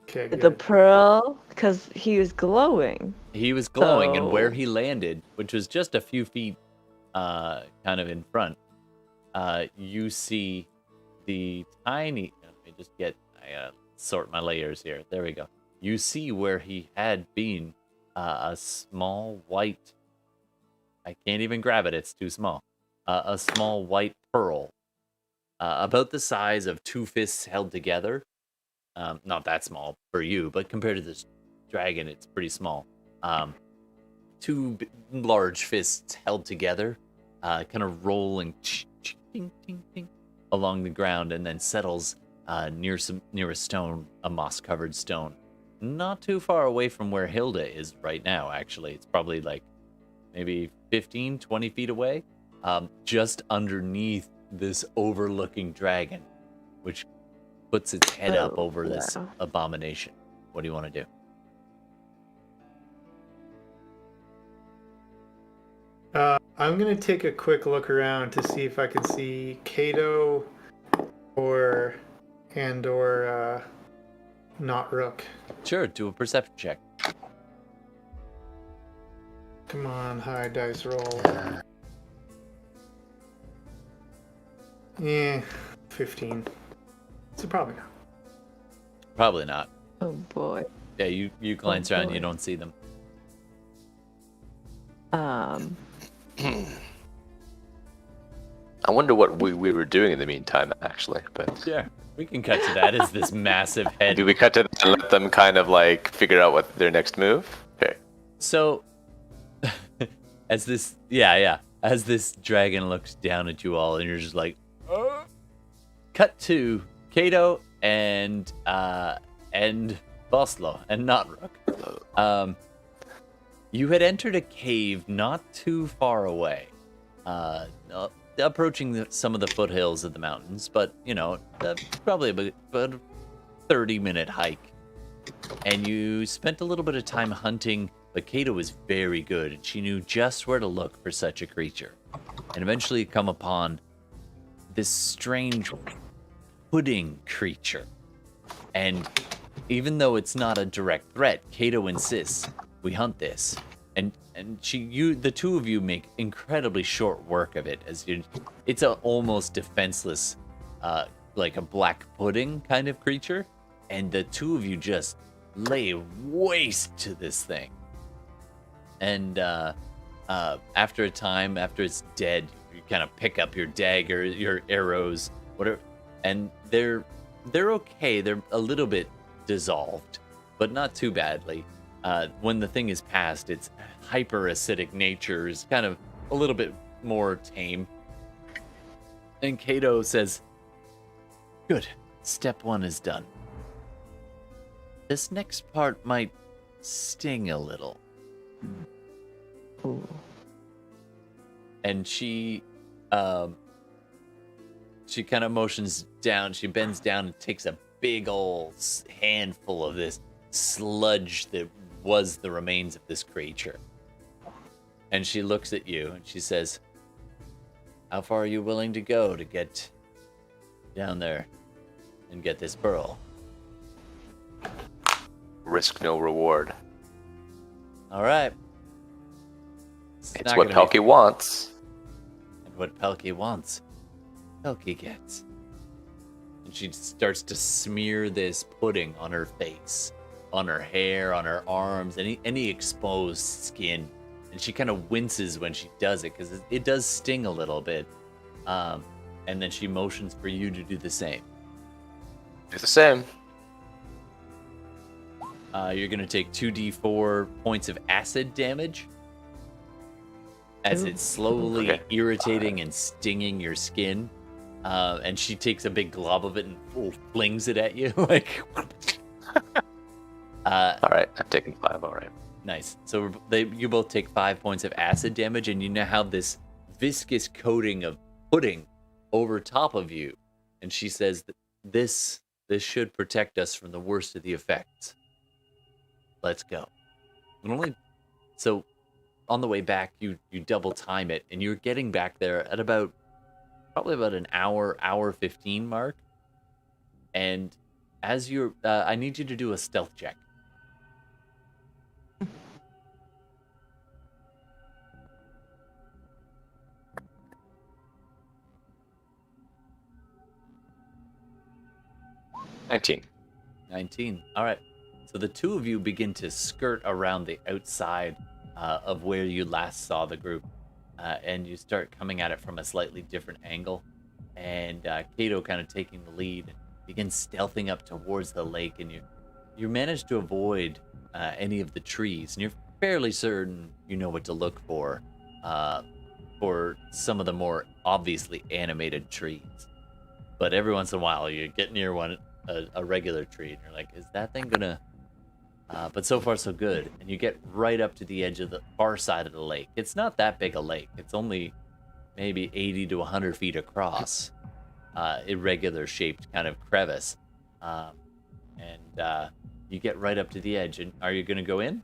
Okay, The good. pearl, because he was glowing. He was glowing, and where So- he landed, which was just a few feet kind of in front, you see the tiny... Let me just I gotta sort my layers here. There we go. You see where he had been a small white... I can't even grab it, it's too small. A small white pearl, about the size of 2 fists held together. Not that small for you, but compared to this dragon, it's pretty small. 2 large fists held together, kind of rolling ting, ting, ting, along the ground, and then settles near a stone, a moss-covered stone, not too far away from where Hilda is right now. Actually, it's probably like maybe 15, 20 feet away, just underneath this overlooking dragon, which puts its head up over this abomination. What do you want to do? I'm gonna take a quick look around to see if I can see Kato or not Rook. Sure, do a perception check. Come on, high dice roll. Yeah, 15. So probably not. Probably not. Oh boy. Yeah, you glance around, you don't see them. I wonder what we were doing in the meantime, actually. But Yeah, we can cut to that as this massive head. do we cut to that and let them kind of like figure out what their next move? Okay. So, as this dragon looks down at you all, and you're just like, cut to Kato and Vostlo, and not Rook. You had entered a cave not too far away, approaching some of the foothills of the mountains, but probably about a 30-minute hike. And you spent a little bit of time hunting, but Kato was very good, and she knew just where to look for such a creature. And eventually come upon this strange pudding creature. And even though it's not a direct threat, Kato insists we hunt this. And the two of you make incredibly short work of it, as it's a almost defenseless, like a black pudding kind of creature. And the two of you just lay waste to this thing. And after a time, after it's dead, you kind of pick up your dagger, your arrows, whatever, and they're okay. They're a little bit dissolved, but not too badly. When the thing is past, its hyper-acidic nature is kind of a little bit more tame. And Kato says, "Good, step one is done. This next part might sting a little." Ooh. And she kind of motions down. She bends down and takes a big old handful of this sludge that was the remains of this creature. And she looks at you and she says, "How far are you willing to go to get down there and get this pearl?" Risk no reward. All right. It's what Pelkey wants. And what Pelkey wants, Pelkey gets. And she starts to smear this pudding on her face, on her hair, on her arms, any exposed skin. And she kind of winces when she does it, because it does sting a little bit. And then she motions for you to do the same. Do the same. You're going to take 2d4 points of acid damage as it's slowly irritating and stinging your skin. And she takes a big glob of it and flings it at you. Like, all right, I'm taking 5. All right. Nice. So you both take 5 points of acid damage, and you now have this viscous coating of pudding over top of you. And she says that this should protect us from the worst of the effects. Let's go. So on the way back, you double time it, and you're getting back there at probably about an hour 15 mark. And as you're, I need you to do a stealth check. $19. 19. All right. So the two of you begin to skirt around the outside of where you last saw the group, and you start coming at it from a slightly different angle. And Kato kind of taking the lead, begins stealthing up towards the lake, and you manage to avoid any of the trees, and you're fairly certain you know what to look for some of the more obviously animated trees. but every once in a while you get near a regular tree, and you're like, is that thing gonna? But so far so good, and you get right up to the edge of the far side of the lake. It's not that big a lake. It's only maybe 80 to 100 feet across, irregular shaped kind of crevice, and you get right up to the edge. And are you gonna go in?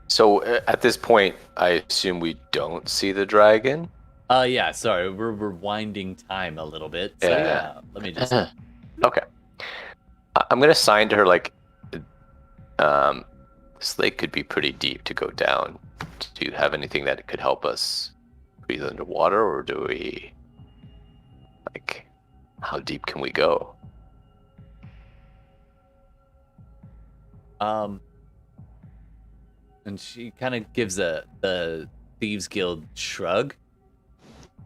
So at this point, I assume we don't see the dragon. Yeah. Sorry, we're winding time a little bit. So yeah, let me just. Okay. I'm gonna sign to her like, this lake could be pretty deep to go down. Do you have anything that could help us breathe underwater, or do we, like, how deep can we go? And she kind of gives the Thieves Guild shrug.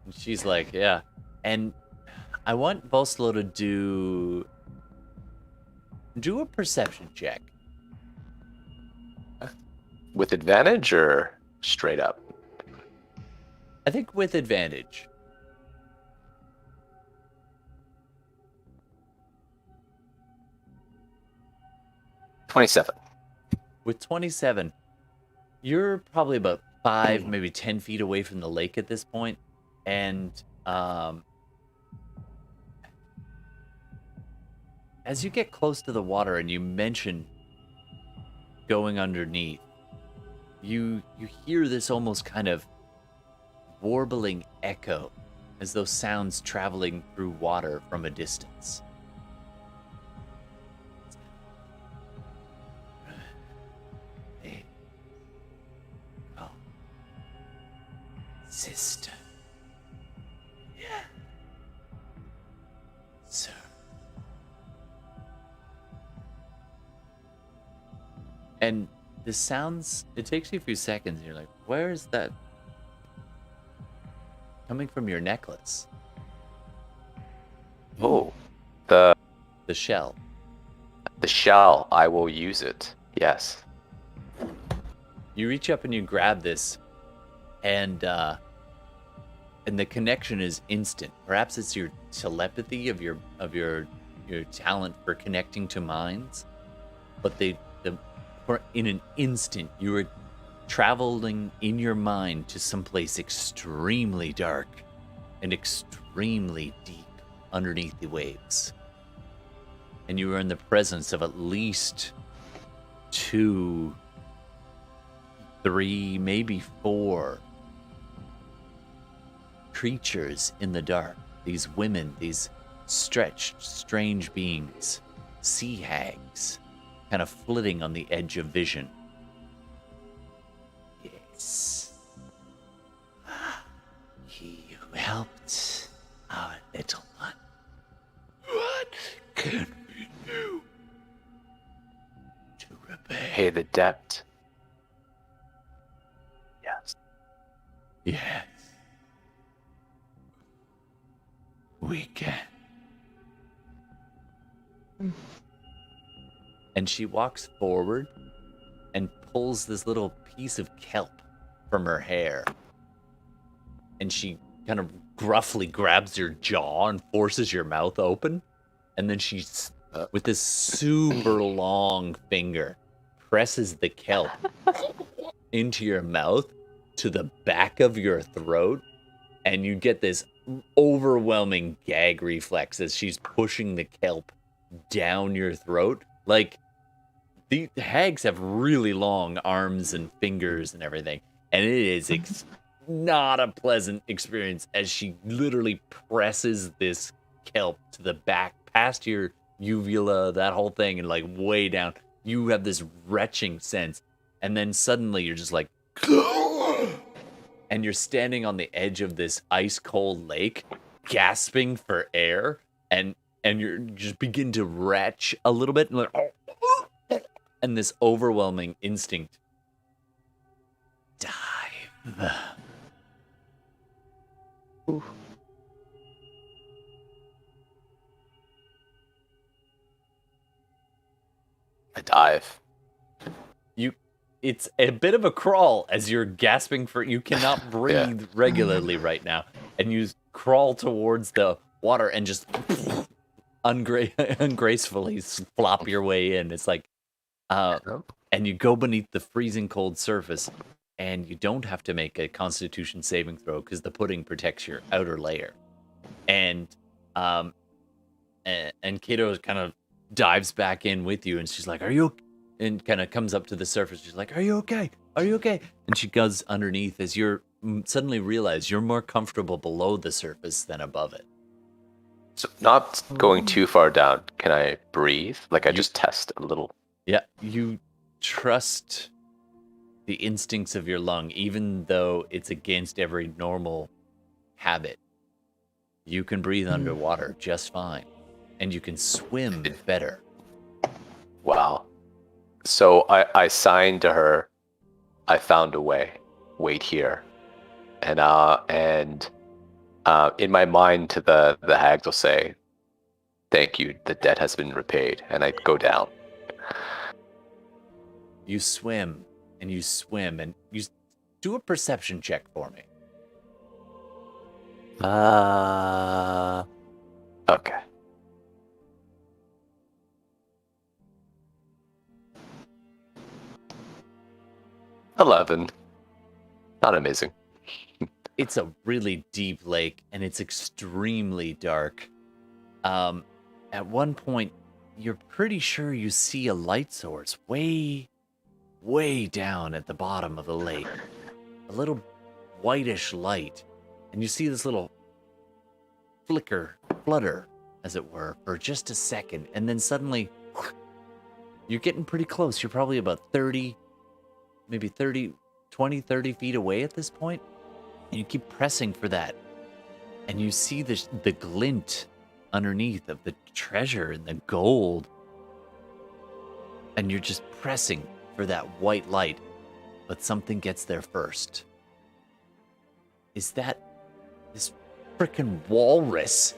And she's like, yeah. And I want Vostlo to do a perception check. With advantage or straight up? I think with advantage. $27. With 27, you're probably about 5, maybe 10 feet away from the lake at this point, and as you get close to the water and you mention going underneath, you hear this almost kind of warbling echo, as though sounds traveling through water from a distance. Hey. Oh. Sister. Yeah. Sir. And the sounds, it takes you a few seconds, and you're like, where is that coming from? Your necklace? Oh, the shell. The shell. I will use it. Yes. You reach up and you grab this, and the connection is instant. Perhaps it's your telepathy of your talent for connecting to minds, but in an instant you are traveling in your mind to someplace extremely dark and extremely deep underneath the waves, and you are in the presence of at least 2, 3, maybe 4 creatures in the dark. These women, these stretched, strange beings, sea hags, kind of flitting on the edge of vision. Yes. He who helped our little one. What can we do to repay? Pay the debt. Yes. Yes. We can. And she walks forward and pulls this little piece of kelp from her hair. And she kind of gruffly grabs your jaw and forces your mouth open. And then she, with this super long finger, presses the kelp into your mouth to the back of your throat. And you get this overwhelming gag reflex as she's pushing the kelp down your throat. Like, the hags have really long arms and fingers and everything, and it is not a pleasant experience as she literally presses this kelp to the back, past your uvula, that whole thing, and like way down. You have this retching sense, and then suddenly you're just like, and you're standing on the edge of this ice cold lake, gasping for air, and you just begin to retch a little bit, and like, and this overwhelming instinct. Dive. Ooh. I dive. It's a bit of a crawl as you're gasping for. You cannot breathe regularly right now, and you crawl towards the water and just ungracefully flop your way in. It's like, and you go beneath the freezing cold surface, and you don't have to make a Constitution saving throw because the pudding protects your outer layer. And Kato kind of dives back in with you, and she's like, "Are you?" Okay? And kind of comes up to the surface. She's like, "Are you okay? Are you okay?" And she goes underneath as you're suddenly realize you're more comfortable below the surface than above it. So not going too far down. Can I breathe? Like I just test a little. Yeah, you trust the instincts of your lung, even though it's against every normal habit. You can breathe underwater just fine, and you can swim better. Wow. So I signed to her, I found a way. Wait here. And in my mind to the hags will say, "Thank you, the debt has been repaid," and I go down. You swim, and you do a perception check for me. Okay. $11. Not amazing. It's a really deep lake, and it's extremely dark. At one point, you're pretty sure you see a light source way, way down at the bottom of the lake. A little whitish light. And you see this little flutter, as it were, for just a second. And then suddenly, you're getting pretty close. You're probably about 30, maybe 30 feet away at this point. And you keep pressing for that. And you see the glint underneath of the treasure and the gold. And you're just pressing for that white light. But something gets there first. Is that this frickin' walrus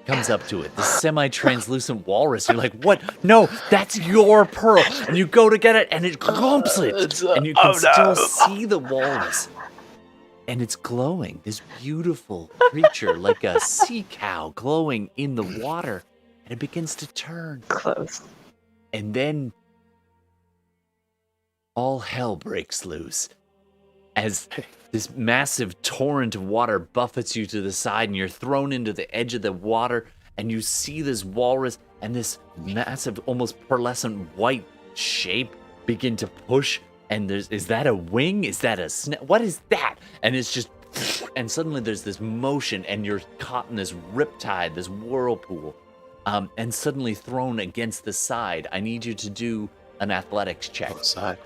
comes up to it? This semi-translucent walrus. You're like, what? No, that's your pearl. And you go to get it, and it clumps it. And you can still see the walrus. And it's glowing, this beautiful creature, like a sea cow glowing in the water. And it begins to turn. Close. And then all hell breaks loose as this massive torrent of water buffets you to the side, and you're thrown into the edge of the water, and you see this walrus and this massive, almost pearlescent white shape begin to push. And is that a wing? Is that a what is that? And it's just, and suddenly there's this motion, and you're caught in this riptide, this whirlpool, and suddenly thrown against the side. I need you to do an athletics check. Side.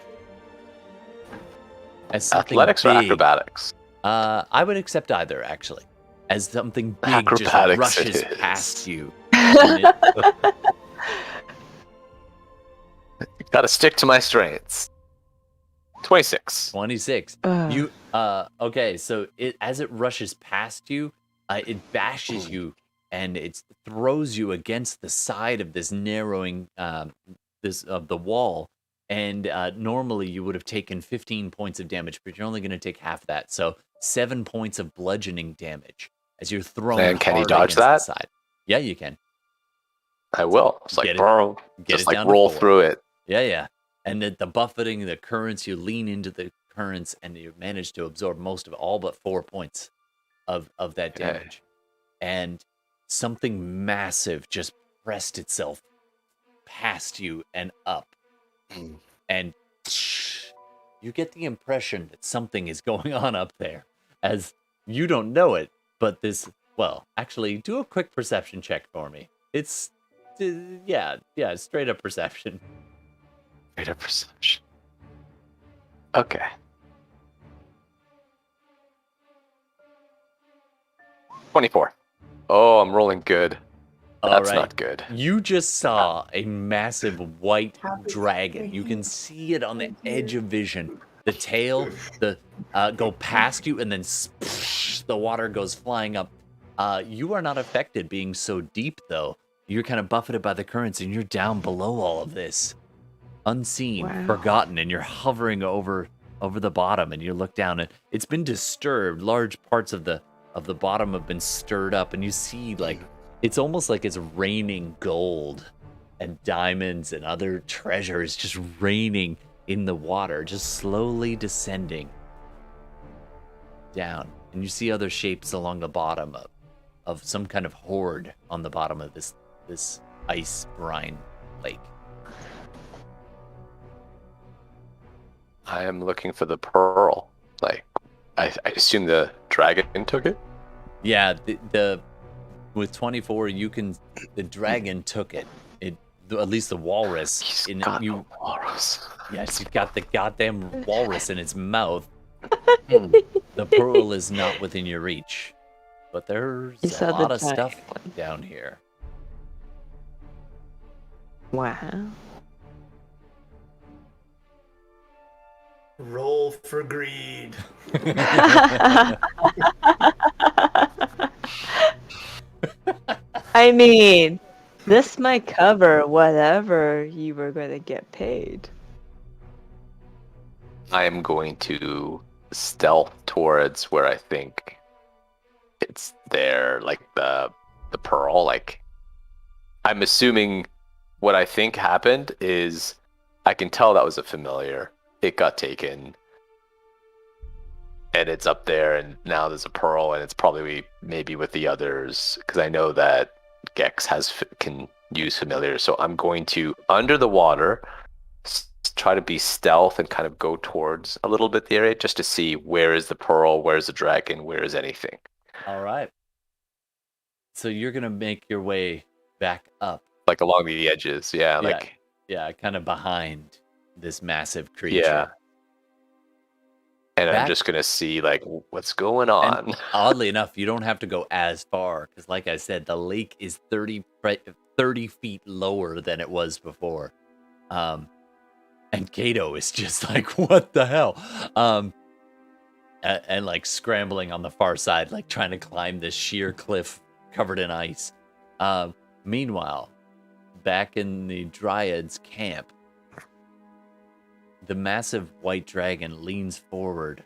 As something Athletics or big, acrobatics? I would accept either, actually. As something big Acrobatics just rushes it is. past you. And Gotta stick to my strengths. 26. 26. You okay, so as it rushes past you, it bashes you, and it throws you against the side of this narrowing of the wall. And normally you would have taken 15 points of damage, but you're only going to take half that. So 7 points of bludgeoning damage as you're thrown. And can you hard dodge against that? the side. Yeah, you can. I will. It's like, Get it- bro, get just it like down to roll 4. through it. Yeah. And the buffeting, the currents, you lean into the currents, and you manage to absorb most of it, all but 4 points of that Okay. damage. And something massive just pressed itself past you and up. And you get the impression that something is going on up there, as you don't know it, but this, well, actually, do a quick perception check for me. It's, yeah, straight up perception. Straight up perception. Okay. 24. Oh, I'm rolling good. That's All right. not good. You just saw a massive white dragon. You can see it on the edge of vision. The tail, go past you, and then the water goes flying up. You are not affected being so deep, though. You're kind of buffeted by the currents, and you're down below all of this, unseen, forgotten, and you're hovering over the bottom, and you look down, and it's been disturbed. Large parts of the of the bottom have been stirred up, and you see like it's almost like it's raining gold and diamonds and other treasures just raining in the water, just slowly descending down. And you see other shapes along the bottom of some kind of horde on the bottom of this ice brine lake. I am looking for the pearl. Like, I assume the dragon took it? Yeah, the with 24, the dragon took it. At least the walrus. He's got the walrus. Yes, he's got the goddamn walrus in its mouth. The pearl is not within your reach. But there's a lot of stuff down here. Wow. Roll for greed. I mean, this might cover whatever you were going to get paid. I am going to stealth towards where I think it's there, like the pearl. Like, I'm assuming what I think happened is I can tell that was a familiar. It got taken, and it's up there, and now there's a pearl, and it's probably maybe with the others, because I know that Gex can use familiar. So I'm going to, under the water, try to be stealth and kind of go towards a little bit the area just to see where is the pearl, where's the dragon, where is anything. All right. So you're going to make your way back up. Like along the edges, yeah. Yeah, kind of behind this massive creature. Yeah. And I'm just going to see, like, what's going on. And oddly enough, you don't have to go as far, because like I said, the lake is 30 feet lower than it was before. And Kato is just like, what the hell? And like scrambling on the far side, like trying to climb this sheer cliff covered in ice. Meanwhile, back in the Dryad's camp, the massive white dragon leans forward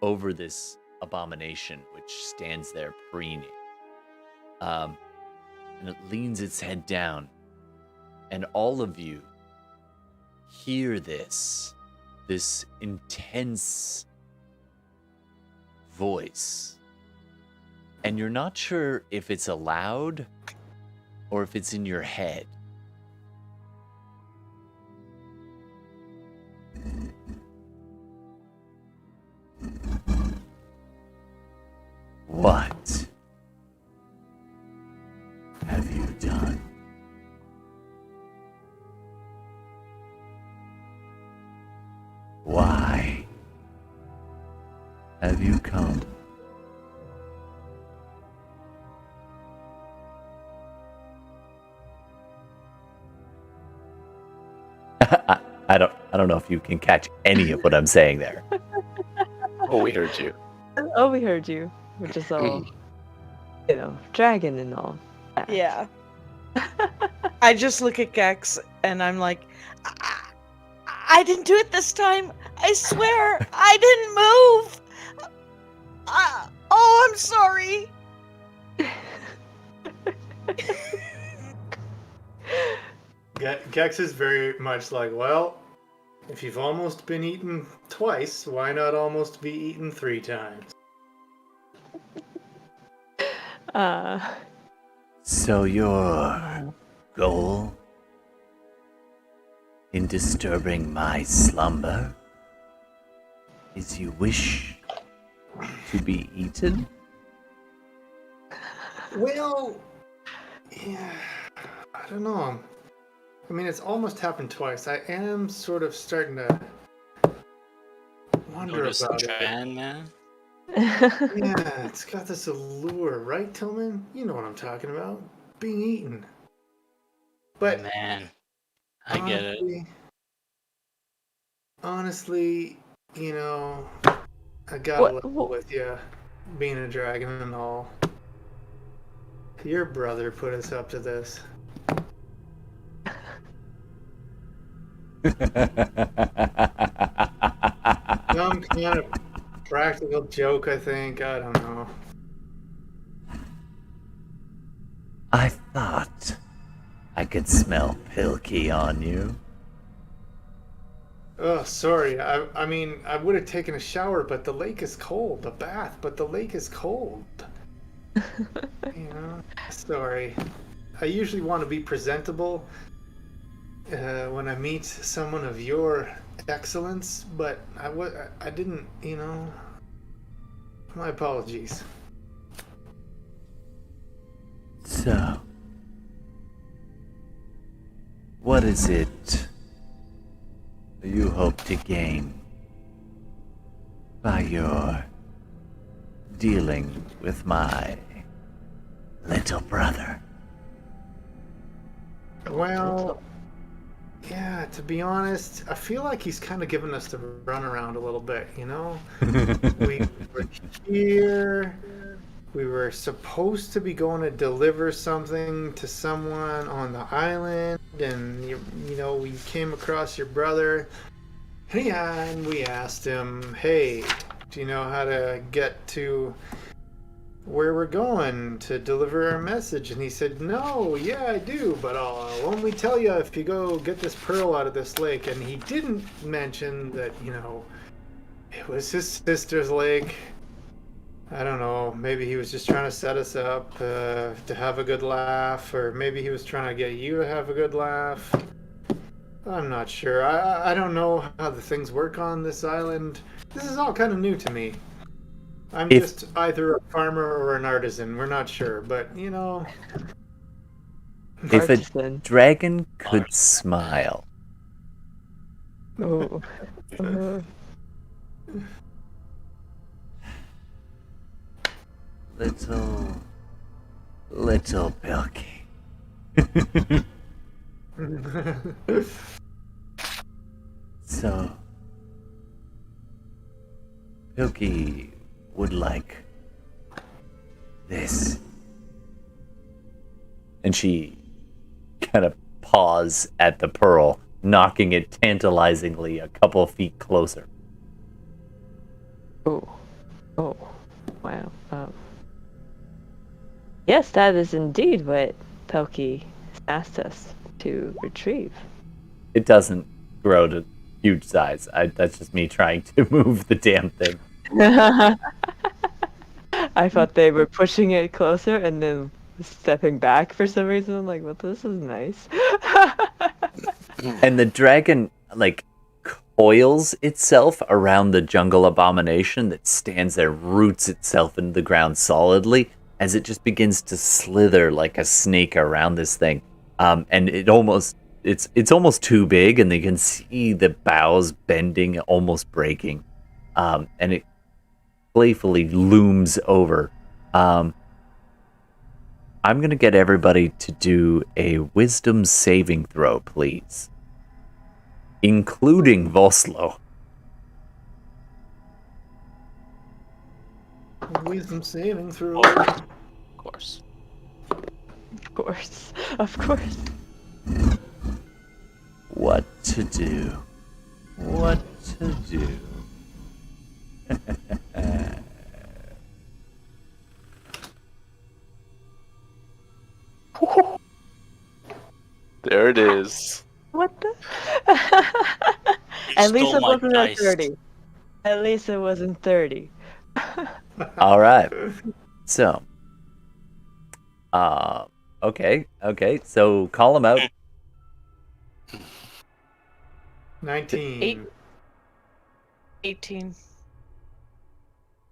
over this abomination, which stands there preening. And it leans its head down. And all of you hear this intense voice. And you're not sure if it's aloud or if it's in your head. What have you done? Why have you come? I don't know if you can catch any of what I'm saying there. Oh, we heard you. Oh, we heard you. We're just all, dragon and all. Yeah. I just look at Gex and I'm like, I didn't do it this time. I swear, I didn't move. Oh, I'm sorry. Gex is very much like, well, if you've almost been eaten twice, why not almost be eaten 3 times? So your goal in disturbing my slumber is you wish to be eaten? Well, yeah, I don't know. I mean, it's almost happened twice. I am sort of starting to wonder about it. Man. Yeah, it's got this allure, right, Tillman? You know what I'm talking about. Being eaten. But Man, I get it. Honestly, I gotta level with you, being a dragon and all. Your brother put us up to this. Some kind of practical joke, I think. I don't know. could smell Pilkey on you. Oh, sorry. I mean, I would have taken a shower, but the lake is cold. A bath, but the lake is cold. Sorry. I usually want to be presentable when I meet someone of your excellence, but I didn't, My apologies. So, what is it you hope to gain by your dealing with my little brother? Well, yeah, to be honest, I feel like he's kind of giving us the runaround a little bit, We were here. We were supposed to be going to deliver something to someone on the island, and we came across your brother. And we asked him, "Hey, do you know how to get to where we're going to deliver our message?" And he said, "No, yeah, I do, but I'll only tell you if you go get this pearl out of this lake." And he didn't mention that, it was his sister's lake. I don't know, maybe he was just trying to set us up to have a good laugh, or maybe he was trying to get you to have a good laugh. I'm not sure. I don't know how the things work on this island. This is all kind of new to me. I'm just either a farmer or an artisan. We're not sure, but If a dragon could smile. Oh. Little Pilkey. So, Pilkey would like this. And she kind of paws at the pearl, knocking it tantalizingly a couple of feet closer. Oh, wow. Yes, that is indeed what Pelkey asked us to retrieve. It doesn't grow to huge size. That's just me trying to move the damn thing. I thought they were pushing it closer and then stepping back for some reason. I'm like, well, this is nice. And the dragon, coils itself around the jungle abomination that stands there, roots itself into the ground solidly as it just begins to slither like a snake around this thing. And it's almost too big, and they can see the boughs bending, almost breaking. And it playfully looms over. I'm going to get everybody to do a wisdom saving throw, please. Including Vostlo. Wisdom saving throw. Of course. Of course. What to do? There it is. What the? You At least stole it my wasn't at dice. 30. At least it wasn't 30. All right. So, okay. So call them out. 19. 18.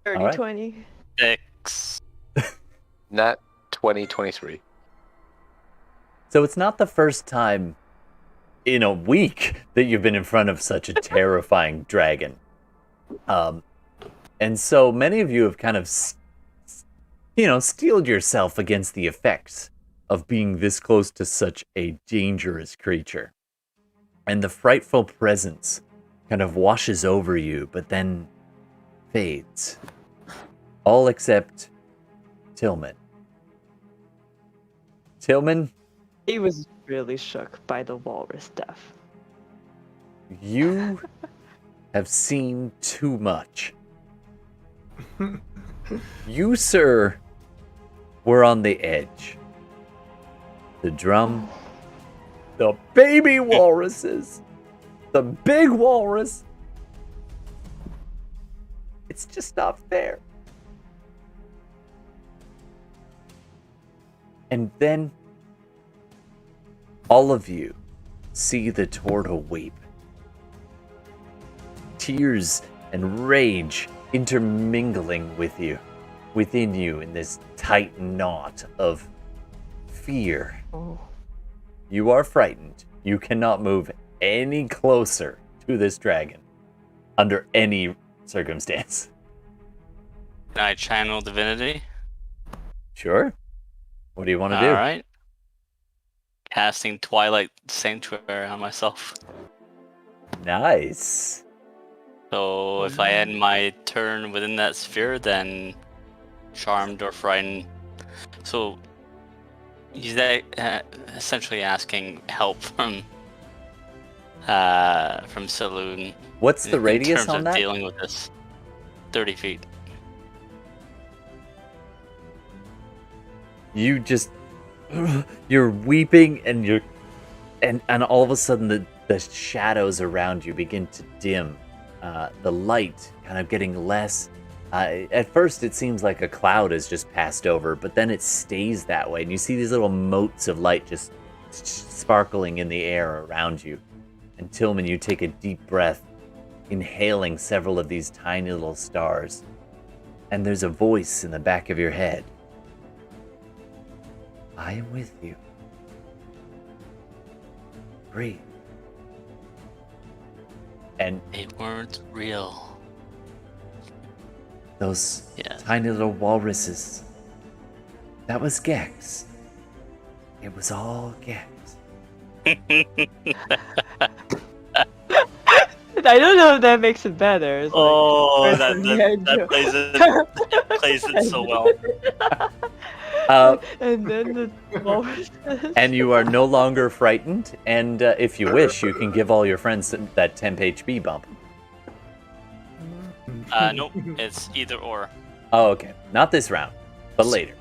30, All right. 20. 6. Nat 2023. So it's not the first time in a week that you've been in front of such a terrifying dragon. And so many of you have kind of, steeled yourself against the effects of being this close to such a dangerous creature. And the frightful presence kind of washes over you, but then fades. All except Tillman. Tillman, He was really shook by the walrus death. you have seen too much. You, sir, were on the edge. The drum The baby walruses. The big walrus. It's just not fair. And then all of you see the Tortle weep. Tears and rage intermingling within you in this tight knot of fear. Oh. You are frightened. You cannot move any closer to this dragon under any circumstance. Can I channel divinity? Sure. What do you want to do? All right. Casting Twilight Sanctuary on myself. Nice. So if I end my turn within that sphere, then charmed or frightened. So he's essentially asking help from Saloon. What's the radius in terms on of that? dealing with this? 30 feet. You just you're weeping and and all of a sudden the shadows around you begin to dim. The light kind of getting less. At first it seems like a cloud has just passed over, but then it stays that way, and you see these little motes of light just sparkling in the air around you. And Tillman, you take a deep breath, inhaling several of these tiny little stars. And there's a voice in the back of your head. I am with you. Breathe. And They weren't real. those Yeah. tiny little walruses, that was Gex. It was all Gex. I don't know if that makes it better. It's Oh, like, that plays it so well. and then the walrus. And you are no longer frightened, and if you wish, you can give all your friends that temp HP bump. Nope, it's either or. Oh, okay. Not this round, but later.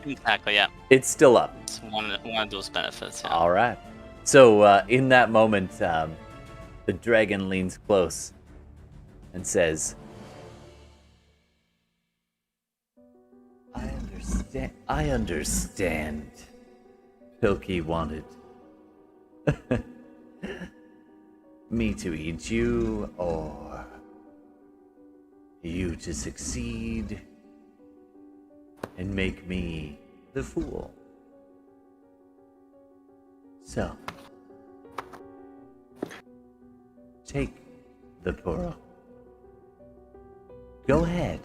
Exactly, yeah. It's still up. It's one of those benefits. Yeah. All right. So in that moment, the dragon leans close and says, I understand. Pilkey wanted me to eat you, or you to succeed and make me the fool. So, take the pearl. Go ahead.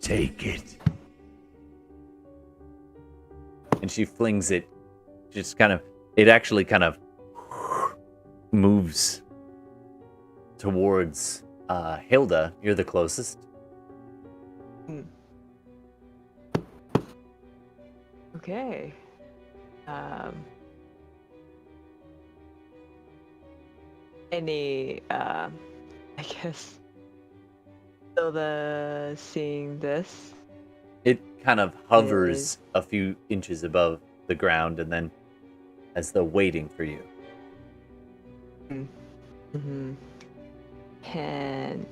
Take it. And she flings it, just kind of, it actually kind of moves towards Hilda. You're the closest. Okay. Any, I guess, Hilda seeing this? It kind of hovers a few inches above the ground and then as though waiting for you. Mm-hmm. And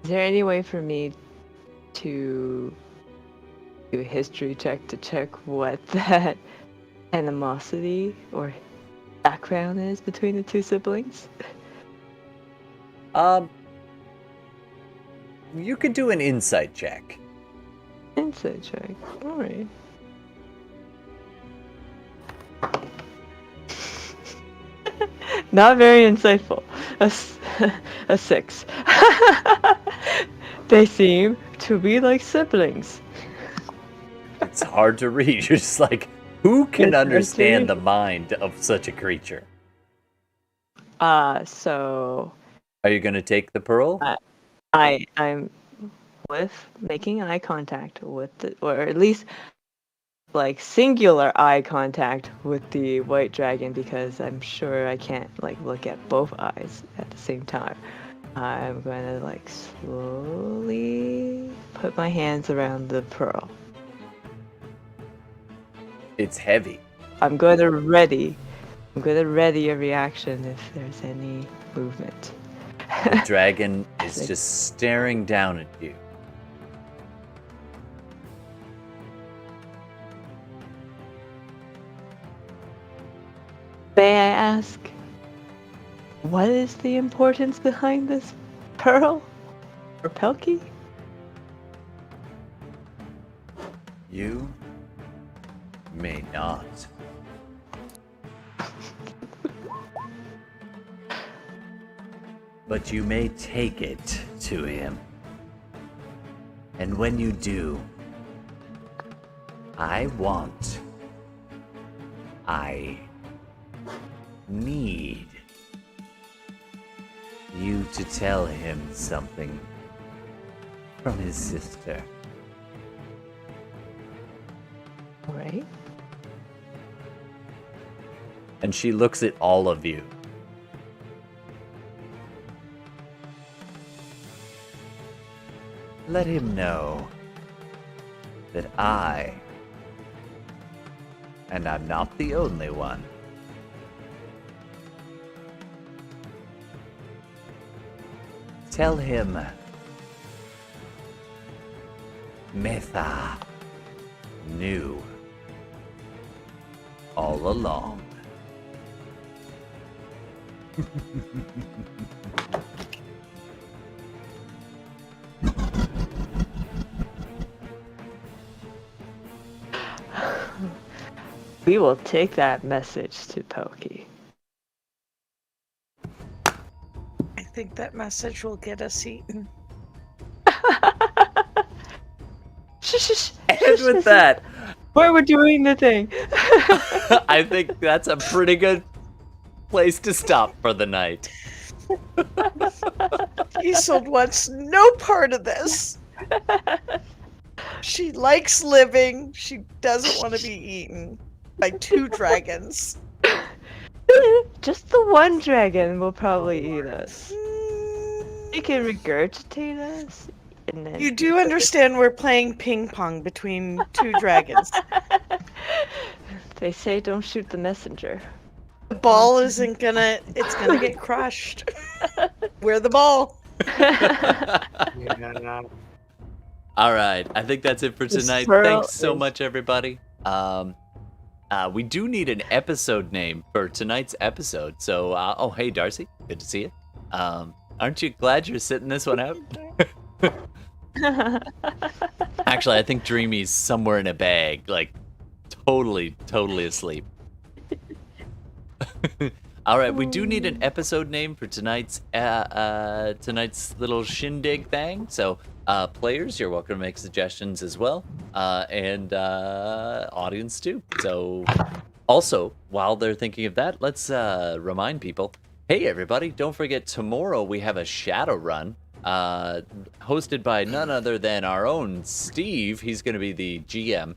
is there any way for me to do a history check to check what that animosity or background is between the two siblings? You could do an insight check. Insight check. Alright. Not very insightful. A 6. They seem to be like siblings. It's hard to read. You're just like, who can It's hard to understand read. the mind of such a creature? So Are you going to take the pearl? I'm with making eye contact with the, or at least like singular eye contact with the white dragon, because I'm sure I can't like look at both eyes at the same time. I'm going to like slowly put my hands around the pearl. It's heavy. I'm going to ready a reaction if there's any movement. The dragon is just staring down at you. May I ask, what is the importance behind this pearl? Or Pelkey? You may not. But you may take it to him. And when you do, I need you to tell him something from his sister. Right? And she looks at all of you. Let him know that and I'm not the only one, tell him Metha knew all along. We will take that message to Pelkey. I think that message will get us eaten. And with that, where we're doing the thing. I think that's a pretty good place to stop for the night. Isolde wants no part of this. She likes living. She doesn't want to be eaten by 2 dragons. Just the one dragon will probably eat us. He can regurgitate us. And then You do understand we're playing ping pong between 2 dragons. They say don't shoot the messenger. The ball isn't gonna, it's gonna get crushed. We're the ball. Yeah. All right, I think that's it for This tonight. pearl Thanks so is- much, everybody. We do need an episode name for tonight's episode. So, oh, hey, Darcy, good to see you. Aren't you glad you're sitting this one out? Actually, I think Dreamy's somewhere in a bag, like totally asleep. All right, we do need an episode name for tonight's little shindig thing. So, players, you're welcome to make suggestions as well, and audience too. So, also, while they're thinking of that, let's remind people. Hey, everybody! Don't forget tomorrow we have a shadow run, hosted by none other than our own Steve. He's going to be the GM.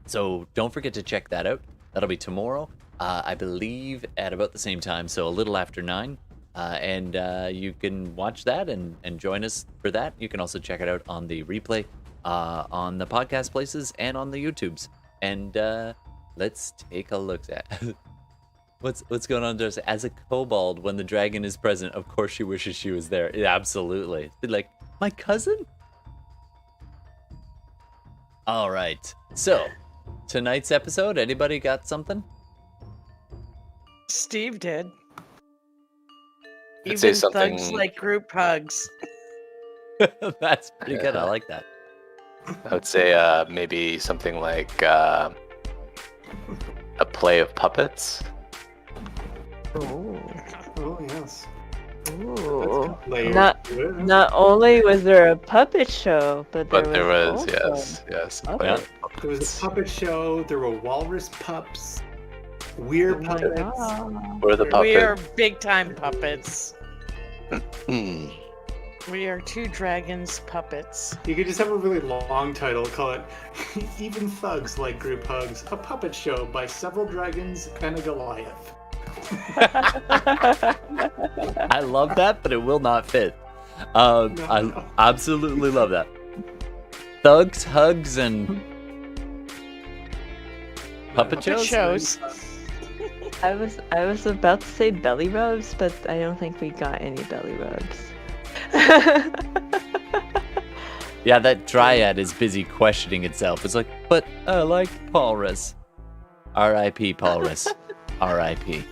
So don't forget to check that out. That'll be tomorrow. I believe at about the same time, so a little after 9. And you can watch that and join us for that. You can also check it out on the replay, on the podcast places, and on the YouTubes. And let's take a look at what's going on, Darcy. As a kobold, when the dragon is present, of course she wishes she was there. Yeah, absolutely. Like, my cousin? All right. So, tonight's episode, anybody got something? Steve did. I'd say Even something- thugs like group hugs. That's pretty good. I like that. I would say maybe something like a play of puppets. Ooh. Oh yes. Ooh. Layers Not to it. not only was there a puppet show, but There was also yes. Okay. Yeah. There was a puppet show. There were walrus pups. Weird Oh my puppets. God. Where the We are puppet? big time puppets. Hmm. We are 2 dragons puppets. You could just have a really long title. Call it "Even Thugs Like Group Hugs: A Puppet Show by Several Dragons and a Goliath." I love that, but it will not fit. No. I absolutely love that. Thugs, hugs, and Puppet shows? I was about to say belly rubs, but I don't think we got any belly rubs. Yeah, that dryad is busy questioning itself. It's like, but I like Paulrus. R.I.P. Paulrus. R.I.P.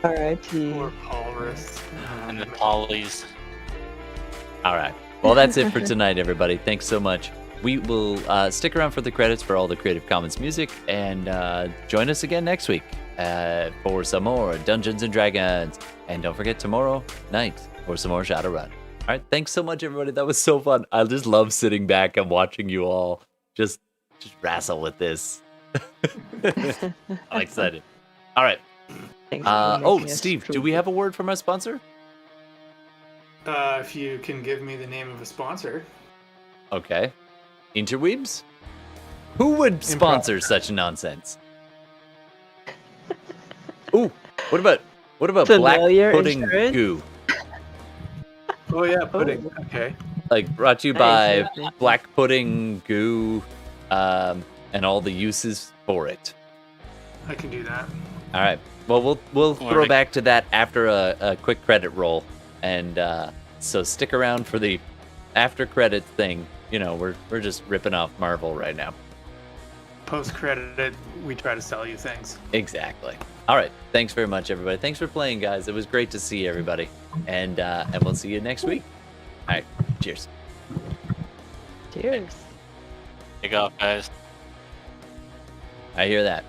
R.I.P. Or Paulrus. And the polys. All right. Well, that's it for tonight, everybody. Thanks so much. We will stick around for the credits for all the Creative Commons music, and join us again next week for some more Dungeons and Dragons. And don't forget tomorrow night for some more Shadowrun. All right. Thanks so much, everybody. That was so fun. I just love sitting back and watching you all just wrestle with this. I'm excited. All right. Thanks for making us Steve, do prove we it. have a word from our sponsor? If you can give me the name of a sponsor. Okay. Interweebs? Who would sponsor such nonsense? Ooh, what about black Familiar pudding insurance? goo? Oh yeah, pudding. Okay. Like brought to you Nice, by nice. black pudding goo, and all the uses for it. I can do that. All right. Well, we'll throw Alright. back to that after a quick credit roll, and so stick around for the after credit thing. You know, we're just ripping off Marvel right now. Post credit, we try to sell you things. Exactly. All right. Thanks very much, everybody. Thanks for playing, guys. It was great to see everybody, and we'll see you next week. All right. Cheers. Cheers. Take off, guys. I hear that.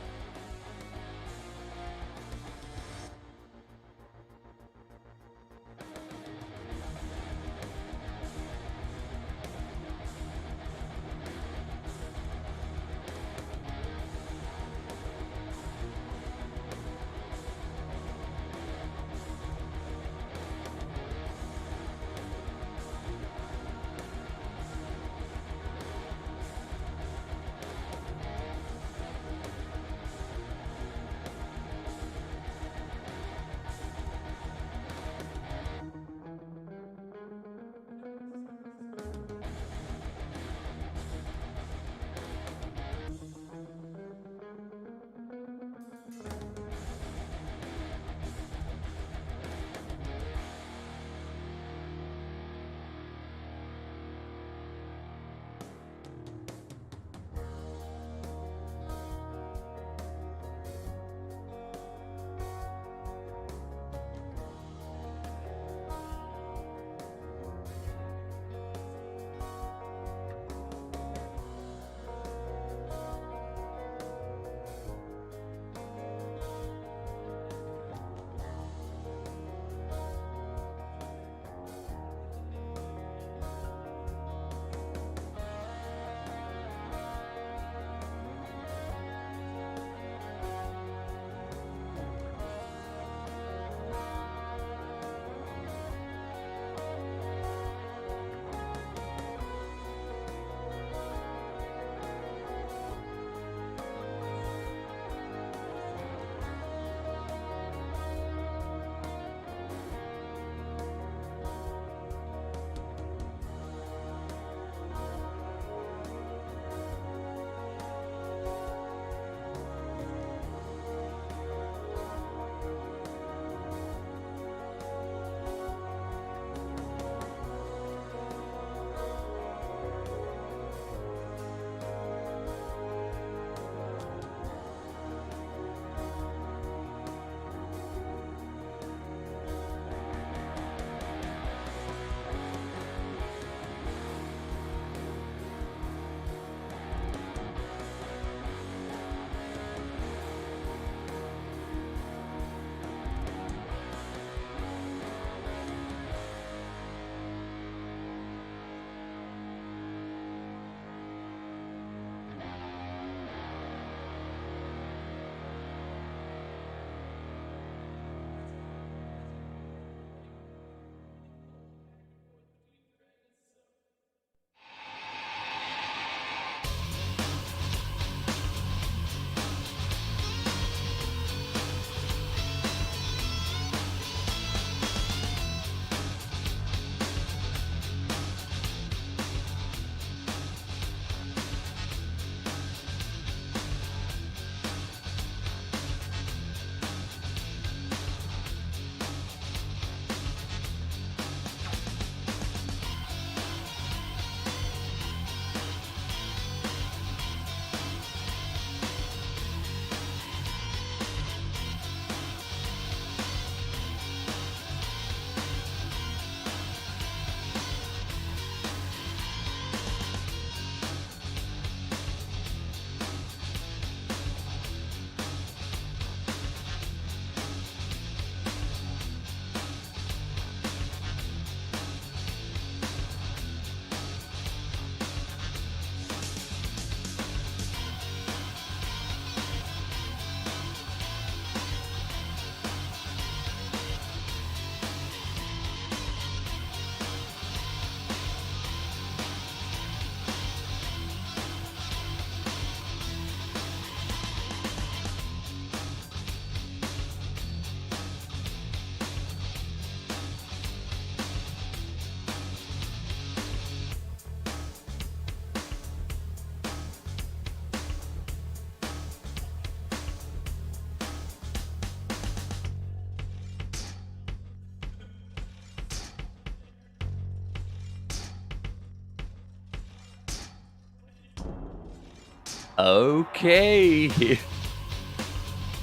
Okay.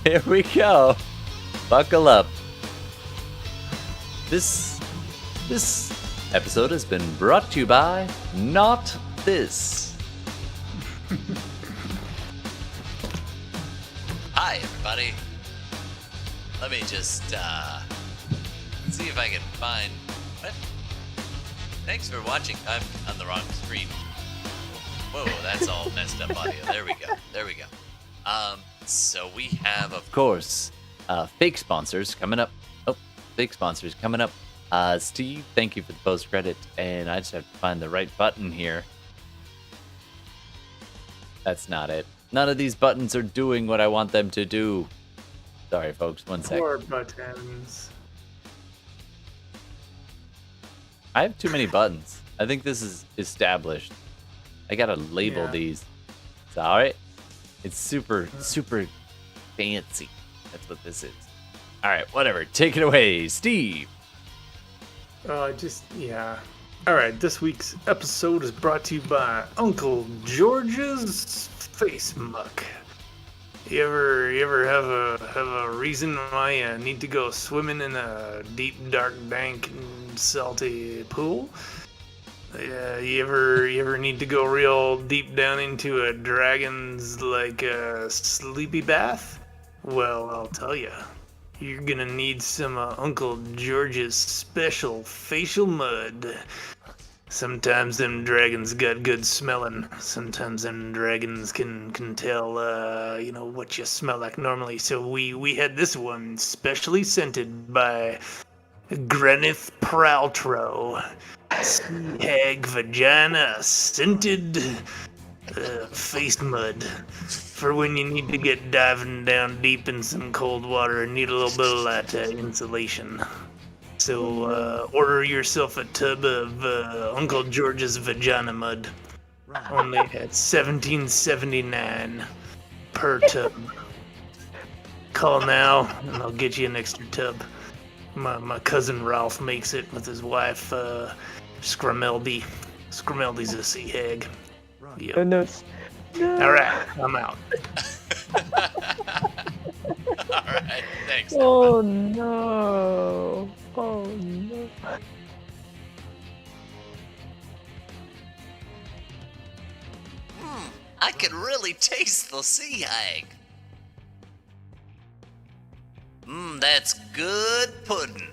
Here we go. Buckle up. This episode has been brought to you by Not This. Hi, everybody. Let me just see if I can find. What? Thanks for watching. I'm on the wrong screen. Whoa, that's all messed up audio. There we go. There we go. So we have, of Course, fake sponsors coming up. Oh, fake sponsors coming up. Steve, thank you for the post credit, and I just have to find the right button here. That's not it. None of these buttons are doing what I want them to do. Sorry, folks. One sec. Four buttons. I have too many buttons. I think this is established. I gotta label Yeah. these. It's alright. It's super fancy. That's what this is. Alright, whatever. Take it away, Steve. Yeah. All right, this week's episode is brought to you by Uncle George's Face Muck. You ever have a reason why you need to go swimming in a deep, dark, dank, and salty pool? You ever need to go real deep down into a dragon's sleepy bath? Well, I'll tell you. You're gonna need some Uncle George's special facial mud. Sometimes them dragons got good smelling. Sometimes them dragons can tell, what you smell like normally. So we had this one specially scented by Grenith Prowtro. Sea hag vagina scented face mud. For when you need to get diving down deep in some cold water and need a little bit of that insulation. So order yourself a tub of Uncle George's vagina mud. Only at $17.79 per tub. Call now and I'll get you an extra tub. My cousin Ralph makes it with his wife Scrameldy. Scrameldy's a sea hag. Yep. Goodness. No. All right, I'm out. all right. Thanks. Oh no. Oh no. I can really taste the sea hag. That's good pudding.